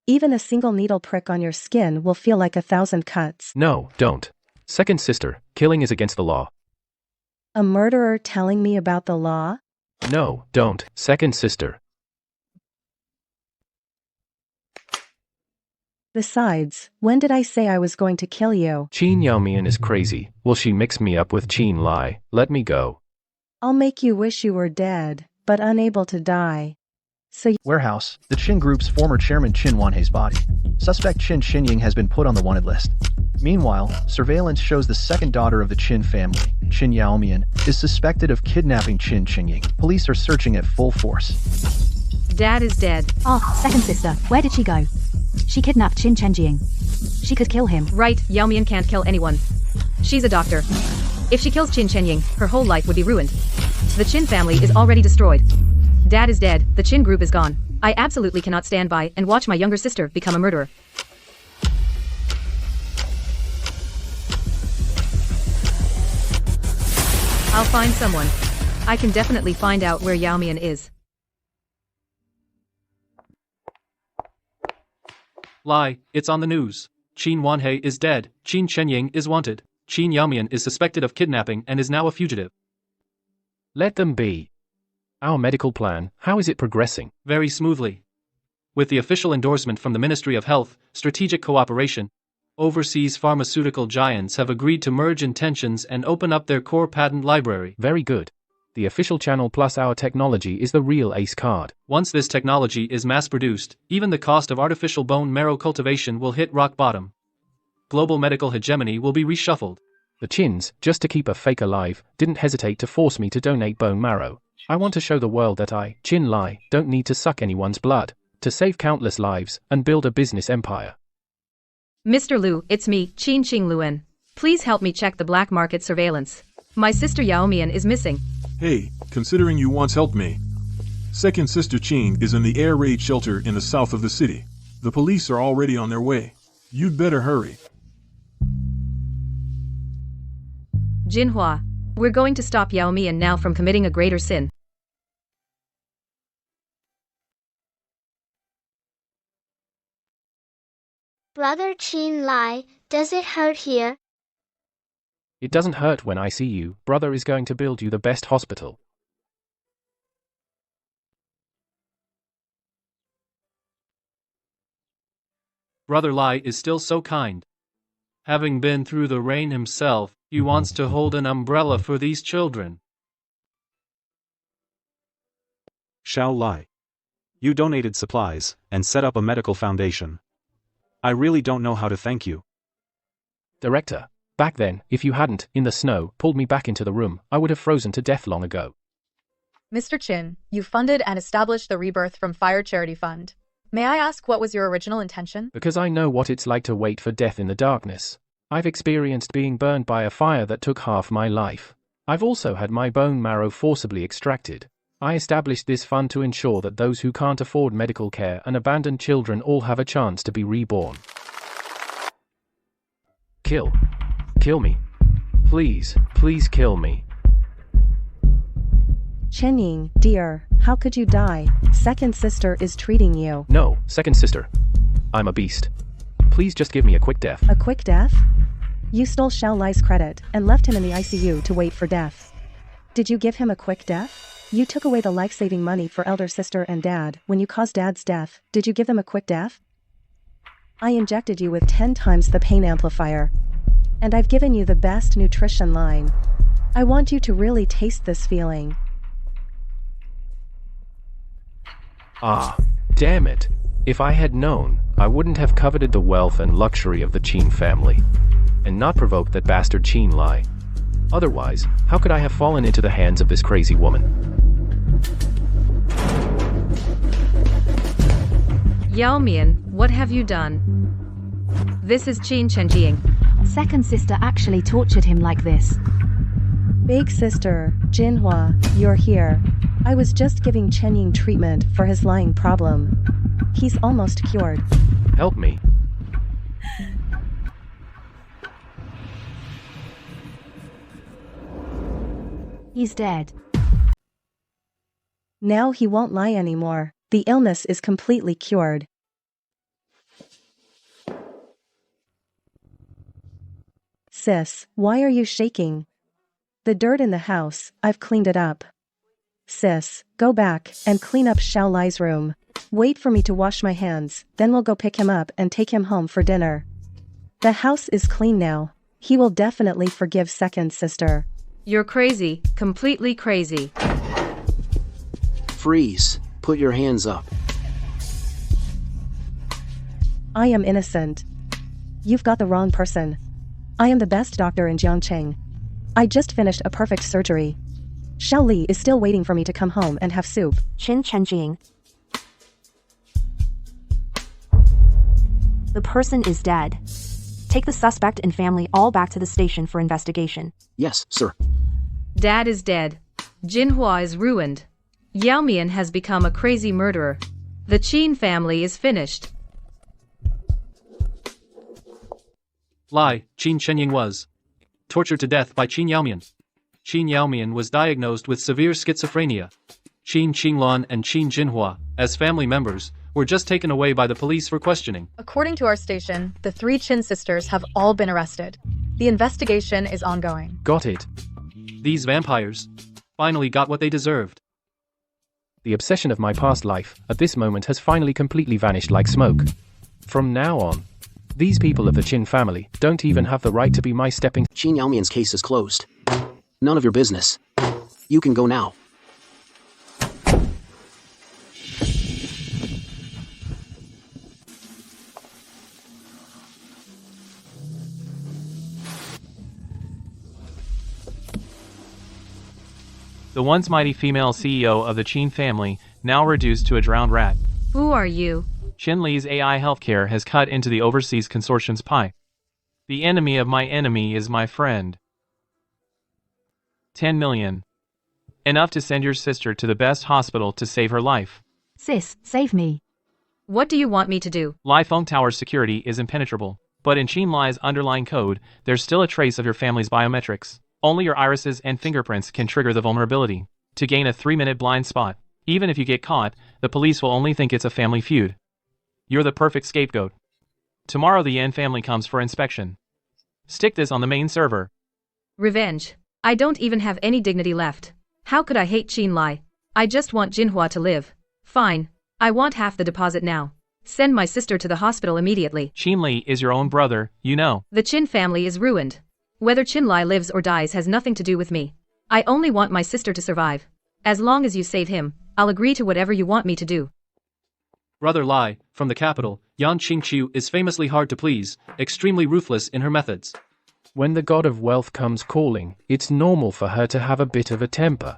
Even a single needle prick on your skin will feel like 1,000 cuts. No, don't. Second sister, killing is against the law. A murderer telling me about the law? No, don't. Second sister. Besides, when did I say I was going to kill you? Qin Yaomian is crazy. Will she mix me up with Qin Lai? Let me go. I'll make you wish you were dead, but unable to die. So Warehouse, the Qin Group's former chairman Qin Wanhei's body. Suspect Qin Xinying has been put on the wanted list. Meanwhile, surveillance shows the second daughter of the Qin family, Qin Yaomian, is suspected of kidnapping Qin Xinying. Police are searching at full force. Dad is dead. Oh, second sister, where did she go? She kidnapped Qin Chengying. She could kill him. Right, Yaomian can't kill anyone. She's a doctor. If she kills Qin Chengying, her whole life would be ruined. The Qin family is already destroyed. Dad is dead, the Qin group is gone. I absolutely cannot stand by and watch my younger sister become a murderer. I'll find someone. I can definitely find out where Yaomian is. Lie, it's on the news. Qin Wanhei is dead, Qin Chengying is wanted. Qin Yaomian is suspected of kidnapping and is now a fugitive. Let them be. Our medical plan, how is it progressing? Very smoothly. With the official endorsement from the Ministry of Health, Strategic Cooperation, overseas pharmaceutical giants have agreed to merge intentions and open up their core patent library. Very good. The official channel plus our technology is the real ace card. Once this technology is mass-produced, even the cost of artificial bone marrow cultivation will hit rock bottom. Global medical hegemony will be reshuffled. The Chins, just to keep a fake alive, didn't hesitate to force me to donate bone marrow. I want to show the world that I, Chin Lai, don't need to suck anyone's blood to save countless lives and build a business empire. Mr. Liu, it's me, Qin Qing Luen. Please help me check the black market surveillance. My sister Yaomian is missing. Hey, considering you once helped me. Second Sister Qing is in the air raid shelter in the south of the city. The police are already on their way. You'd better hurry. Jinhua, we're going to stop Yaomian now from committing a greater sin. Brother Qin Lai, does it hurt here? It doesn't hurt when I see you. Brother is going to build you the best hospital. Brother Lai is still so kind. Having been through the rain himself, he wants to hold an umbrella for these children. Xiao Lai. You donated supplies and set up a medical foundation. I really don't know how to thank you. Director, back then, if you hadn't, in the snow, pulled me back into the room, I would have frozen to death long ago. Mr. Chin, you funded and established the Rebirth from Fire Charity Fund. May I ask what was your original intention? Because I know what it's like to wait for death in the darkness. I've experienced being burned by a fire that took half my life. I've also had my bone marrow forcibly extracted. I established this fund to ensure that those who can't afford medical care and abandoned children all have a chance to be reborn. Kill. Kill me. Please, please kill me. Chenying, dear, how could you die? Second sister is treating you. No, second sister. I'm a beast. Please just give me a quick death. A quick death? You stole Xiao Lai's credit and left him in the ICU to wait for death. Did you give him a quick death? You took away the life-saving money for elder sister and dad. When you caused dad's death, did you give them a quick death? I injected you with 10 times the pain amplifier. And I've given you the best nutrition line. I want you to really taste this feeling. Ah, damn it. If I had known, I wouldn't have coveted the wealth and luxury of the Qin family. And not provoked that bastard Qin Lai. Otherwise, how could I have fallen into the hands of this crazy woman? Yaomian, what have you done? This is Qin Chenjiang. Second sister actually tortured him like this. Big sister, Jinhua, you're here. I was just giving Chenying treatment for his lying problem. He's almost cured. Help me. He's dead. Now he won't lie anymore. The illness is completely cured. Sis, why are you shaking? The dirt in the house, I've cleaned it up. Sis, go back and clean up Xiao Lai's room. Wait for me to wash my hands, then we'll go pick him up and take him home for dinner. The house is clean now. He will definitely forgive second sister. You're crazy, completely crazy. Freeze. Put your hands up. I am innocent. You've got the wrong person. I am the best doctor in Jiangcheng. I just finished a perfect surgery. Xiao Li is still waiting for me to come home and have soup. Qin Chenjing. The person is dead. Take the suspect and family all back to the station for investigation. Yes, sir. Dad is dead. Jinhua is ruined. Yaomian has become a crazy murderer. The Qin family is finished. Lai, Qin Shenying was tortured to death by Qin Yaomian. Qin Yaomian was diagnosed with severe schizophrenia. Qin Qingluan and Qin Jinhua, as family members, were just taken away by the police for questioning. According to our station, the 3 Qin sisters have all been arrested. The investigation is ongoing. Got it. These vampires finally got what they deserved. The obsession of my past life, at this moment, has finally completely vanished like smoke. From now on, these people of the Qin family don't even have the right to be my stepping. Qin Yaomian's case is closed. None of your business. You can go now. the once mighty female CEO of the Qin family, now reduced to a drowned rat. Who are you? Qin Li's AI healthcare has cut into the overseas consortium's pie. The enemy of my enemy is my friend. 10 million. Enough to send your sister to the best hospital to save her life. Sis, save me. What do you want me to do? Lai Feng Tower's security is impenetrable, but in Qin Li's underlying code, there's still a trace of your family's biometrics. Only your irises and fingerprints can trigger the vulnerability to gain a 3-minute blind spot. Even if you get caught, the police will only think it's a family feud. You're the perfect scapegoat. Tomorrow the Yan family comes for inspection. Stick this on the main server. Revenge. I don't even have any dignity left. How could I hate Qin Li? I just want Jinhua to live. Fine. I want half the deposit now. Send my sister to the hospital immediately. Qin Li is your own brother, you know. The Qin family is ruined. Whether Qin Li lives or dies has nothing to do with me. I only want my sister to survive. As long as you save him, I'll agree to whatever you want me to do. Brother Lai, from the capital, Yan Qingqiu is famously hard to please, extremely ruthless in her methods. When the god of wealth comes calling, it's normal for her to have a bit of a temper.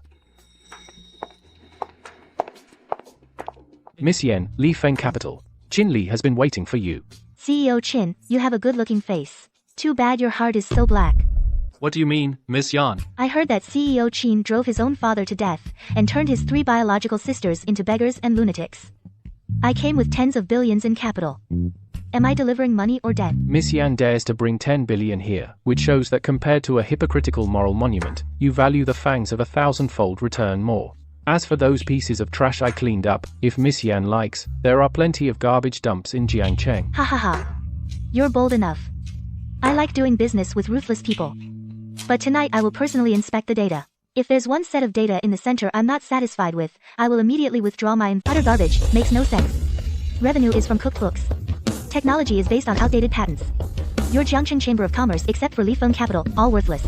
Miss Yan, Li Feng Capital. Qin Li has been waiting for you. CEO Qin, you have a good-looking face. Too bad your heart is so black. What do you mean, Miss Yan? I heard that CEO Qin drove his own father to death and turned his 3 biological sisters into beggars and lunatics. I came with tens of billions in capital. Am I delivering money or debt? Miss Yan dares to bring 10 billion here, which shows that compared to a hypocritical moral monument, you value the fangs of 1,000-fold return more. As for those pieces of trash I cleaned up, if Miss Yan likes, there are plenty of garbage dumps in Jiangcheng. Ha ha ha. You're bold enough. I like doing business with ruthless people. But tonight I will personally inspect the data. If there's one set of data in the center I'm not satisfied with, I will immediately withdraw my utter garbage. Makes no sense. Revenue is from cooked books. Technology is based on outdated patents. Your Jiangcheng Chamber of Commerce except for Li Feng Capital, all worthless.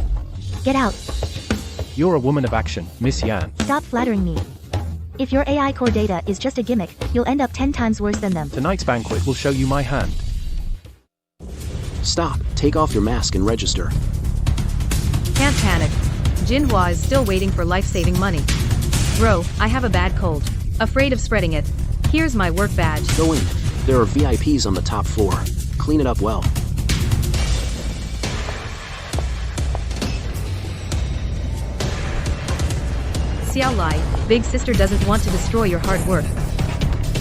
Get out. You're a woman of action, Miss Yan. Stop flattering me. If your AI core data is just a gimmick, you'll end up 10 times worse than them. Tonight's banquet will show you my hand. Stop, take off your mask and register. Can't panic. Jinhua is still waiting for life-saving money. Bro, I have a bad cold. Afraid of spreading it. Here's my work badge. Go in. There are VIPs on the top floor. Clean it up well. Xiao Lai, big sister doesn't want to destroy your hard work.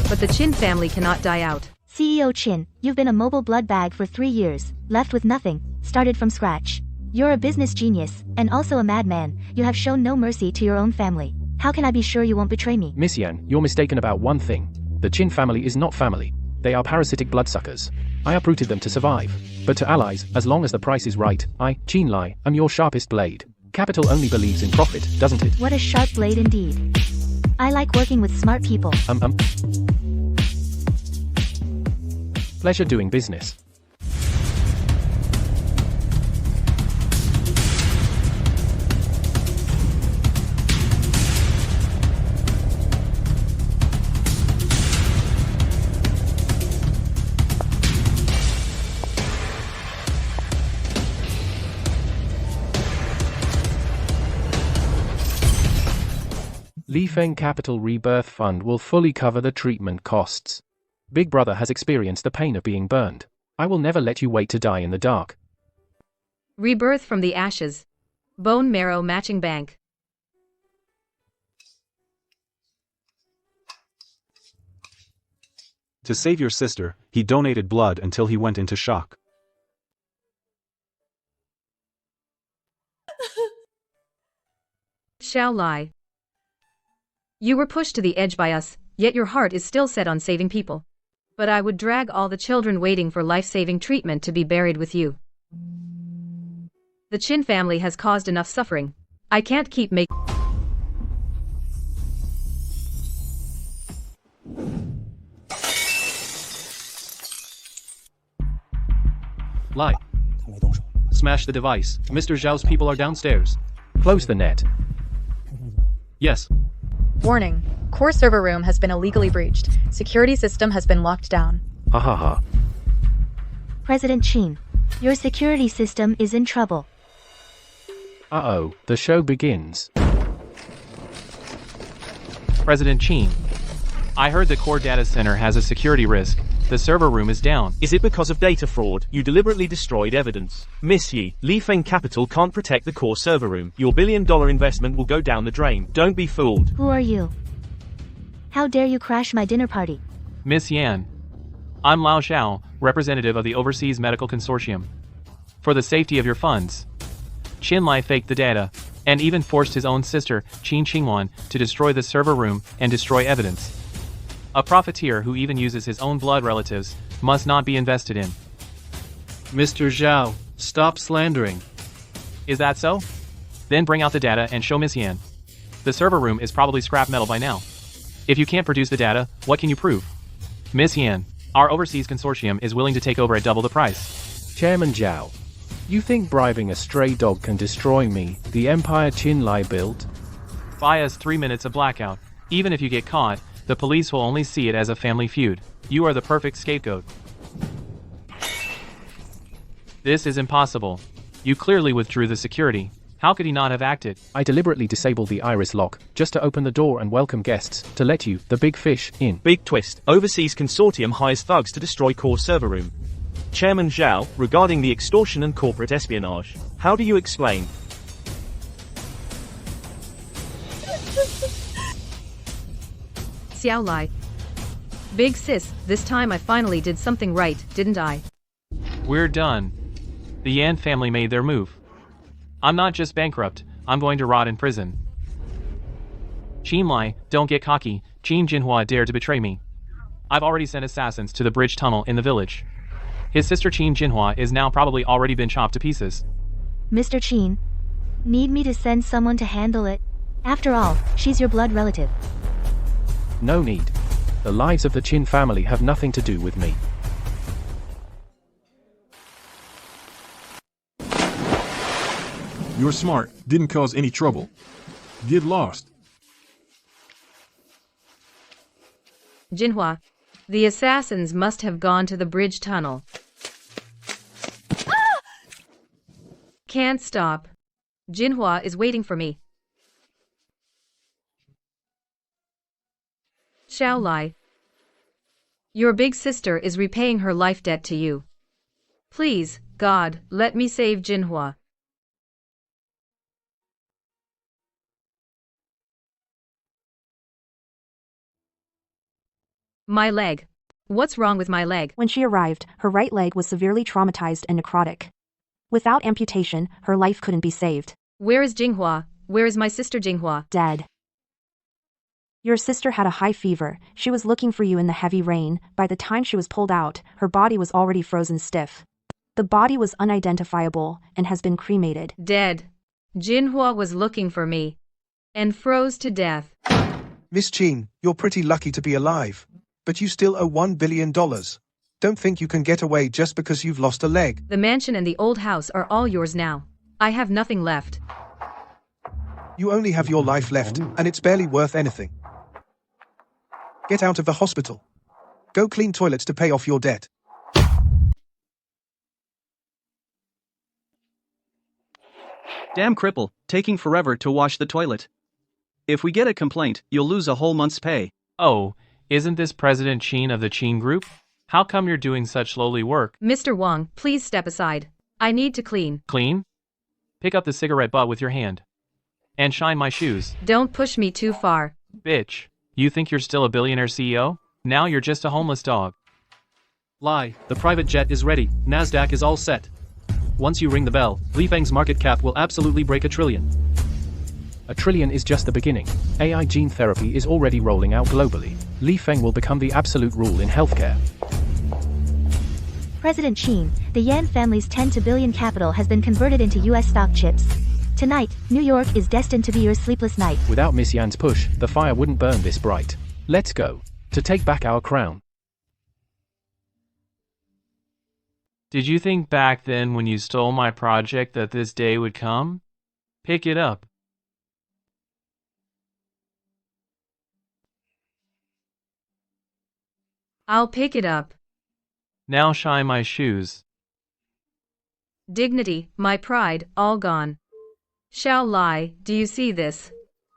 But the Qin family cannot die out. CEO Qin, you've been a mobile blood bag for 3 years, left with nothing, started from scratch. You're a business genius, and also a madman. You have shown no mercy to your own family. How can I be sure you won't betray me? Miss Yan, you're mistaken about one thing. The Qin family is not family. They are parasitic bloodsuckers. I uprooted them to survive. But to allies, as long as the price is right, I, Qin Li, am your sharpest blade. Capital only believes in profit, doesn't it? What a sharp blade indeed. I like working with smart people. Pleasure doing business. Li Feng Capital Rebirth Fund will fully cover the treatment costs. Big Brother has experienced the pain of being burned. I will never let you wait to die in the dark. Rebirth from the ashes. Bone marrow matching bank. To save your sister, he donated blood until he went into shock. Shall lie. You were pushed to the edge by us, yet your heart is still set on saving people. But I would drag all the children waiting for life-saving treatment to be buried with you. The Qin family has caused enough suffering. I can't keep making... Lie. Smash the device. Mr. Zhao's people are downstairs. Close the net. Yes. Warning. Core server room has been illegally breached. Security system has been locked down. Ha ha ha. President Qin, your security system is in trouble. Uh-oh, the show begins. President Qin. I heard the core data center has a security risk. The server room is down. Is it because of data fraud? You deliberately destroyed evidence. Miss Yi, Li Feng Capital can't protect the core server room. Your billion-dollar investment will go down the drain. Don't be fooled. Who are you? How dare you crash my dinner party? Miss Yan. I'm Lao Xiao, representative of the Overseas Medical Consortium. For the safety of your funds, Qin Lai faked the data, and even forced his own sister, Qin Qingwan, to destroy the server room and destroy evidence. A profiteer who even uses his own blood relatives must not be invested in. Mr. Zhao, stop slandering. Is that so? Then bring out the data and show Miss Yan. The server room is probably scrap metal by now. If you can't produce the data, what can you prove? Miss Yan, our overseas consortium is willing to take over at double the price. Chairman Zhao, you think bribing a stray dog can destroy me, the empire Qin Lai built? Buy us 3 minutes of blackout. Even if you get caught, the police will only see it as a family feud. You are the perfect scapegoat. This is impossible. You clearly withdrew the security. How could he not have acted? I deliberately disabled the iris lock, just to open the door and welcome guests, to let you, the big fish, in. Big twist. Overseas Consortium hires thugs to destroy core server room. Chairman Zhao, regarding the extortion and corporate espionage. How do you explain? Xiao Lai. Big sis, this time I finally did something right, didn't I? We're done. The Yan family made their move. I'm not just bankrupt, I'm going to rot in prison. Qin Lai, don't get cocky. Qin Jinhua dared to betray me. I've already sent assassins to the bridge tunnel in the village. His sister Qin Jinhua is now probably already been chopped to pieces. Mr. Qin, need me to send someone to handle it? After all, she's your blood relative. No need. The lives of the Qin family have nothing to do with me. You're smart, didn't cause any trouble. Get lost. Jinhua. The assassins must have gone to the bridge tunnel. Can't stop. Jinhua is waiting for me. Xiao Lai. Your big sister is repaying her life debt to you. Please, God, let me save Jinhua. My leg. What's wrong with my leg? When she arrived, her right leg was severely traumatized and necrotic. Without amputation, her life couldn't be saved. Where is Jinhua? Where is my sister Jinhua? Dead. Your sister had a high fever. She was looking for you in the heavy rain. By the time she was pulled out, her body was already frozen stiff. The body was unidentifiable and has been cremated. Dead. Jinhua was looking for me and froze to death. Miss Qin, you're pretty lucky to be alive. But you still owe $1 billion. Don't think you can get away just because you've lost a leg. The mansion and the old house are all yours now. I have nothing left. You only have your life left, and it's barely worth anything. Get out of the hospital. Go clean toilets to pay off your debt. Damn cripple, taking forever to wash the toilet. If we get a complaint, you'll lose a whole month's pay. Oh, isn't this President Qin of the Qin Group? How come you're doing such lowly work? Mr. Wang, please step aside. I need to clean. Clean? Pick up the cigarette butt with your hand. And shine my shoes. Don't push me too far. Bitch, you think you're still a billionaire CEO? Now you're just a homeless dog. Lie, the private jet is ready, Nasdaq is all set. Once you ring the bell, Li Feng's market cap will absolutely break $1 trillion. $1 trillion is just the beginning. AI gene therapy is already rolling out globally. Li Feng will become the absolute rule in healthcare. President Qin, the Yan family's 10 to billion capital has been converted into US stock chips. Tonight, New York is destined to be your sleepless night. Without Miss Yan's push, the fire wouldn't burn this bright. Let's go. To take back our crown. Did you think back then when you stole my project that this day would come? Pick it up. I'll pick it up. Now shine my shoes. Dignity, my pride, all gone. Xiao Lai, do you see this?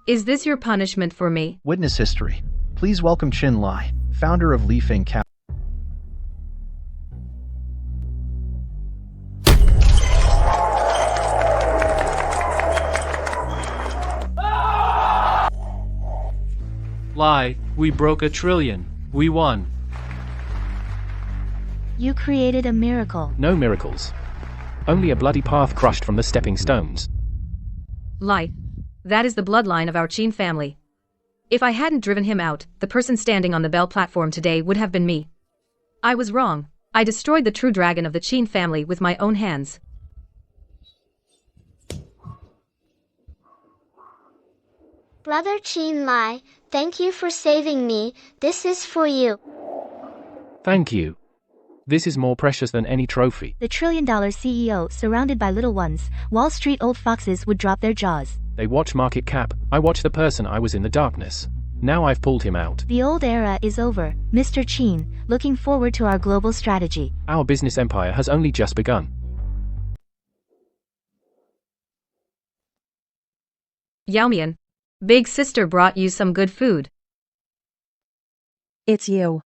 Is this your punishment for me? Witness history. Please welcome Chin Lai, founder of Li Feng Cap. Lie, we broke $1 trillion. We won. You created a miracle. No miracles. Only a bloody path crushed from the stepping stones. Lie. That is the bloodline of our Qin family. If I hadn't driven him out, the person standing on the bell platform today would have been me. I was wrong. I destroyed the true dragon of the Qin family with my own hands. Brother Qin Lai, thank you for saving me. This is for you. Thank you. This is more precious than any trophy. The $1 trillion CEO surrounded by little ones, Wall Street old foxes would drop their jaws. They watch market cap, I watch the person I was in the darkness. Now I've pulled him out. The old era is over, Mr. Qin, looking forward to our global strategy. Our business empire has only just begun. Yaomian, big sister brought you some good food. It's you.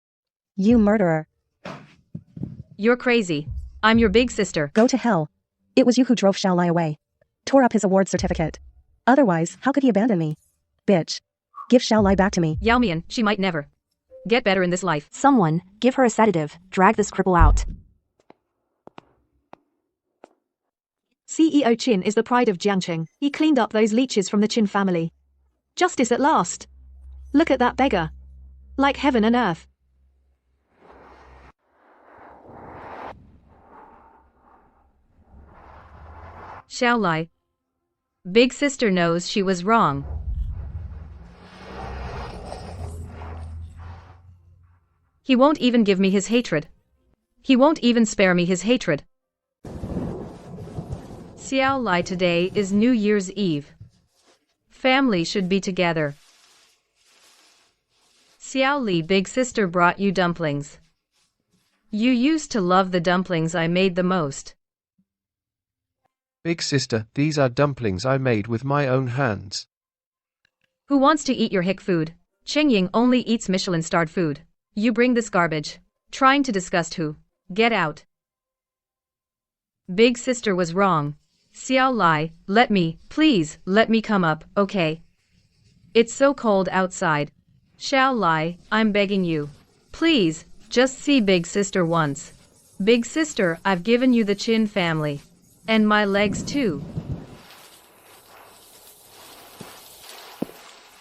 You murderer. You're crazy. I'm your big sister. Go to hell. It was you who drove Xiaolai away. Tore up his award certificate. Otherwise, how could he abandon me? Bitch. Give Xiaolai back to me. Yaomian, she might never get better in this life. Someone, give her a sedative, drag this cripple out. CEO Qin is the pride of Jiangqing. He cleaned up those leeches from the Qin family. Justice at last. Look at that beggar. Like heaven and earth. Xiaolai. Big sister knows she was wrong. He won't even give me his hatred. He won't even spare me his hatred. Xiaolai, today is New Year's Eve. Family should be together. Xiaoli, big sister brought you dumplings. You used to love the dumplings I made the most. Big sister, these are dumplings I made with my own hands. Who wants to eat your hick food? Qingying only eats Michelin-starred food. You bring this garbage. Trying to disgust who? Get out. Big sister was wrong. Xiaolai, please let me come up, okay? It's so cold outside. Xiaolai, I'm begging you. Please, just see big sister once. Big sister, I've given you the Qin family. And my legs too.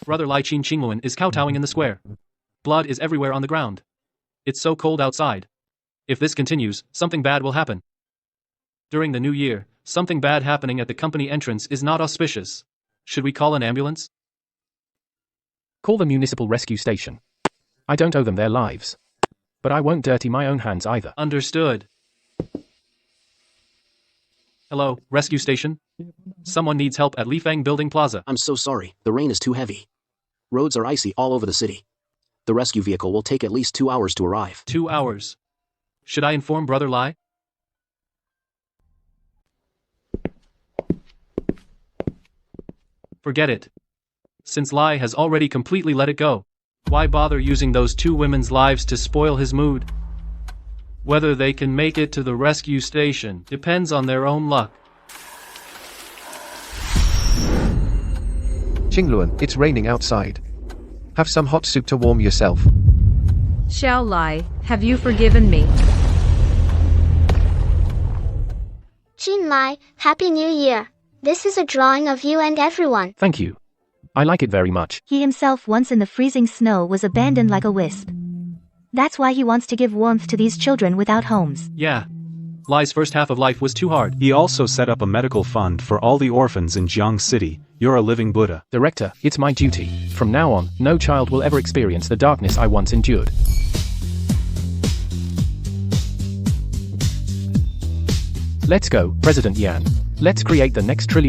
Brother Lai Qin Qingluan is kowtowing in the square. Blood is everywhere on the ground. It's so cold outside. If this continues, something bad will happen. During the new year, something bad happening at the company entrance is not auspicious. Should we call an ambulance? Call the municipal rescue station. I don't owe them their lives. But I won't dirty my own hands either. Understood. Hello, rescue station? Someone needs help at Li Feng Building Plaza. I'm so sorry, the rain is too heavy. Roads are icy all over the city. The rescue vehicle will take at least 2 hours to arrive. 2 hours. Should I inform Brother Lai? Forget it. Since Lai has already completely let it go, why bother using those 2 women's lives to spoil his mood? Whether they can make it to the rescue station depends on their own luck. Qingluan, it's raining outside. Have some hot soup to warm yourself. Xiaolai, have you forgiven me? Qin Lai, Happy New Year. This is a drawing of you and everyone. Thank you. I like it very much. He himself, once in the freezing snow, was abandoned like a wisp. That's why he wants to give warmth to these children without homes. Yeah. Lai's first half of life was too hard. He also set up a medical fund for all the orphans in Jiang City. You're a living Buddha. Director, it's my duty. From now on, no child will ever experience the darkness I once endured. Let's go, President Yan. Let's create the next trillion.